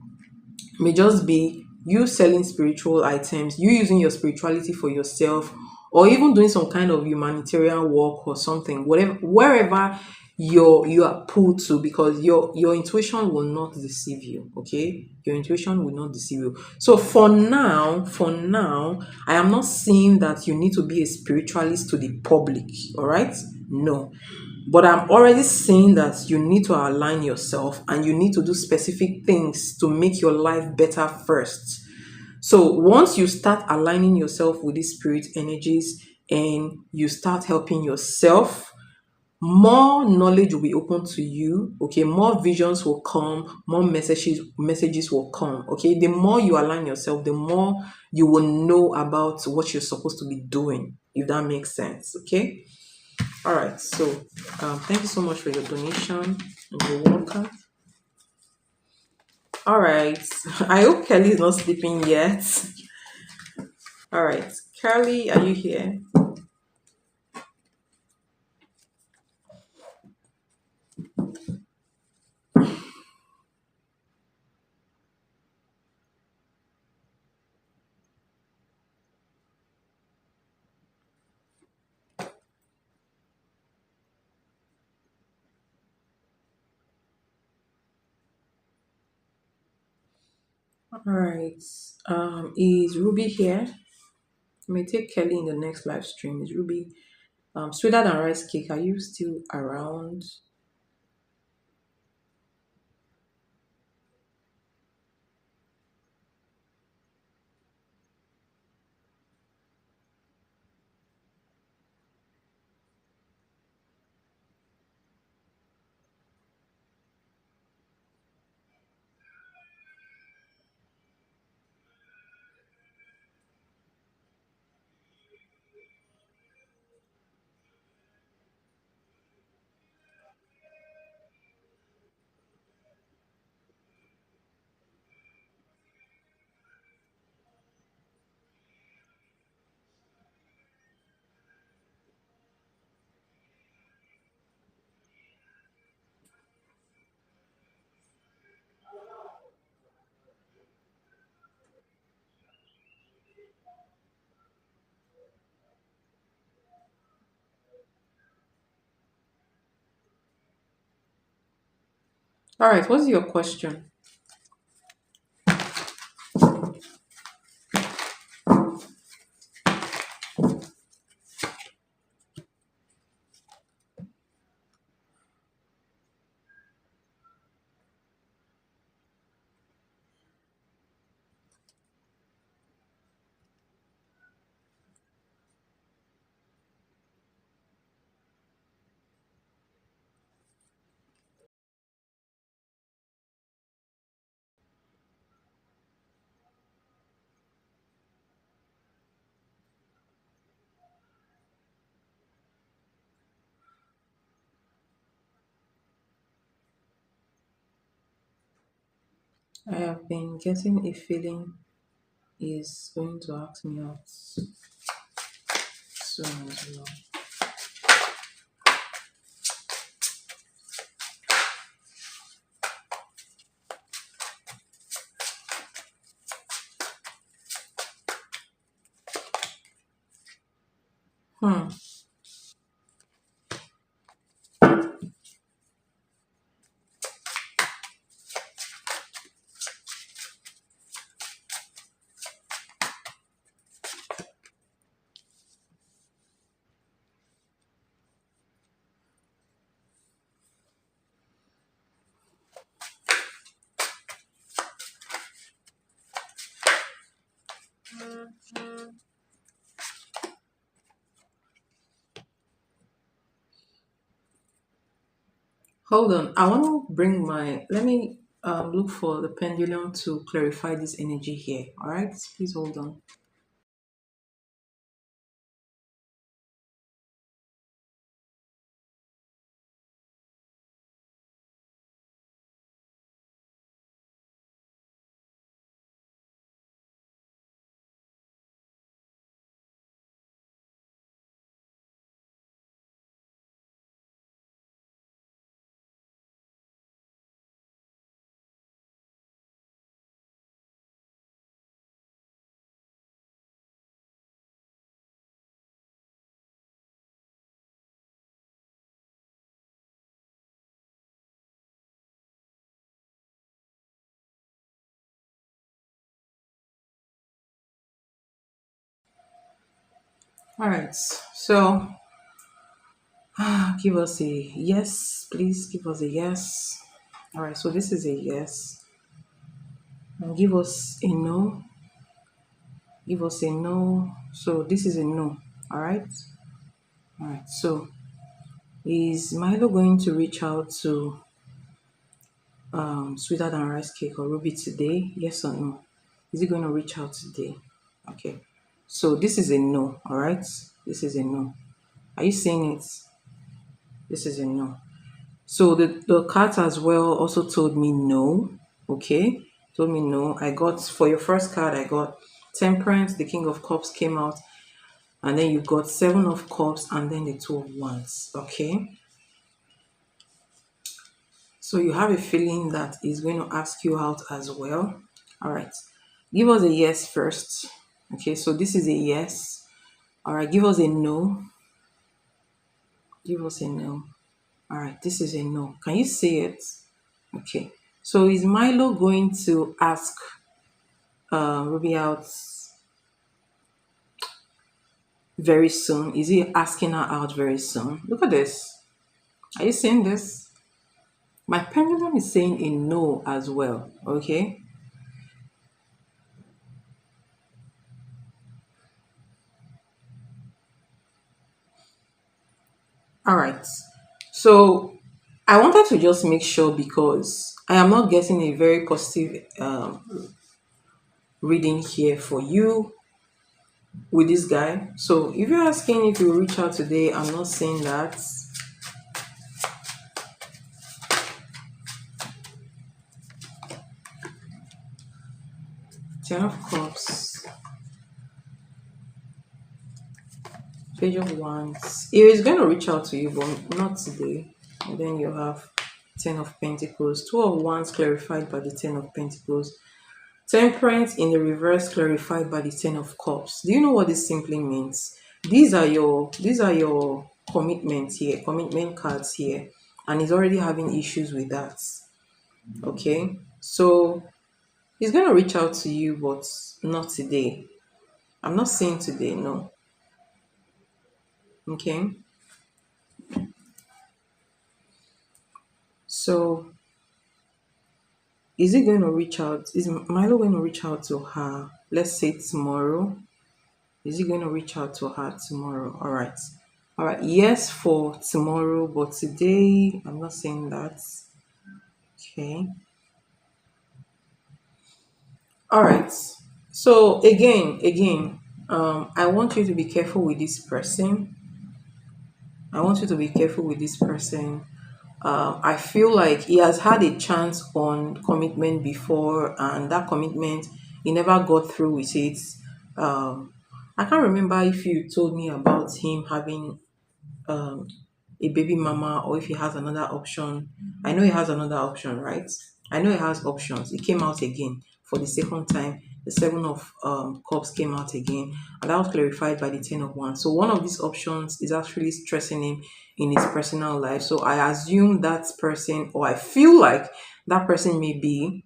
may just be you selling spiritual items, you using your spirituality for yourself, or even doing some kind of humanitarian work or something, whatever, wherever you are pulled to, because your intuition will not deceive you. Okay, your intuition will not deceive you. So for now, I am not saying that you need to be a spiritualist to the public. All right, no, but I'm already saying that you need to align yourself and you need to do specific things to make your life better first. So once you start aligning yourself with these spirit energies and you start helping yourself, more knowledge will be open to you. Okay, more visions will come, more messages will come. Okay, the more you align yourself, the more you will know about what you're supposed to be doing, if that makes sense. Okay. All right, so thank you so much for your donation and your welcome. All right, I hope Kelly is not sleeping yet. All right, Kelly, are you here? All right, is Ruby here? I may take Kelly in the next live stream. Is Ruby, sweeter than rice cake? Are you still around? All right, what's your question? I have been getting a feeling is going to ask me out soon as well. Hmm. Hold on. I want to bring my. Let me look for the pendulum to clarify this energy here. All right. Please hold on. All right. So give us a yes, please. Give us a yes. All right. So this is a yes. And give us a no. Give us a no. So this is a no. All right. All right. So is Milo going to reach out to Sweeter Than Rice Cake or Ruby today? Yes or no? Is he going to reach out today? Okay. So this is a no. All right. This is a no. Are you seeing it? This is a no. So the card as well also told me no. Okay. Told me no. I got for your first card, I got Temperance, the King of Cups came out, and then you got Seven of Cups and then the Two of Wands. Okay. So you have a feeling that he's going to ask you out as well. All right. Give us a yes first. Okay, so this is a yes. All right, give us a no. Give us a no. All right, this is a no. Can you see it? Okay. So is Milo going to ask Ruby out very soon? Is he asking her out very soon? Look at this. Are you seeing this? My pendulum is saying a no as well. Okay. All right. So I wanted to just make sure because I am not getting a very positive reading here for you with this guy. So if you're asking if you will reach out today, I'm not saying that. Ten of Cups, Page of Wands. He is going to reach out to you, but not today. And then you have Ten of Pentacles, Two of Wands clarified by the Ten of Pentacles. Temperance in the reverse clarified by the Ten of Cups. Do you know what this simply means? These are your commitments here, commitment cards here, and he's already having issues with that. Okay, so he's gonna reach out to you, but not today. I'm not saying today, no. Okay, so is he going to reach out? Is Milo going to reach out to her? Let's say tomorrow. Is he going to reach out to her tomorrow? All right. All right. Yes, for tomorrow, but today I'm not saying that. Okay. All right. So again, I want you to be careful with this person. I want you to be careful with this person. I feel like he has had a chance on commitment before, and that commitment he never got through with it. I can't remember if you told me about him having um, a baby mama or if he has another option. I know he has another option, right? I know he has options. It came out again for the second time. The Seven of Cups came out again, and that was clarified by the Ten of Wands. So one of these options is actually stressing him in his personal life. So I assume that person, or I feel like that person may be,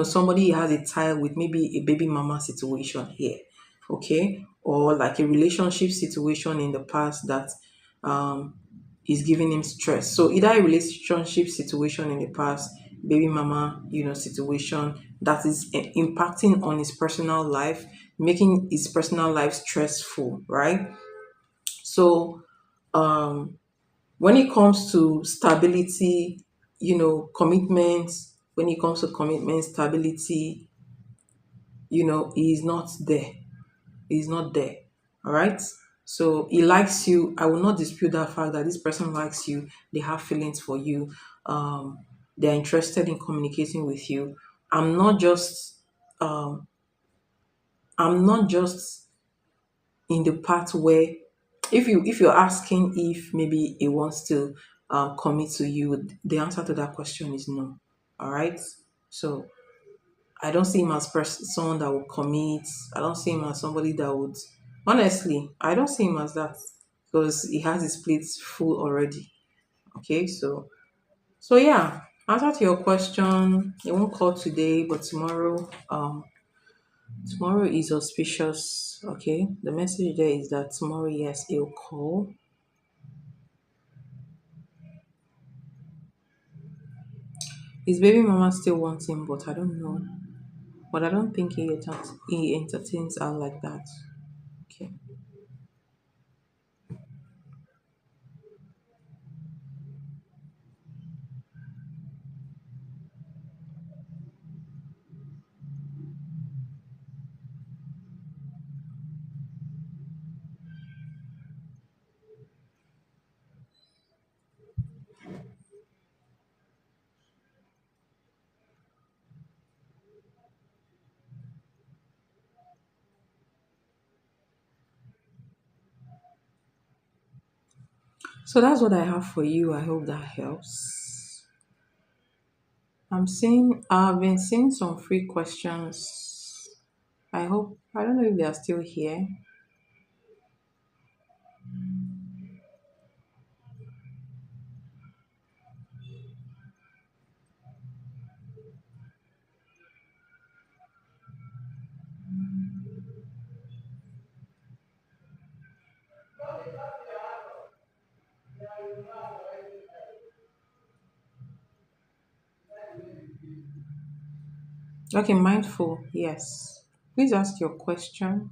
somebody has a tie with, maybe a baby mama situation here, okay, or like a relationship situation in the past that um is giving him stress. So either a relationship situation in the past, baby mama, situation that is impacting on his personal life, making his personal life stressful, right? So When it comes to stability, commitment, when it comes to commitment, stability, he is not there. He's not there. All right. So he likes you. I will not dispute that fact that this person likes you. They have feelings for you. Um, they're interested in communicating with you. I'm not just um, I'm not just in the part where if you're asking if maybe he wants to commit to you, the answer to that question is no. All right. So I don't see him as someone that would commit. I don't see him as somebody that would. Honestly, I don't see him as that because he has his plates full already. Okay, so yeah. Answer to your question, it won't call today, but tomorrow. Tomorrow is auspicious. Okay, the message there is that tomorrow, yes, he'll call. His baby mama still wants him, but I don't know. But I don't think he entertains her like that. Okay. So that's what I have for you. I hope that helps. I've been seeing some free questions. I don't know if they are still here. Okay, mindful, yes. Please ask your question.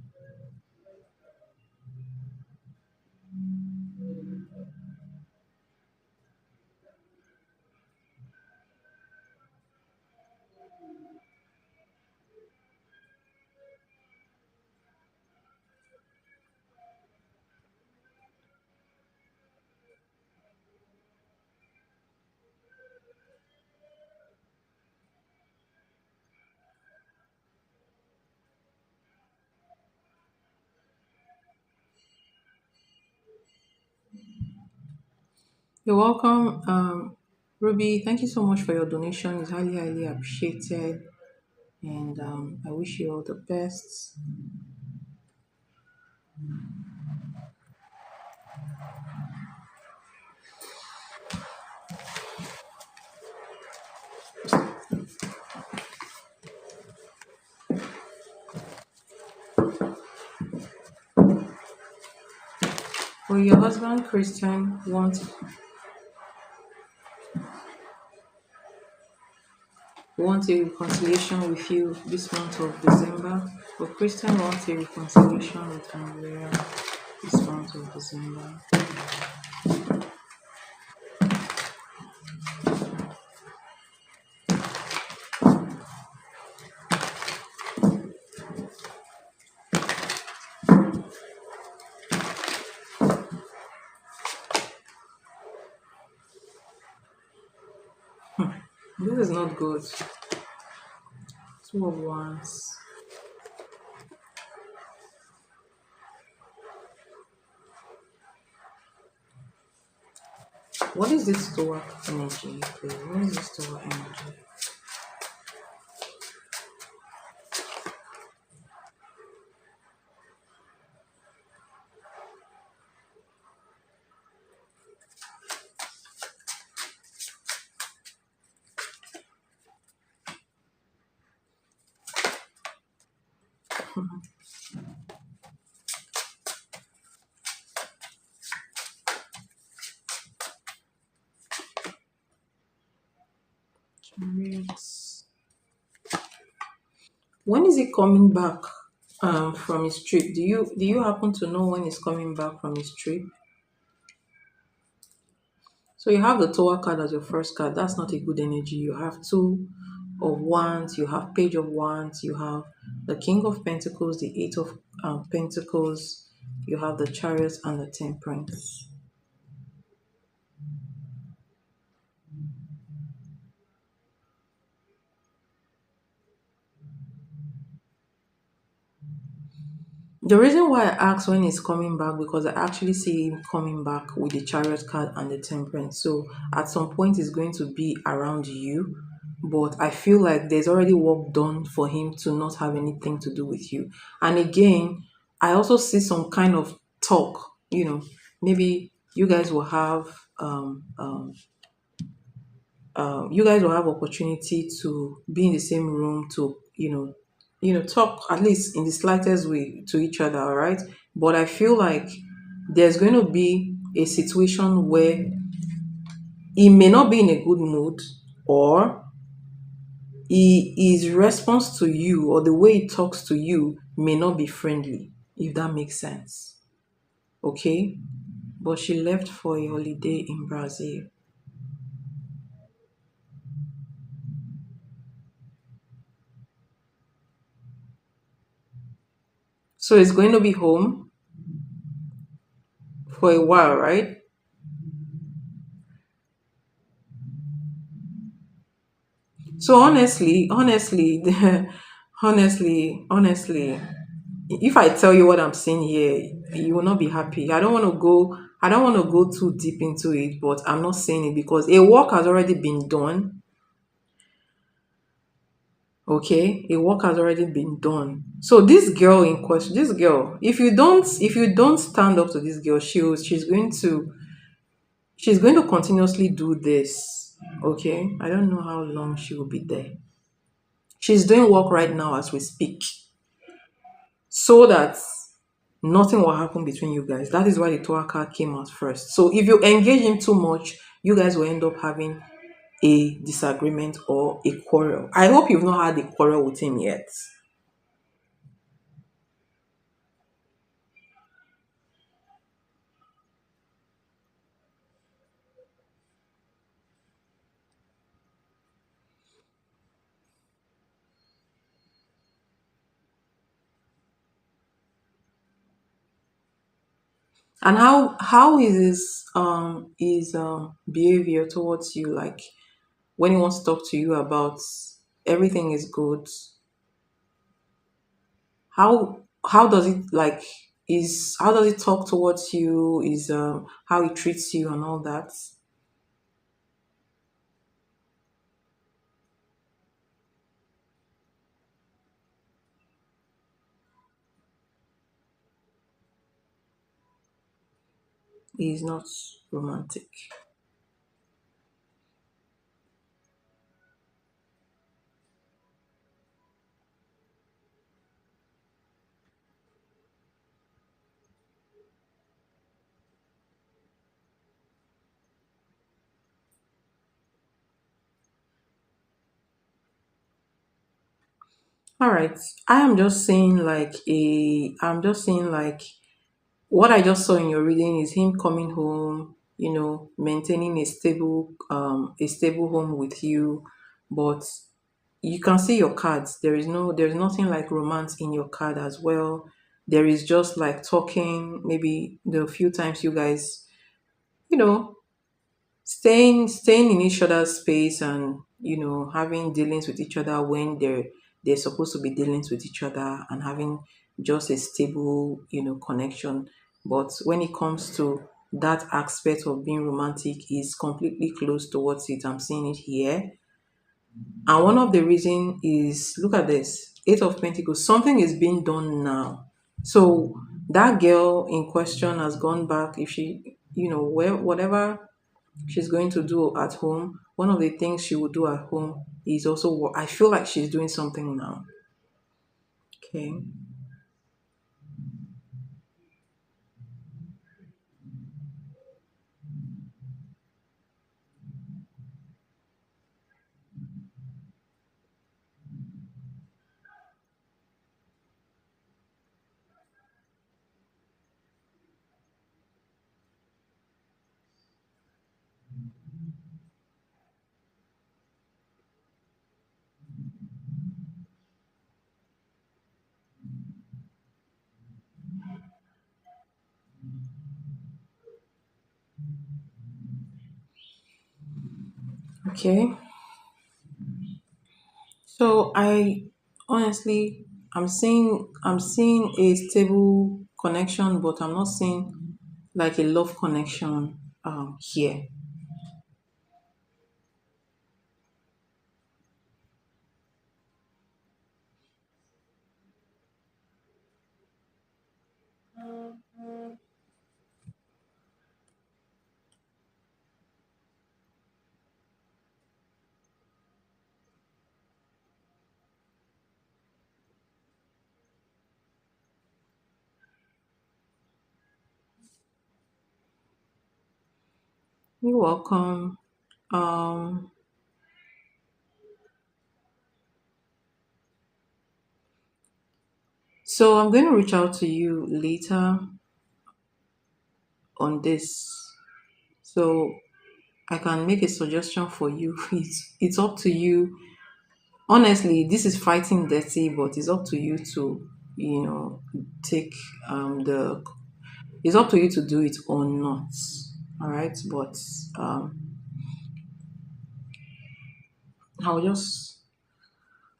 You're welcome. Ruby, thank you so much for your donation. It's highly, highly appreciated. And I wish you all the best. Will your husband, Christian, want a reconciliation with you this month of December? Will Christian want a reconciliation with Andrea this month of December? This is not good. Two of Wands. What is this Tower energy, please? What is this Tower energy? Chariots. When is he coming back from his trip? Do you happen to know when he's coming back from his trip? So you have the Tower card as your first card. That's not a good energy. You have two of wands, you have page of wands, you have the King of Pentacles, the Eight of Pentacles, you have the Chariot and the Temperance. The reason why I asked when he's coming back, because I actually see him coming back with the Chariot card and the Temperance. So at some point he's going to be around you, but I feel like there's already work done for him to not have anything to do with you. And again, I also see some kind of talk, maybe you guys will have you guys will have opportunity to be in the same room to talk at least in the slightest way to each other, all right? But I feel like there's going to be a situation where he may not be in a good mood, or his response to you or the way he talks to you may not be friendly, if that makes sense. Okay, but she left for a holiday in Brazil. So it's going to be home for a while, right? So honestly, if I tell you what I'm saying here, you will not be happy. I don't want to go too deep into it, but I'm not saying it because a work has already been done. Okay, a work has already been done. So this girl in question, this girl, if you don't stand up to this girl, she's going to continuously do this. Okay, I don't know how long she will be there. She's doing work right now as we speak, so that nothing will happen between you guys. That is why the Torah card came out first. So if you engage him too much, you guys will end up having a disagreement or a quarrel. I hope you've not had a quarrel with him yet. And how is his behavior towards you, like when he wants to talk to you about everything is good? How does it like is how does it talk towards you? Is how he treats you and all that? Is not romantic. All right. I'm just saying like what I just saw in your reading is him coming home, maintaining a stable home with you, but you can see your cards. There's nothing like romance in your card as well. There is just like talking, maybe the few times you guys, you know, staying in each other's space and having dealings with each other when they're supposed to be dealings with each other and having just a stable connection. But when it comes to that aspect of being romantic, is completely closed towards it. I'm seeing it here. And one of the reason is, look at this, Eight of Pentacles. Something is being done now. So that girl in question has gone back. If she, whatever she's going to do at home, one of the things she will do at home is also work. I feel like she's doing something now. Okay. Okay. So I honestly, I'm seeing a stable connection, but I'm not seeing like a love connection here. You're welcome. Um, so I'm going to reach out to you later on this, so I can make a suggestion for you. It's up to you. Honestly, this is fighting dirty, but it's up to you to, take the. It's up to you to do it or not. All right, but I'll just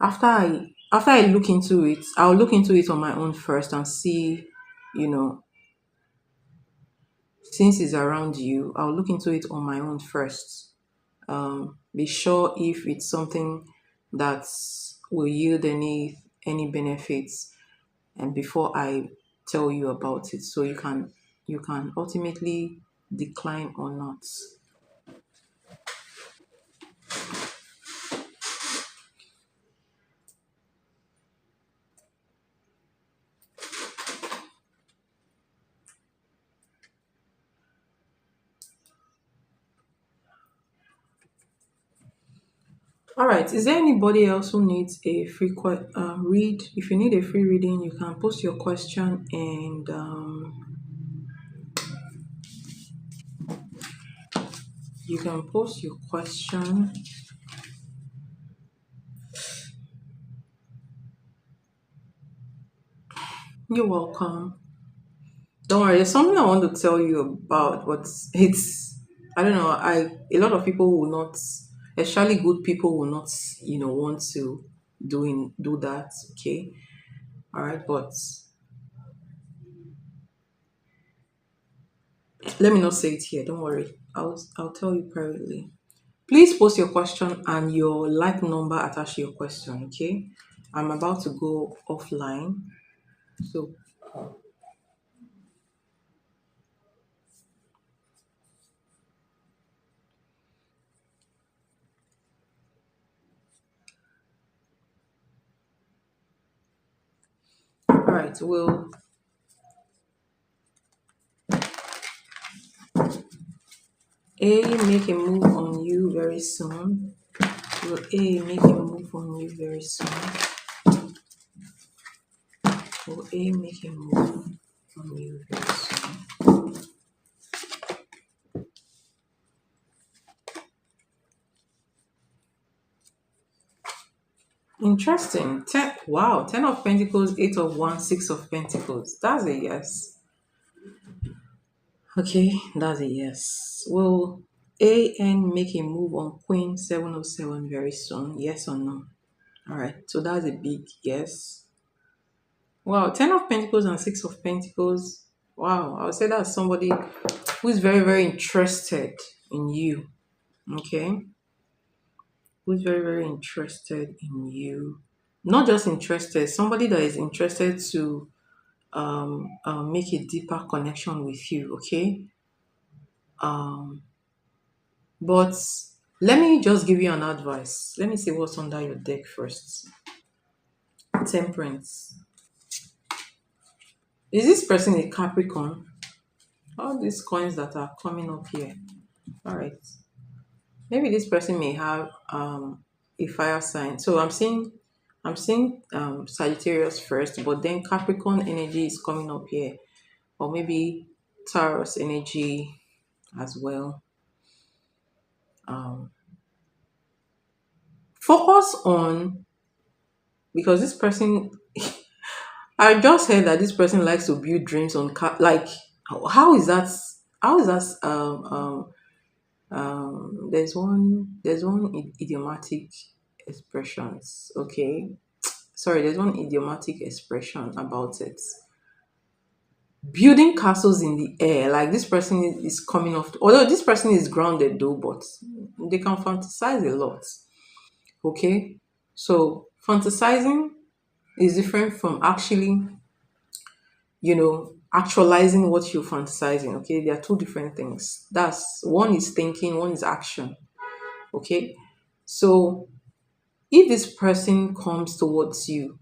after I look into it, I'll look into it on my own first and see, you know, since it's around you, I'll look into it on my own first. Be sure if it's something that will yield any benefits, and before I tell you about it, so you can ultimately decline or not. All right. Is there anybody else who needs a free read? If you need a free reading, you can post your question, and you can post your question. You're welcome. Don't worry. There's something I want to tell you about, but it's I don't know. A lot of people will not, especially good people, will not want to do that. Okay. All right. But let me not say it here. Don't worry. I'll tell you privately. Please post your question and your live number attached to your question, okay? I'm about to go offline. So, all right, will A make a move on you very soon? Will A make a move on you very soon? Will A make a move on you very soon? Interesting. Wow, 10 of Pentacles, 8 of Wands, 6 of Pentacles. That's a yes. Okay, that's a yes. Will AN make a move on Queen 707 very soon? Yes or no? All right, so that's a big yes. Wow, 10 of Pentacles and 6 of Pentacles. Wow, I would say that's somebody who is very, very interested in you. Okay, who's very, very interested in you. Not just interested, somebody that is interested to make a deeper connection with you. Okay, um, but let me just give you an advice. Let me see what's under your deck first. Temperance. Is this person a Capricorn? All these coins that are coming up here. All right. Maybe this person may have a fire sign. So I'm seeing Sagittarius first, but then Capricorn energy is coming up here. Or maybe Taurus energy as well. Um, Focus on, because this person, I just heard that this person likes to build dreams on like, how is that? How is that? There's one idiomatic expressions. Okay, sorry, there's one idiomatic expression about it. Building castles in the air, like this person is coming off. Although this person is grounded though, but they can fantasize a lot. Okay, so fantasizing is different from actually, actualizing what you're fantasizing. Okay, there are two different things. That's one is thinking, one is action. Okay, so if this person comes towards you,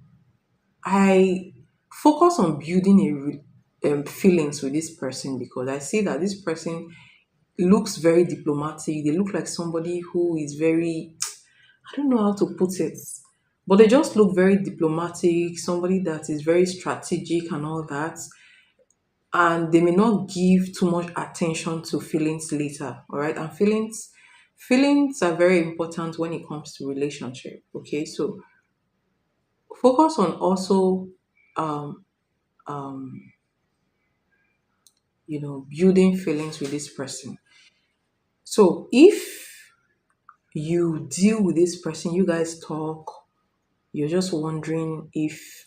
I focus on building feelings with this person, because I see that this person looks very diplomatic. They look like somebody who is very, I don't know how to put it, but they just look very diplomatic, somebody that is very strategic and all that. And they may not give too much attention to feelings later. All right. And feelings are very important when it comes to relationship. Okay. So focus on also um building feelings with this person. So if you deal with this person, you guys talk, you're just wondering if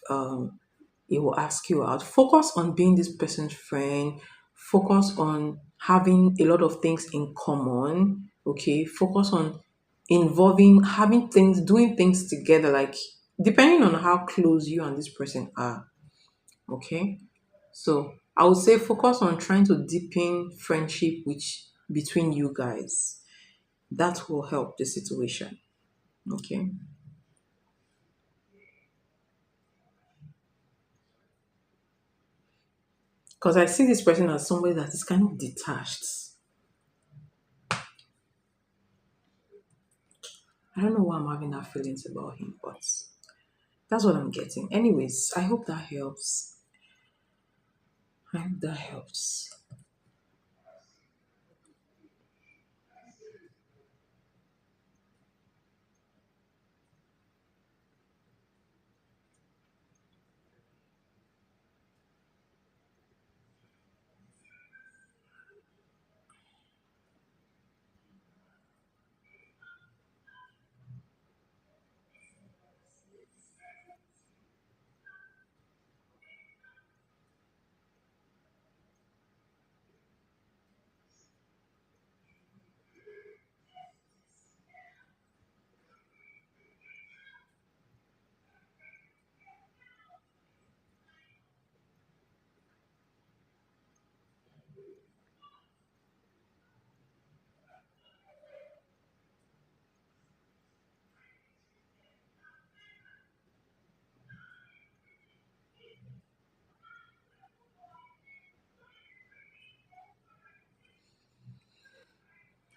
he will ask you out. Focus on being this person's friend. Focus on having a lot of things in common. Okay. Focus on involving, having things, doing things together, like depending on how close you and this person are. Okay. So I would say focus on trying to deepen friendship which between you guys. That will help the situation. Okay. Because I see this person as somebody that is kind of detached. I don't know why I'm having that feelings about him, but that's what I'm getting. Anyways, I hope that helps. I hope that helps.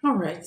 All right.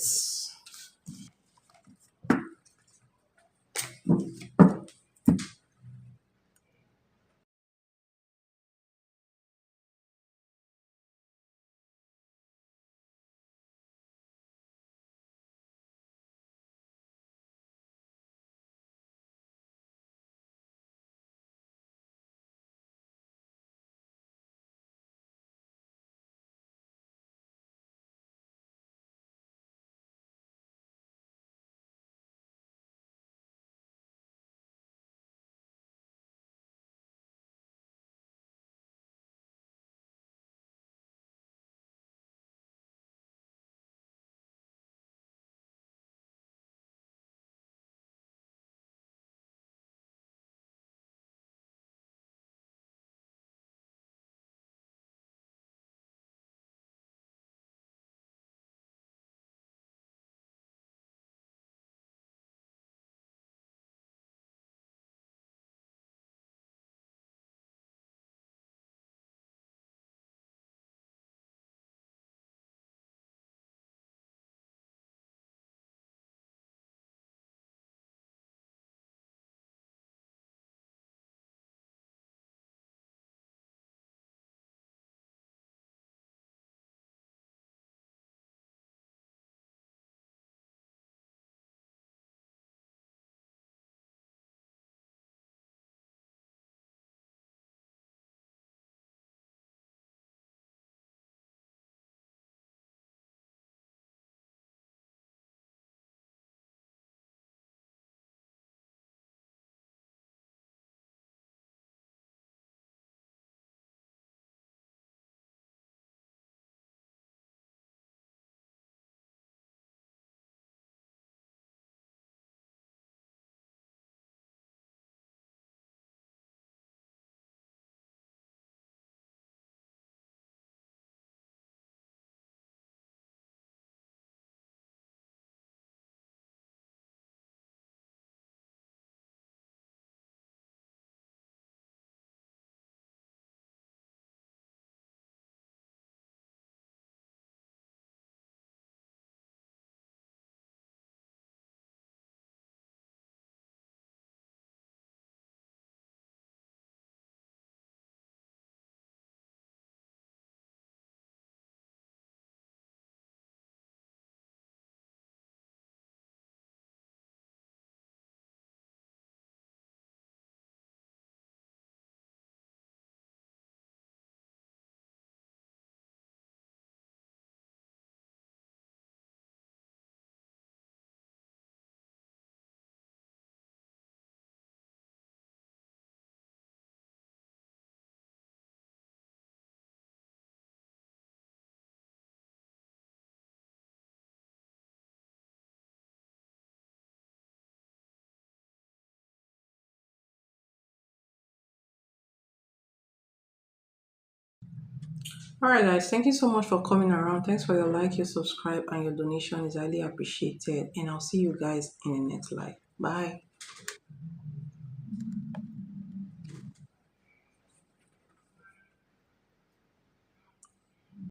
All right, guys. Thank you so much for coming around. Thanks for your like, your subscribe, and your donation is highly appreciated. And I'll see you guys in the next live. Bye.